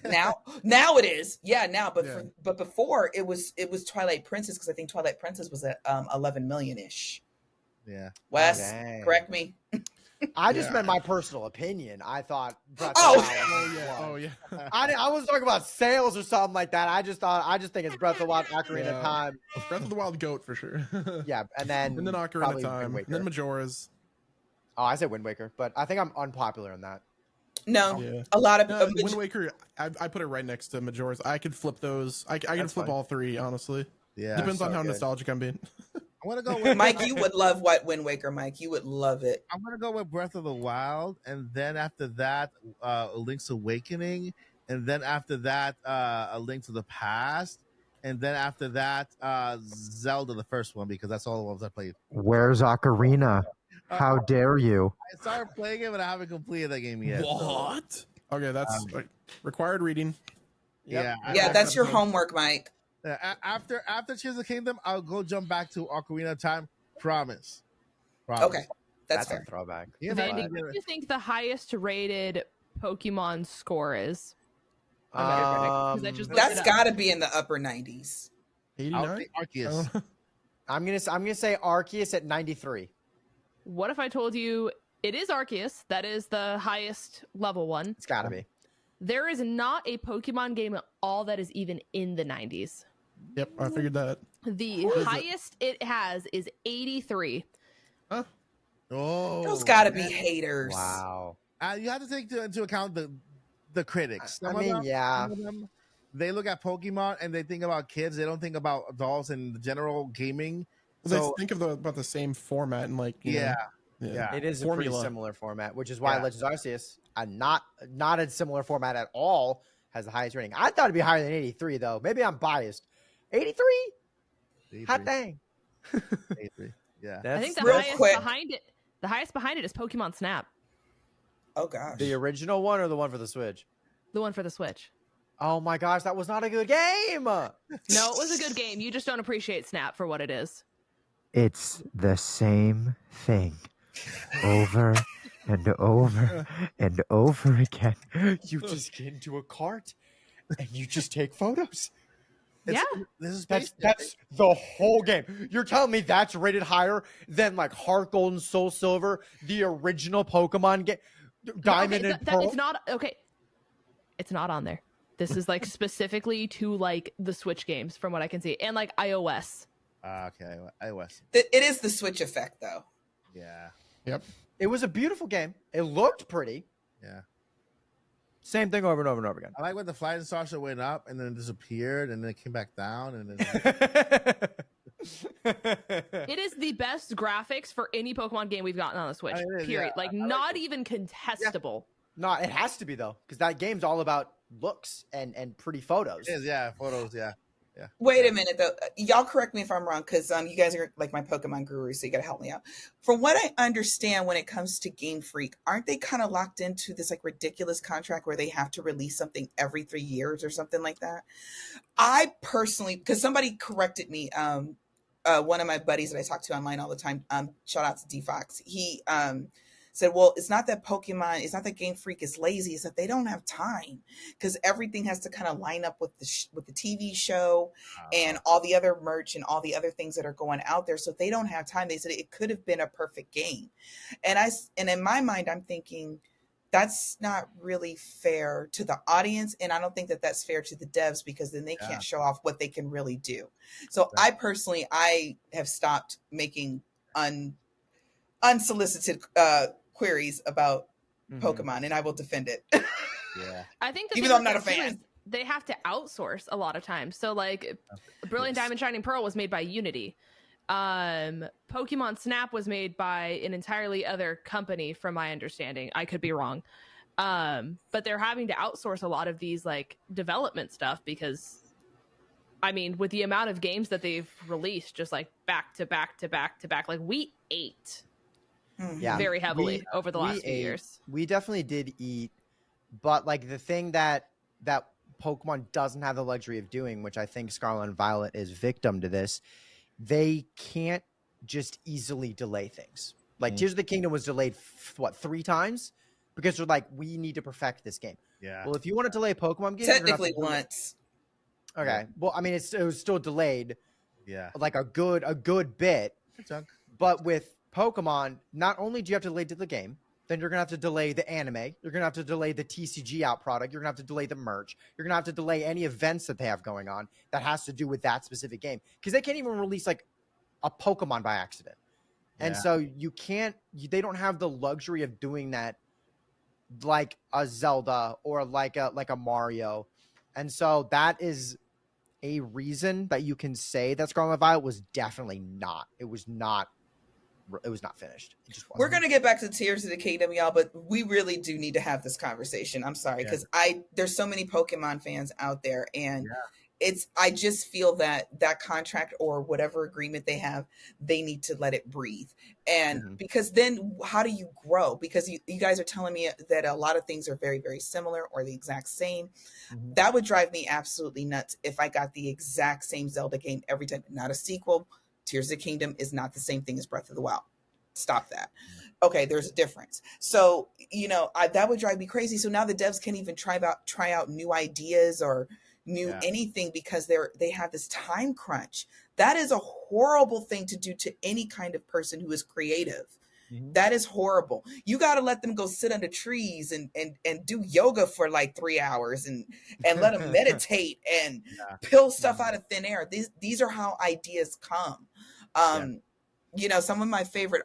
Speaker 5: Now it is. Yeah, now, but
Speaker 4: Yeah.
Speaker 5: but before it was Twilight Princess, because I think Twilight Princess was at 11 million ish.
Speaker 1: Yeah.
Speaker 5: Wes,
Speaker 2: Dang.
Speaker 5: correct me.
Speaker 2: I just
Speaker 4: Yeah.
Speaker 2: meant my personal opinion. I thought Breath
Speaker 5: Oh.
Speaker 2: of the Wild was
Speaker 4: Oh
Speaker 2: one.
Speaker 4: yeah.
Speaker 2: I wasn't talking about sales or something like that. I just think it's Breath of the Wild, Ocarina
Speaker 4: Yeah.
Speaker 2: of Time.
Speaker 4: Breath of the Wild goat for sure.
Speaker 2: Yeah, and then
Speaker 4: Ocarina
Speaker 2: probably
Speaker 4: of Time,
Speaker 2: Wind
Speaker 4: and
Speaker 2: Waker.
Speaker 4: then Majora's.
Speaker 2: Oh, I said Wind Waker, but I think I'm unpopular in that.
Speaker 5: No,
Speaker 4: Yeah.
Speaker 5: a lot of
Speaker 4: Wind Waker, I put it right next to Majora's. I could flip those. I can
Speaker 2: That's
Speaker 4: flip
Speaker 2: fine.
Speaker 4: all three, honestly.
Speaker 1: Yeah.
Speaker 4: Depends on
Speaker 1: so
Speaker 4: how
Speaker 1: good.
Speaker 4: nostalgic I'm being.
Speaker 1: I want to go with
Speaker 5: Mike, you would love what Wind Waker, Mike. You would love it.
Speaker 1: I'm gonna go with Breath of the Wild, and then after that, Link's Awakening, and then after that, A Link to the Past, and then after that, Zelda, the first one, because that's all the ones I played.
Speaker 8: Where's Ocarina? How dare you?
Speaker 1: I started playing it, but I haven't completed that game yet.
Speaker 4: What? Okay, that's required reading.
Speaker 1: Yeah,
Speaker 5: Yeah, that's your homework, Mike.
Speaker 1: After Tears of the Kingdom, I'll go jump back to Ocarina of Time. Promise.
Speaker 5: Okay, that's
Speaker 2: a
Speaker 5: fair.
Speaker 2: throwback.
Speaker 1: Yeah,
Speaker 3: Vandy,
Speaker 1: man.
Speaker 3: what do you think the highest rated Pokemon score is?
Speaker 2: Um,
Speaker 5: That's got to be in the upper 90s.
Speaker 1: I'll
Speaker 4: 89.
Speaker 1: say Arceus.
Speaker 4: Oh.
Speaker 2: I'm gonna say Arceus at 93.
Speaker 3: What if I told you it is Arceus? That is the highest level one.
Speaker 2: It's gotta be.
Speaker 3: There is not a Pokemon game at all that is even in the 90s.
Speaker 4: Yep, I figured that.
Speaker 3: The highest it has is 83.
Speaker 4: Huh?
Speaker 1: Oh,
Speaker 5: Those got to be haters.
Speaker 2: Wow.
Speaker 1: You have to take into account the critics.
Speaker 2: I
Speaker 1: Some of
Speaker 2: mean,
Speaker 1: them-
Speaker 2: yeah.
Speaker 1: some of them, they look at Pokemon and they think about kids. They don't think about adults and the general gaming.
Speaker 4: Well, they think about the same format and like you
Speaker 1: Yeah,
Speaker 4: know,
Speaker 1: yeah.
Speaker 2: It is a
Speaker 4: Formula.
Speaker 2: pretty similar format, which is why
Speaker 1: Yeah.
Speaker 2: Legends Arceus, not a similar format at all, has the highest rating. I thought it'd be higher than 83, though. Maybe I'm biased. 83?
Speaker 1: 83,
Speaker 2: Hot dang.
Speaker 1: 83. Yeah.
Speaker 3: I think the
Speaker 5: real
Speaker 3: highest
Speaker 5: quick.
Speaker 3: behind it. The highest behind it is Pokemon Snap,
Speaker 5: Oh gosh.
Speaker 2: The original one or the one for the Switch?
Speaker 3: the one for the Switch.
Speaker 2: Oh my gosh, that was not a good game.
Speaker 3: No, it was a good game. You just don't appreciate Snap for what it is.
Speaker 8: It's the same thing over and over and over again.
Speaker 2: You just get into a cart and you just take photos.
Speaker 3: Yeah.
Speaker 1: This is
Speaker 2: That's the whole game. You're telling me that's rated higher than like Heart Gold and Soul Silver, the original Pokemon game, Diamond
Speaker 3: Okay,
Speaker 2: and Pearl?
Speaker 3: it's not okay. It's not on there. This is like specifically to like the Switch games, from what I can see, and like iOS.
Speaker 1: okay. iOS.
Speaker 5: It is the Switch effect, though.
Speaker 1: Yeah.
Speaker 4: Yep.
Speaker 2: It was a beautiful game. It looked pretty.
Speaker 1: Yeah.
Speaker 2: Same thing over and over and over again.
Speaker 1: I like when the flying saucer went up and then disappeared and then it came back down and then
Speaker 3: It is the best graphics for any Pokemon game we've gotten on the Switch.
Speaker 1: It is,
Speaker 3: Period.
Speaker 1: yeah.
Speaker 3: Like
Speaker 1: I like
Speaker 3: not
Speaker 1: it.
Speaker 3: even contestable.
Speaker 2: No, it has to be though, because that game's all about looks and pretty photos.
Speaker 1: it is, yeah, photos, yeah.
Speaker 5: Wait a minute, though. Y'all correct me if I'm wrong, because you guys are like my Pokemon gurus, so you got to help me out. From what I understand, when it comes to Game Freak, aren't they kind of locked into this like ridiculous contract where they have to release something every 3 years or something like that? I personally, because somebody corrected me, one of my buddies that I talk to online all the time, shout out to DFox, he said, well, it's not that Game Freak is lazy, it's that they don't have time, because everything has to kind of line up with the TV show and all the other merch and all the other things that are going out there. So they don't have time. They said it could have been a perfect game. And in my mind, I'm thinking that's not really fair to the audience. And I don't think that that's fair to the devs, because then they can't show off what they can really do. So I personally, I have stopped making unsolicited queries about Pokemon, and I will defend it.
Speaker 1: Yeah.
Speaker 3: I think
Speaker 5: even though I'm not a fan.
Speaker 3: They have to outsource a lot of times. So like Brilliant Diamond Shining Pearl was made by Unity. Pokemon Snap was made by an entirely other company, from my understanding. I could be wrong. But they're having to outsource a lot of these like development stuff because, I mean, with the amount of games that they've released, just like back to back to back to back, like we ate very heavily over the last few years.
Speaker 2: We definitely did eat, but like the thing that Pokemon doesn't have the luxury of doing, which I think Scarlet and Violet is victim to this, they can't just easily delay things. Like Tears of the Kingdom was delayed 3 times because they're like, we need to perfect this game.
Speaker 1: Yeah.
Speaker 2: Well, if you want to delay a Pokemon game,
Speaker 5: Technically once.
Speaker 2: Okay. Well, I mean, it was still delayed.
Speaker 1: Yeah.
Speaker 2: Like a good bit. But with Pokemon, not only do you have to delay the game, then you're going to have to delay the anime. You're going to have to delay the TCG out product. You're going to have to delay the merch. You're going to have to delay any events that they have going on that has to do with that specific game. Because they can't even release like a Pokemon by accident. And so they don't have the luxury of doing that like a Zelda or like a Mario. And so that is a reason that you can say that Scarlet and Violet was definitely not. It was not finished. It just wasn't.
Speaker 5: We're going to get back to Tears of the Kingdom, y'all, but we really do need to have this conversation. I'm sorry, because there's so many Pokemon fans out there, and I just feel that contract or whatever agreement they have, they need to let it breathe. And because then how do you grow? Because you guys are telling me that a lot of things are very, very similar or the exact same. That would drive me absolutely nuts if I got the exact same Zelda game every time, not a sequel. Tears of the Kingdom is not the same thing as Breath of the Wild. Stop that. Okay, there's a difference. So, that would drive me crazy. So now the devs can't even try out new ideas or new anything because they have this time crunch. That is a horrible thing to do to any kind of person who is creative. That is horrible. You got to let them go sit under trees and do yoga for like 3 hours and let them meditate and pill stuff out of thin air. These are how ideas come. Some of my favorite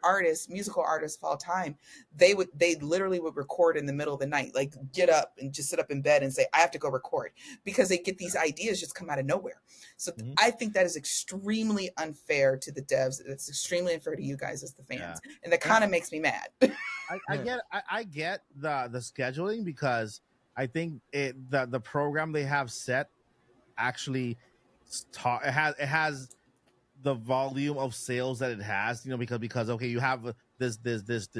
Speaker 5: musical artists of all time, they literally would record in the middle of the night, like get up and just sit up in bed and say, I have to go record, because they get these ideas just come out of nowhere. So I think that is extremely unfair to the devs. It's extremely unfair to you guys as the fans. And that kind of makes me mad.
Speaker 1: I get the scheduling, because I think the program they have set actually it has the volume of sales that it has, because okay, you have this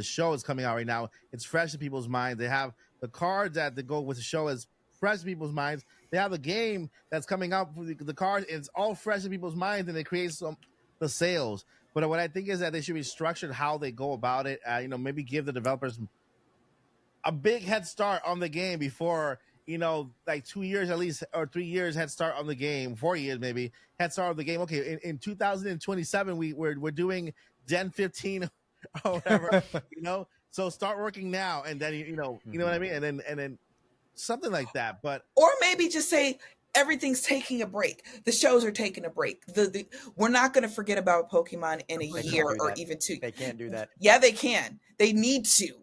Speaker 1: show is coming out right now. It's fresh in people's minds. They have the cards that go with the show is fresh in people's minds. They have a game that's coming out for the cards. It's all fresh in people's minds, and it creates the sales. But what I think is that they should be structured how they go about it. Maybe give the developers a big head start on the game before, like 2 years at least, or 3 years head start on the game, 4 years maybe head start on the game. Okay, in 2027 we're doing Gen 15 or whatever, So start working now, and then you know what I mean, and then something like that. But
Speaker 5: or maybe just say everything's taking a break. The shows are taking a break. We're not going to forget about Pokemon in a year or even 2.
Speaker 2: They can't do that.
Speaker 5: Yeah, they can. They need to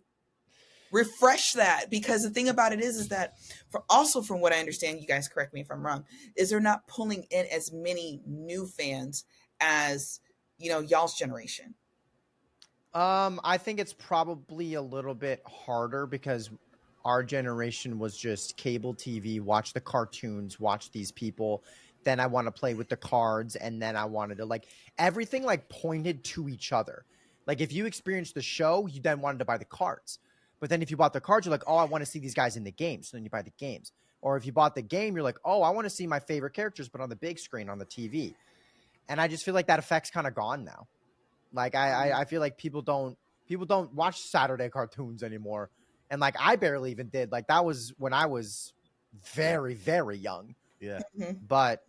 Speaker 5: refresh that, because the thing about it is that from what I understand, you guys correct me if I'm wrong, is they're not pulling in as many new fans as y'all's generation.
Speaker 2: I think it's probably a little bit harder because our generation was just cable TV, watch the cartoons, watch these people. Then I want to play with the cards, and then I wanted to everything pointed to each other. Like if you experienced the show, you then wanted to buy the cards. But then if you bought the cards, you're like, oh, I want to see these guys in the game. So then you buy the games. Or if you bought the game, you're like, oh, I want to see my favorite characters, but on the big screen on the TV. And I just feel like that effect's kind of gone now. Like I feel like people don't watch Saturday cartoons anymore. And I barely even did. That was when I was very, very young.
Speaker 1: Yeah.
Speaker 2: But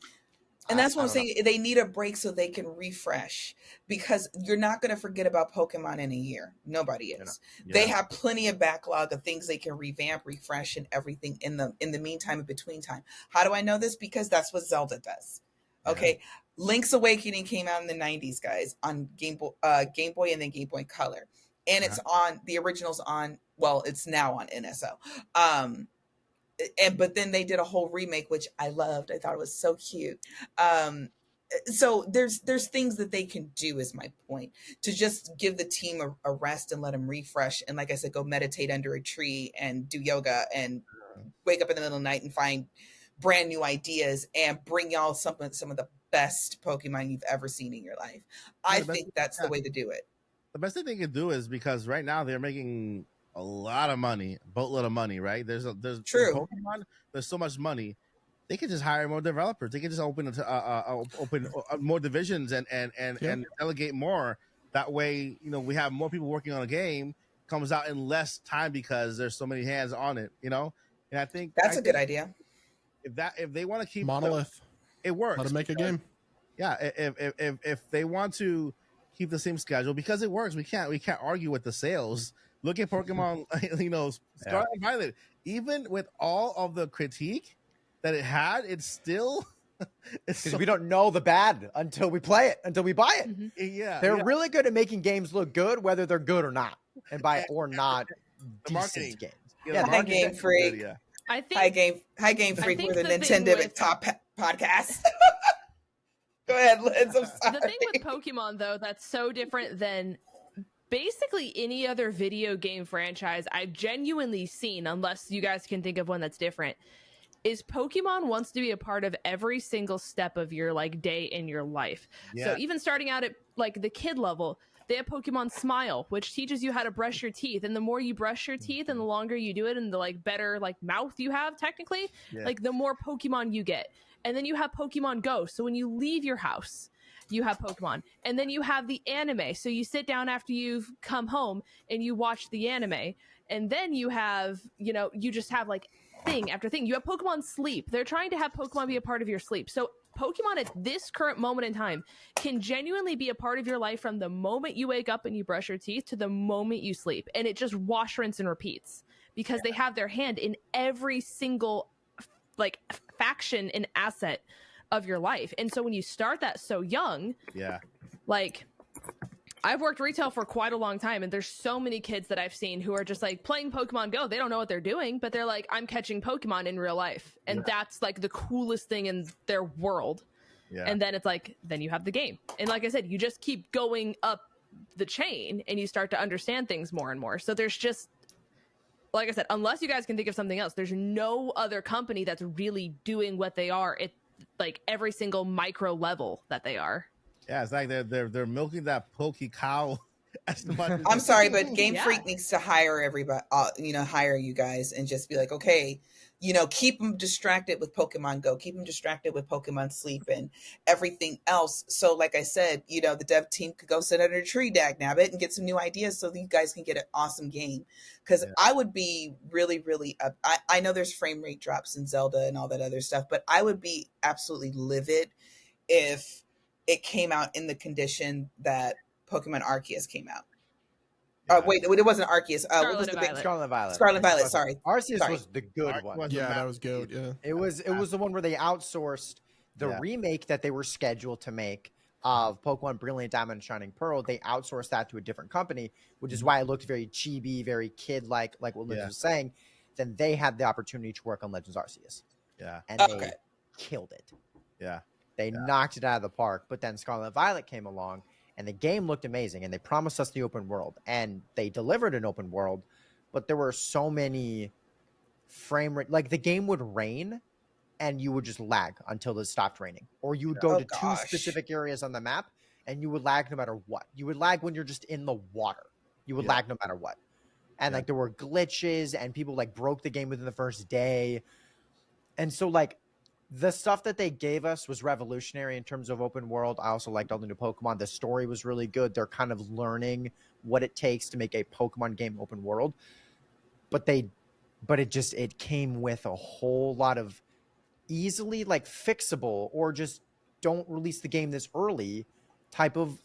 Speaker 5: and that's what I'm saying. They need a break so they can refresh, because you're not going to forget about Pokemon in a year. Nobody is. They have plenty of backlog of things they can revamp, refresh, and everything in the meantime, in between time. How do I know this? Because that's what Zelda does. Okay. Link's Awakening came out in the 90s, guys, on Game Boy and then Game Boy Color. And it's on, the original's on, well, it's now on NSO. But then they did a whole remake, which I loved. I thought it was so cute. So there's things that they can do, is my point, to just give the team a rest and let them refresh. And like I said, go meditate under a tree and do yoga and wake up in the middle of the night and find brand new ideas and bring y'all some of the best Pokemon you've ever seen in your life. I think that's the way to do it.
Speaker 1: The best thing they can do is, because right now they're making a lot of money, boatload of money, right? There's
Speaker 5: True.
Speaker 1: Pokemon, there's so much money. They could just hire more developers. They could just open more divisions and delegate more. That way, we have more people working on a game, comes out in less time because there's so many hands on it, And I think
Speaker 5: that's a good idea.
Speaker 1: If they want to keep
Speaker 4: Monolith,
Speaker 1: it works.
Speaker 4: Let them make a game.
Speaker 1: Yeah, if they want to keep the same schedule, because it works, we can't argue with the sales. Look at Pokemon, Scarlet and Violet. Even with all of the critique that it had, it's still
Speaker 2: because we don't know the bad until we play it, until we buy it.
Speaker 3: Mm-hmm.
Speaker 1: Yeah,
Speaker 2: they're really good at making games look good, whether they're good or not, and by or not
Speaker 1: the marketing
Speaker 2: games.
Speaker 5: Hi, Game Freak.
Speaker 1: Yeah.
Speaker 3: I think
Speaker 5: Hi, Game Freak. We're the
Speaker 3: thing
Speaker 5: Nintendo
Speaker 3: with-
Speaker 5: Top Podcast. Go ahead, Liz. I'm sorry.
Speaker 3: The thing with Pokemon, though, that's so different than basically any other video game franchise I've genuinely seen, unless you guys can think of one that's different, is Pokemon wants to be a part of every single step of your day in your life.
Speaker 1: Yeah.
Speaker 3: So even starting out at the kid level, they have Pokemon Smile, which teaches you how to brush your teeth. And the more you brush your teeth and the longer you do it and the better mouth you have, technically, the more Pokemon you get. And then you have Pokemon Go. So when you leave your house, you have Pokemon. And then you have the anime. So you sit down after you've come home and you watch the anime. And then you have, you just have thing after thing. You have Pokemon Sleep. They're trying to have Pokemon be a part of your sleep. So Pokemon at this current moment in time can genuinely be a part of your life from the moment you wake up and you brush your teeth to the moment you sleep. And it just wash, rinse, and repeats because they have their hand in every single faction and asset of your life. And so when you start that so young, I've worked retail for quite a long time, and there's so many kids that I've seen who are just playing Pokemon Go. They don't know what they're doing, but they're I'm catching Pokemon in real life. And that's the coolest thing in their world. Yeah. And then it's then you have the game. And like I said, you just keep going up the chain and you start to understand things more and more. So there's just, like I said, unless you guys can think of something else, there's no other company that's really doing what they are at every single micro level that they are.
Speaker 1: Yeah, it's they're milking that pokey cow.
Speaker 5: I'm sorry, but Game Freak needs to hire everybody. Hire you guys and just be okay, keep them distracted with Pokemon Go, keep them distracted with Pokemon Sleep and everything else. So, like I said, the dev team could go sit under a tree, dagnabbit, and get some new ideas so that you guys can get an awesome game. Because I would be really, really up. I know there's frame rate drops in Zelda and all that other stuff, but I would be absolutely livid if it came out in the condition that Pokemon Arceus came out. Wait, it wasn't Arceus. What was the big
Speaker 2: Scarlet and Violet?
Speaker 5: Scarlet and Violet. Sorry,
Speaker 2: Arceus was the good one.
Speaker 4: Yeah, that was good. Yeah,
Speaker 2: it was the one where they outsourced the remake that they were scheduled to make of Pokemon Brilliant Diamond and Shining Pearl. They outsourced that to a different company, which is why it looked very chibi, very kid-like, like what Liz was saying. Then they had the opportunity to work on Legends Arceus.
Speaker 1: Yeah,
Speaker 2: and they killed it.
Speaker 1: Yeah.
Speaker 2: They knocked it out of the park, but then Scarlet and Violet came along, and the game looked amazing, and they promised us the open world, and they delivered an open world, but there were so many frame rate, the game would rain, and you would just lag until it stopped raining, or you would go to two specific areas on the map, and you would lag no matter what. You would lag when you're just in the water. You would lag no matter what, and there were glitches, and people broke the game within the first day, and so the stuff that they gave us was revolutionary in terms of open world. I also liked all the new Pokemon. The story was really good. They're kind of learning what it takes to make a Pokemon game open world. But it came with a whole lot of easily fixable or just don't release the game this early type of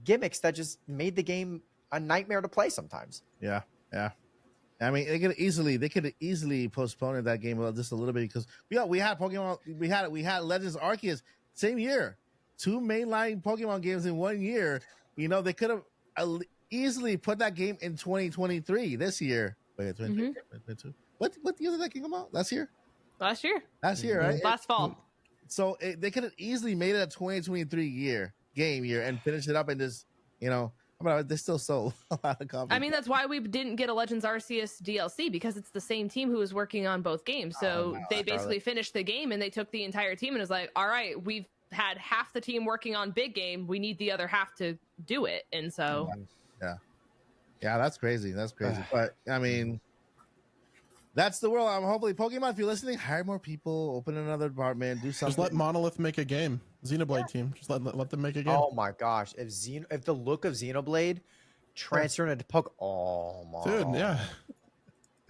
Speaker 2: gimmicks that just made the game a nightmare to play sometimes.
Speaker 1: Yeah. Yeah. I mean, they could easily postpone that game just a little bit because we had Pokemon, we had Legends Arceus same year. 2 mainline Pokemon games in 1 year. You know, they could have easily put that game in 2023 this year. Wait, 2022. What year did that game come out? Last year,
Speaker 3: Last year,
Speaker 1: right?
Speaker 3: last fall.
Speaker 1: So they could have easily made it a 2023 game year and finished it up and just, you know, they still sold a lot of copies.
Speaker 3: I mean, that's why we didn't get a Legends Arceus DLC, because it's the same team who was working on both games. So they basically finished the game and they took the entire team and was like, all right, we've had half the team working on big game. We need the other half to do it. And so.
Speaker 1: Yeah, that's crazy. But I mean, that's the world. Hopefully, Pokemon, if you're listening, hire more people, open another department, do something.
Speaker 4: Just let Monolith make a game. Xenoblade team. Just let them make a game.
Speaker 2: Oh my gosh. If the look of Xenoblade transferred into oh my.
Speaker 4: Dude, yeah.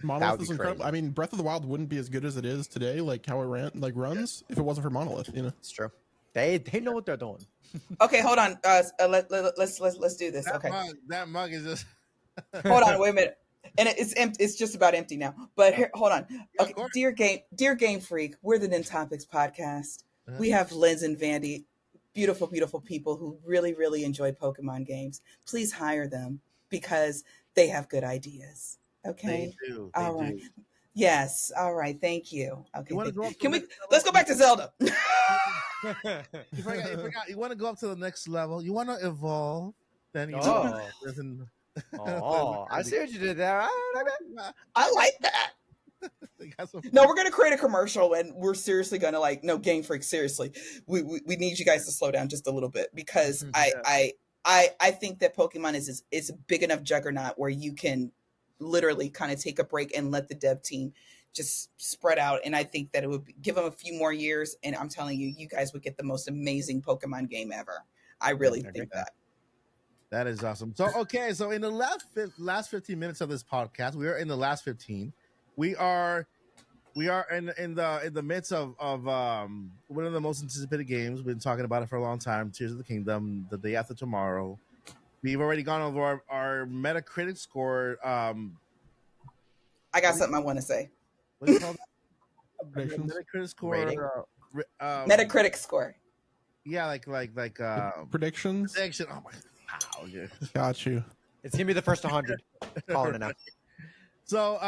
Speaker 4: Monolith is incredible. I mean, Breath of the Wild wouldn't be as good as it is today, like how it runs, if it wasn't for Monolith, you know.
Speaker 2: It's true. They know what they're doing.
Speaker 5: Okay, hold on. Let's do this.
Speaker 1: That mug is just
Speaker 5: hold on, wait a minute. And it's empty. It's just about empty now. But here, hold on. Okay, dear Game Freak, we're the Ninopics podcast. We have Linz and Vandy, beautiful, beautiful people who really, really enjoy Pokemon games. Please hire them because they have good ideas. Okay.
Speaker 1: They do.
Speaker 5: All right. Yes. All right. Thank you. Okay. Let's go back to Zelda.
Speaker 1: You forgot. You want to go up to the next level. You want to evolve. Then you
Speaker 2: I see what you did there.
Speaker 5: I like that. No, we're gonna create a commercial, and we're seriously gonna no, Game Freak. Seriously, we need you guys to slow down just a little bit because I think that Pokemon is a big enough juggernaut where you can literally kind of take a break and let the dev team just spread out. And I think that it would give them a few more years, and I'm telling you, you guys would get the most amazing Pokemon game ever. I really think that.
Speaker 1: That is awesome. So in the last 15 minutes of this podcast, we are in the last 15. We are in the midst of one of the most anticipated games. We've been talking about it for a long time. Tears of the Kingdom, the day after tomorrow. We've already gone over our Metacritic score.
Speaker 5: I got something I want to say.
Speaker 1: What is it called? Metacritic score.
Speaker 5: Metacritic score.
Speaker 1: Yeah, like
Speaker 4: predictions.
Speaker 1: Prediction. Oh my God.
Speaker 4: Got you.
Speaker 2: It's gonna be the first 100. Calling it now.
Speaker 1: So,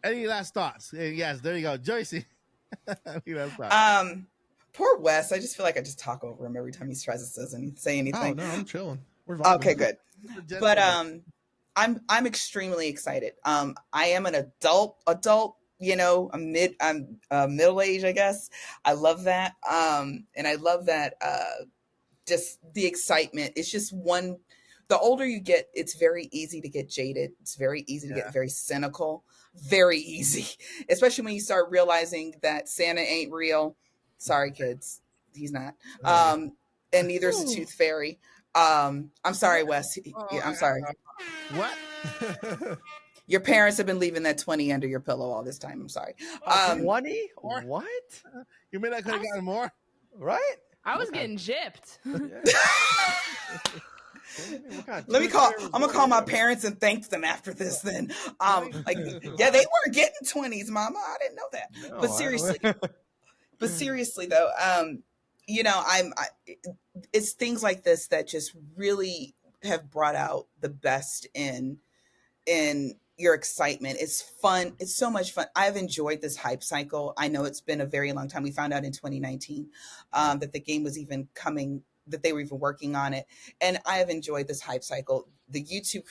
Speaker 1: any last thoughts? Yes, there you go, Joycey.
Speaker 5: Poor Wes. I just feel like I just talk over him every time he tries to say anything.
Speaker 4: Oh no, I'm chilling. We're
Speaker 5: vibing. Okay, good. But I'm extremely excited. I am an adult. You know, I'm middle age, I guess. I love that. And I love that. Just the excitement. It's just the older you get, it's very easy to get jaded. It's very easy to get very cynical. Very easy, especially when you start realizing that Santa ain't real. Sorry, kids, he's not. And neither is the Tooth Fairy. I'm sorry, Wes. I'm sorry.
Speaker 1: What?
Speaker 5: Your parents have been leaving that 20 under your pillow all this time. I'm sorry.
Speaker 2: 20? What?
Speaker 1: You mean I could have gotten more?
Speaker 2: Right?
Speaker 3: I was getting gypped.
Speaker 5: Let me call. I'm gonna call my parents and thank them after this. Then, they weren't getting 20s, Mama. I didn't know that. No, but seriously, though, it's things like this that just really have brought out the best in your excitement. It's fun. It's so much fun. I've enjoyed this hype cycle. I know it's been a very long time. We found out in 2019 that the game was even coming, that they were even working on it. And I have enjoyed this hype cycle. The YouTube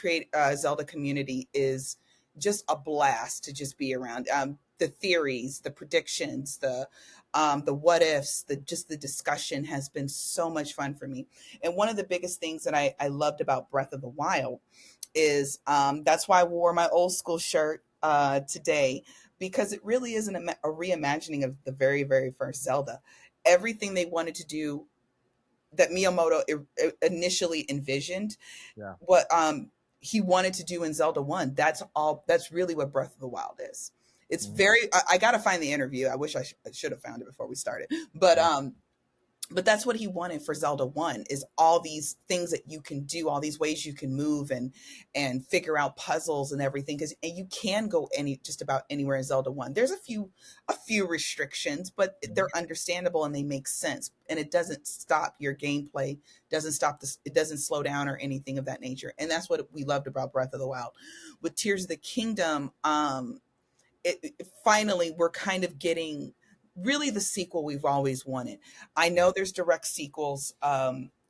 Speaker 5: Zelda community is just a blast to just be around. The theories, the predictions, the what ifs, the discussion has been so much fun for me. And one of the biggest things that I loved about Breath of the Wild is that's why I wore my old school shirt today, because it really is a reimagining of the very, very first Zelda. Everything they wanted to do that Miyamoto initially envisioned, what he wanted to do in Zelda 1, that's really what Breath of the Wild is. It's very, I got to find the interview. I wish I should have found it before we started. But But that's what he wanted for Zelda 1, is all these things that you can do, all these ways you can move and figure out puzzles and everything, and you can go just about anywhere in Zelda 1. There's a few restrictions, but they're understandable and they make sense, and it doesn't stop your gameplay, it doesn't slow down or anything of that nature. And that's what we loved about Breath of the Wild. With Tears of the Kingdom, finally we're kind of getting really the sequel we've always wanted. I know there's direct sequels.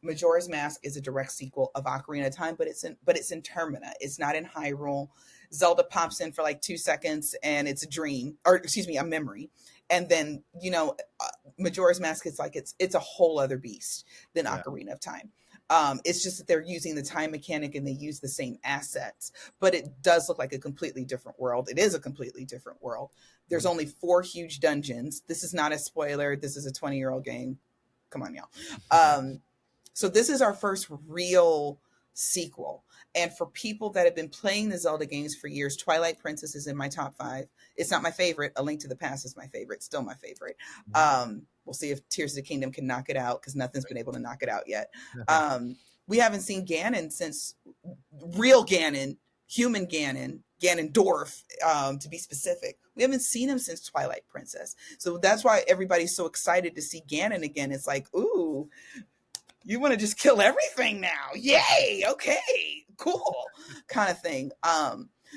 Speaker 5: Majora's Mask is a direct sequel of Ocarina of Time, but it's in Termina. It's not in Hyrule. Zelda pops in for like 2 seconds and it's a memory. And then, Majora's Mask is like, it's a whole other beast than Ocarina of Time. It's just that they're using the time mechanic and they use the same assets, but it does look like a completely different world. It is a completely different world. There's only 4 huge dungeons. This is not a spoiler. This is a 20-year-old game. Come on, y'all. So this is our first real sequel. And for people that have been playing the Zelda games for years, Twilight Princess is in my top 5. It's not my favorite. A Link to the Past is my favorite. Still my favorite. We'll see if Tears of the Kingdom can knock it out, because nothing's been able to knock it out yet. We haven't seen Ganon since real Ganon, human Ganon, Ganondorf, to be specific. We haven't seen him since Twilight Princess. So that's why everybody's so excited to see Ganon again. It's like, ooh, you want to just kill everything now. Yay. Okay, cool kind of thing.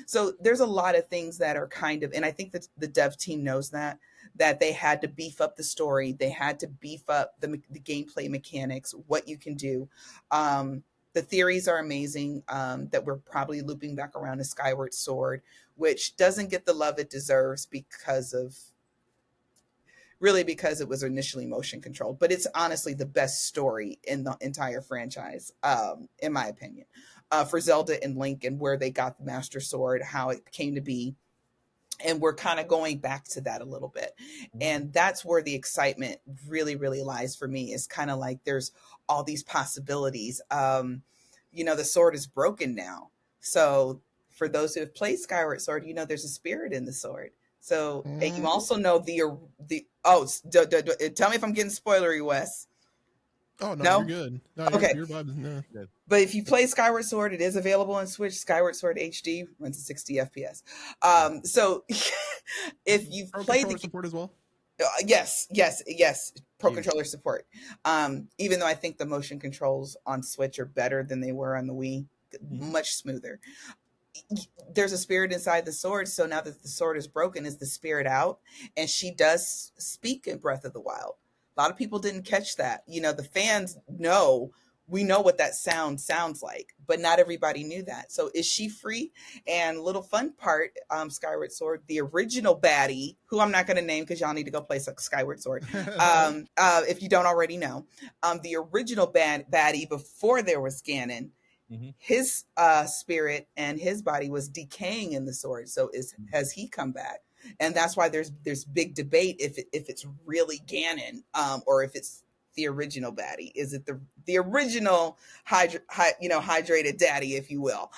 Speaker 5: So there's a lot of things that are kind of, and I think that the dev team knows that they had to beef up the story. They had to beef up the gameplay mechanics, what you can do. The theories are amazing, that we're probably looping back around to Skyward Sword, which doesn't get the love it deserves because it was initially motion controlled. But it's honestly the best story in the entire franchise, in my opinion, for Zelda and Link, and where they got the Master Sword, how it came to be. And we're kind of going back to that a little bit. And that's where the excitement really, really lies for me. Is kind of like there's all these possibilities. The sword is broken now. So for those who have played Skyward Sword, there's a spirit in the sword. So and you also know tell me if I'm getting spoilery, Wes.
Speaker 4: Oh, no, you're good. No,
Speaker 5: okay.
Speaker 4: Your vibe is no.
Speaker 5: But if you play Skyward Sword, it is available on Switch. Skyward Sword HD runs at 60 FPS. So if you've played the
Speaker 4: support as well.
Speaker 5: Yes. Pro controller support. Even though I think the motion controls on Switch are better than they were on the Wii, much smoother. There's a spirit inside the sword. So now that the sword is broken, is the spirit out? And she does speak in Breath of the Wild. A lot of people didn't catch that. The fans know, we know what that sounds like, but not everybody knew that. So is she free? And little fun part, Skyward Sword, the original baddie, who I'm not going to name because y'all need to go play Skyward Sword. If you don't already know, the original baddie before there was Ganon, his spirit and his body was decaying in the sword. So has he come back? And that's why there's big debate if it's really Ganon, or if it's the original baddie. Is it the original hydrated daddy, if you will?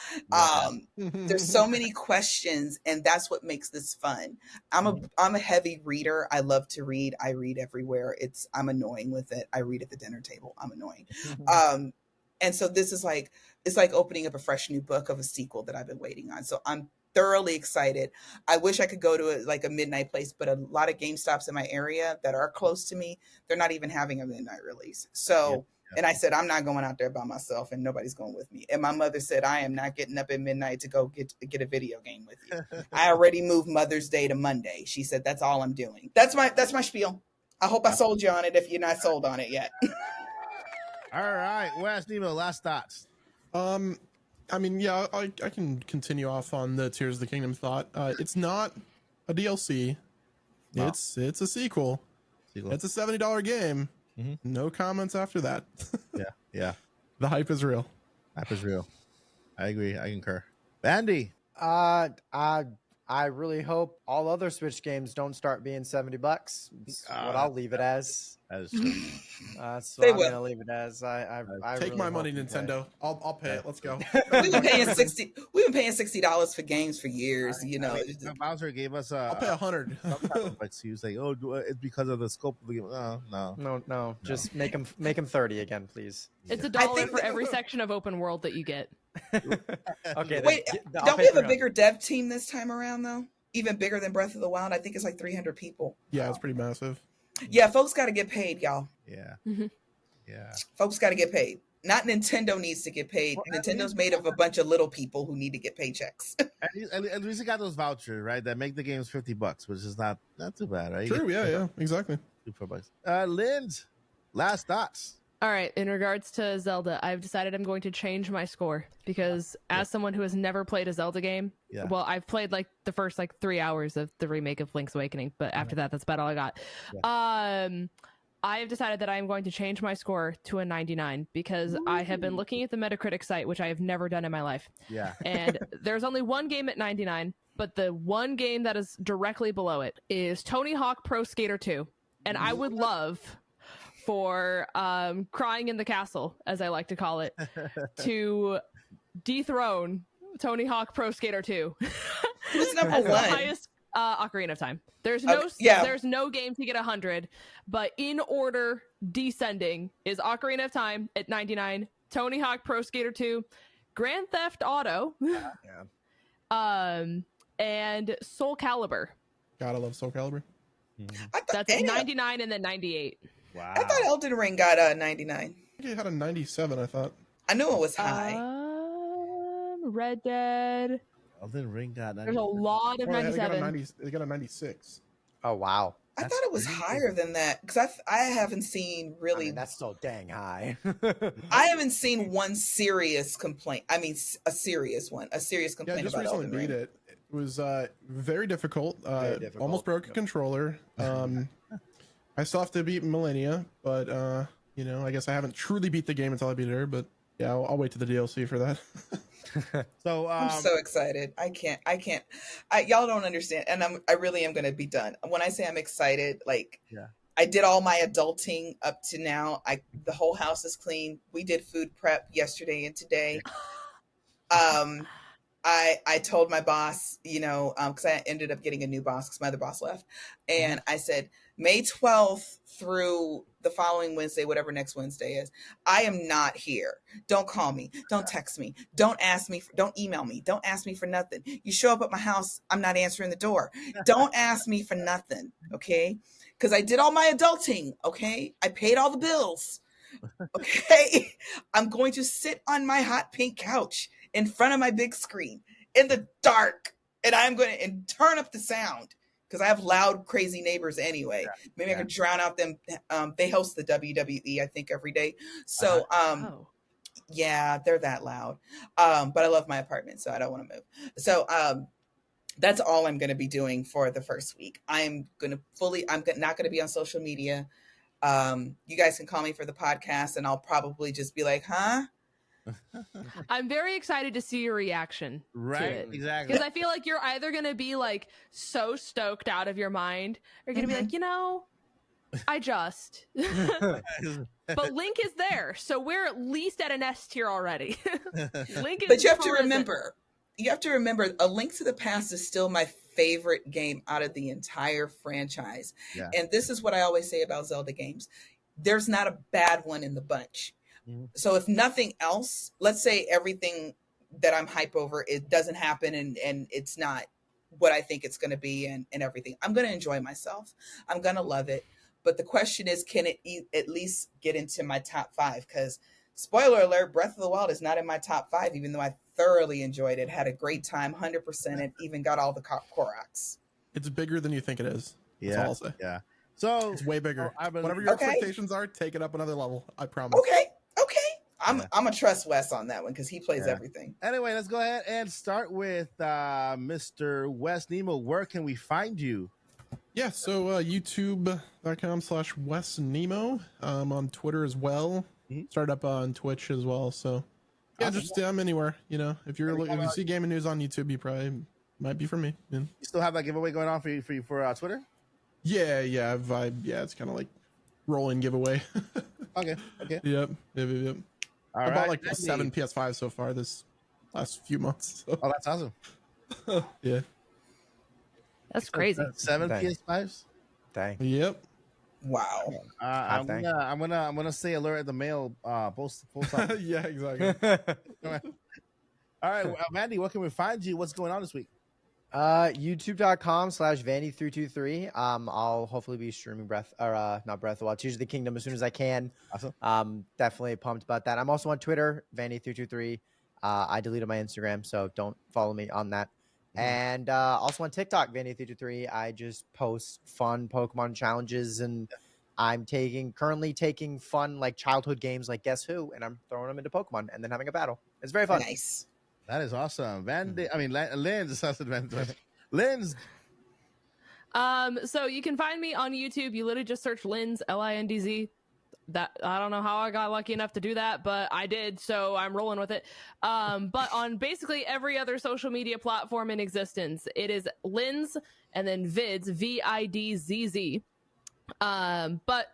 Speaker 5: There's so many questions, and that's what makes this fun. I'm a heavy reader. I love to read. I read everywhere. I'm annoying with it. I read at the dinner table. I'm annoying. And so this is it's like opening up a fresh new book of a sequel that I've been waiting on. So I'm thoroughly excited. I wish I could go to a midnight place, but a lot of GameStops in my area that are close to me, they're not even having a midnight release. So, and I said, I'm not going out there by myself, and nobody's going with me. And my mother said, I am not getting up at midnight to go get a video game with you. I already moved Mother's Day to Monday. She said, that's all I'm doing. That's my spiel. I hope I sold you on it if you're not sold on it yet.
Speaker 1: All right, Wes, Nemo, last thoughts.
Speaker 4: I mean, yeah, I can continue off on the Tears of the Kingdom thought. It's not a DLC. No. It's a sequel. It's a $70 game. No comments after that.
Speaker 1: Yeah.
Speaker 4: The hype is real.
Speaker 1: I agree. I concur. Bandy.
Speaker 2: I really hope all other Switch games don't start being $70. That's what I'll leave it as.
Speaker 1: That is true.
Speaker 2: That's
Speaker 5: They
Speaker 2: what I'm
Speaker 5: will.
Speaker 2: gonna leave it as. I
Speaker 4: Take
Speaker 2: really
Speaker 4: my
Speaker 2: hope
Speaker 4: money,
Speaker 2: you play.
Speaker 4: Nintendo. I'll pay it. Let's go.
Speaker 5: We've been paying $60 for games for years. You know,
Speaker 1: Bowser gave us
Speaker 4: I'll pay 100.
Speaker 1: some type of excuse like, oh, it's because of the scope of the game. No.
Speaker 2: No. Just make him 30 again, please.
Speaker 3: It's
Speaker 5: I
Speaker 3: $1
Speaker 5: think
Speaker 3: for
Speaker 5: that-
Speaker 3: every section of open world that you get.
Speaker 2: Okay.
Speaker 5: Wait,
Speaker 2: I'll
Speaker 5: don't
Speaker 2: pay
Speaker 5: we have a
Speaker 2: 300.
Speaker 5: bigger dev team this time around though? Even bigger than Breath of the Wild. I think it's like 300 people.
Speaker 4: Yeah, it's pretty massive.
Speaker 5: Yeah, folks got to get paid, y'all.
Speaker 1: Yeah.
Speaker 3: Mhm.
Speaker 1: Yeah.
Speaker 5: Folks got to get paid. Not Nintendo needs to get paid.
Speaker 1: Well,
Speaker 5: Nintendo's made of a bunch of little people who need to get paychecks.
Speaker 1: At least you got those vouchers, right? That make the games $50, which is not too bad, right?
Speaker 4: True. Yeah. Exactly.
Speaker 1: $4. Lynn's last thoughts.
Speaker 3: All right, in regards to Zelda, I've decided I'm going to change my score because as someone who has never played a Zelda game,
Speaker 1: Yeah.
Speaker 3: well, I've played like the first 3 hours of the remake of Link's Awakening, but after that, that's about all I got. I have decided that I'm going to change my score to a 99 because I have been looking at the Metacritic site, which I have never done in my life.
Speaker 1: Yeah.
Speaker 3: And there's only one game at 99, but the one game that is directly below it is Tony Hawk Pro Skater 2. And I would love for Crying in the Castle, as I like to call it, to dethrone Tony Hawk Pro Skater 2.
Speaker 5: Who's number
Speaker 3: as the
Speaker 5: one?
Speaker 3: highest Ocarina of Time. There's no game to get 100, but in order descending is Ocarina of Time at 99, Tony Hawk Pro Skater 2, Grand Theft Auto, and Soul Calibur.
Speaker 4: Gotta love Soul Calibur.
Speaker 3: That's at 99 and then 98.
Speaker 1: Wow.
Speaker 5: I thought Elden Ring got 99.
Speaker 4: I think it had a 97. I thought.
Speaker 5: I knew it was high.
Speaker 3: Red Dead.
Speaker 1: Elden Ring got
Speaker 3: There's a lot of
Speaker 4: Oh, they got
Speaker 3: 97.
Speaker 4: they got a 96.
Speaker 2: Oh wow.
Speaker 5: I thought it was higher than that because I haven't seen really.
Speaker 2: That's still dang high.
Speaker 5: I haven't seen one serious complaint. I mean, a serious one, a serious
Speaker 4: Yeah, I
Speaker 5: complaint
Speaker 4: just
Speaker 5: about
Speaker 4: recently
Speaker 5: Elden Ring.
Speaker 4: beat it. It was very difficult.
Speaker 2: Very difficult.
Speaker 4: Almost broke a controller. I still have to beat Millennia, but I guess I haven't truly beat the game until I beat her. But yeah, I'll wait to the DLC for that.
Speaker 1: So
Speaker 5: I'm so excited. I can't. Y'all don't understand, and I really am going to be done. When I say I'm excited, I did all my adulting up to now. The whole house is clean. We did food prep yesterday and today. I told my boss, because I ended up getting a new boss because my other boss left, and I said May 12th through the following Wednesday, whatever next Wednesday is, I am not here. Don't call me. Don't text me. Don't ask me. Don't email me. Don't ask me for nothing. You show up at my house, I'm not answering the door. Don't ask me for nothing, okay? Because I did all my adulting, okay? I paid all the bills, okay? I'm going to sit on my hot pink couch in front of my big screen in the dark, and I'm going to turn up the sound. Because I have loud, crazy neighbors anyway. Maybe I could drown out them. They host the WWE, I think, every day. So, yeah, they're that loud. But I love my apartment, so I don't want to move. So that's all I'm going to be doing for the first week. I'm not going to be on social media. You guys can call me for the podcast, and I'll probably just be like, huh?
Speaker 3: I'm very excited to see your reaction.
Speaker 1: Right,
Speaker 3: to it.
Speaker 1: exactly.
Speaker 3: Because I feel like you're either going to be so stoked out of your mind, or you're going to be like, I just. But Link is there, so we're at least at an S tier already. Link is.
Speaker 5: But you have to remember, A Link to the Past is still my favorite game out of the entire franchise.
Speaker 1: Yeah.
Speaker 5: And this is what I always say about Zelda games. There's not a bad one in the bunch. So if nothing else, let's say everything that I'm hype over, it doesn't happen and it's not what I think it's going to be and everything. I'm going to enjoy myself. I'm going to love it. But the question is, can it at least get into my top 5? Because spoiler alert, Breath of the Wild is not in my top 5, even though I thoroughly enjoyed it, had a great time, 100%, and even got all the Koroks.
Speaker 4: It's bigger than you think it is. That's all I'll say.
Speaker 1: Yeah. So
Speaker 4: it's way bigger. Whatever your expectations are, take it up another level. I promise.
Speaker 5: Okay. I'm gonna trust Wes on that one because he plays everything.
Speaker 1: Anyway, let's go ahead and start with Mr. Wes Nemo. Where can we find you?
Speaker 4: Yeah, so youtube.com/Wes Nemo. On Twitter as well. Started up on Twitch as well. So yeah, I'm anywhere. If you see gaming news on YouTube, you probably might be for me. Yeah.
Speaker 1: You still have that giveaway going on for Twitter?
Speaker 4: Yeah. It's kind of like roll-in giveaway.
Speaker 1: Okay.
Speaker 4: Yep.
Speaker 1: All
Speaker 4: I
Speaker 1: right.
Speaker 4: bought like
Speaker 1: Andy.
Speaker 4: 7 PS5 so far this last few months. So.
Speaker 1: Oh, that's awesome.
Speaker 4: Yeah.
Speaker 3: That's crazy.
Speaker 1: 7
Speaker 2: Dang.
Speaker 1: PS5s.
Speaker 2: Dang.
Speaker 4: Yep.
Speaker 5: Wow.
Speaker 1: I'm
Speaker 2: Dang.
Speaker 1: gonna say alert at the mail. Post office.
Speaker 4: Yeah, exactly.
Speaker 1: All right, Mandy, where can we find you? What's going on this week?
Speaker 2: YouTube.com/Vandy323. I'll hopefully be streaming not Breath of the Wild, Tears of the Kingdom as soon as I can.
Speaker 1: Awesome.
Speaker 2: Definitely pumped about that. I'm also on Twitter, Vandy323. I deleted my Instagram, so don't follow me on that. And also on TikTok, Vandy323. I just post fun Pokemon challenges, and I'm currently taking fun like childhood games like Guess Who, and I'm throwing them into Pokemon and then having a battle. It's very fun.
Speaker 5: Nice.
Speaker 1: That is awesome. Lynn's. Lynn's.
Speaker 3: So you can find me on YouTube. You literally just search Linz, Lindz. That I don't know how I got lucky enough to do that, but I did, so I'm rolling with it. But on basically every other social media platform in existence, it is Linz and then Vids, VIDZZ. But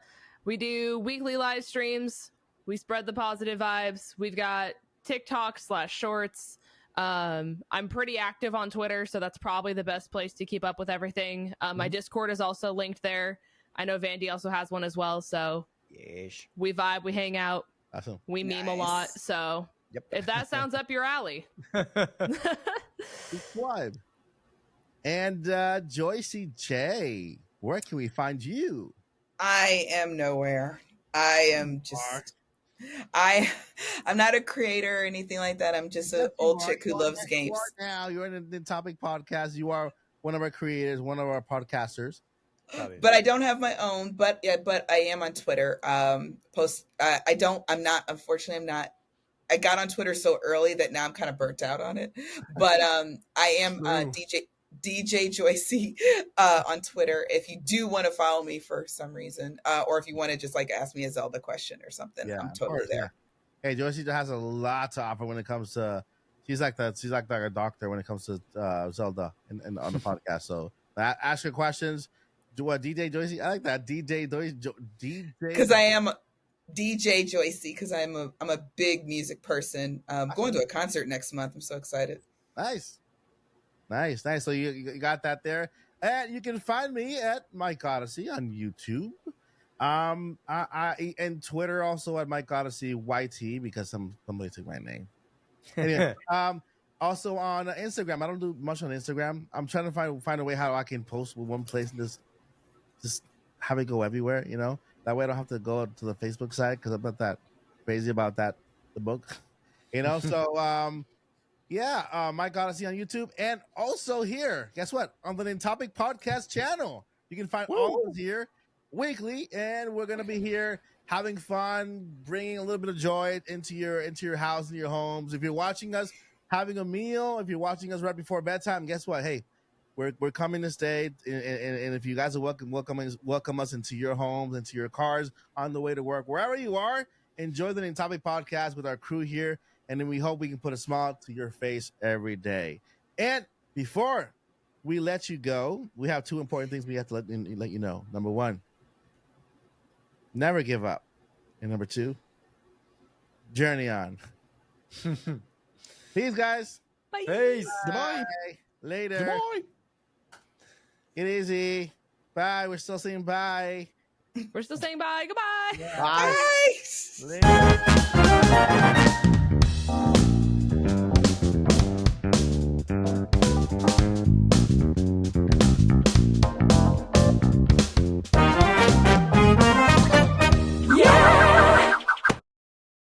Speaker 3: we do weekly live streams. We spread the positive vibes. We've got TikTok/shorts. I'm pretty active on Twitter, so that's probably the best place to keep up with everything. My Discord is also linked there. I know Vandy also has one as well, so we vibe, we hang out,
Speaker 1: Awesome.
Speaker 3: we meme a lot. So if that sounds up your alley.
Speaker 1: Subscribe. And Joycey J, where can we find you?
Speaker 5: I am nowhere. I am just I'm not a creator or anything like that. I'm just an old chick who loves games.
Speaker 1: Now you're in the Topic podcast. You are one of our creators, one of our podcasters.
Speaker 5: But I don't have my own. But I am on Twitter. I'm not. I got on Twitter so early that now I'm kind of burnt out on it. But I am DJ Joycey on Twitter. If you do want to follow me for some reason, or if you want to just like ask me a Zelda question or something, I'm totally there.
Speaker 1: Yeah. Hey, Joycey has a lot to offer when it comes to. She's like a doctor when it comes to Zelda and on the podcast. So ask your questions. Do what DJ Joycey? I like that DJ
Speaker 5: because I am DJ Joycey because I'm a big music person. Going to a concert next month. I'm so excited.
Speaker 1: Nice. So you got that there, and you can find me at Mike Odyssey on YouTube, and Twitter also at Mike Odyssey YT because somebody took my name. Anyway, also on Instagram. I don't do much on Instagram. I'm trying to find a way how I can post with one place and just have it go everywhere. You know, that way I don't have to go to the Facebook side because I'm not that crazy about the book. You know, so. Mike Odyssey on YouTube, and also here, guess what? On the Nintopic podcast channel, you can find all of us here weekly, and we're gonna be here having fun, bringing a little bit of joy into your house and your homes. If you're watching us having a meal, if you're watching us right before bedtime, guess what? Hey, we're coming to stay, and if you guys are welcome us into your homes, into your cars, on the way to work, wherever you are, enjoy the Nintopic podcast with our crew here. And then we hope we can put a smile to your face every day. And before we let you go, we have two important things we have to let you know. Number one, never give up. And number two, journey on. Peace, guys.
Speaker 3: Bye.
Speaker 2: Peace.
Speaker 1: Goodbye. Later.
Speaker 4: Goodbye.
Speaker 1: Get easy. Bye. We're still saying bye.
Speaker 3: We're still saying bye. Goodbye.
Speaker 2: Bye.
Speaker 5: Bye.
Speaker 1: Later.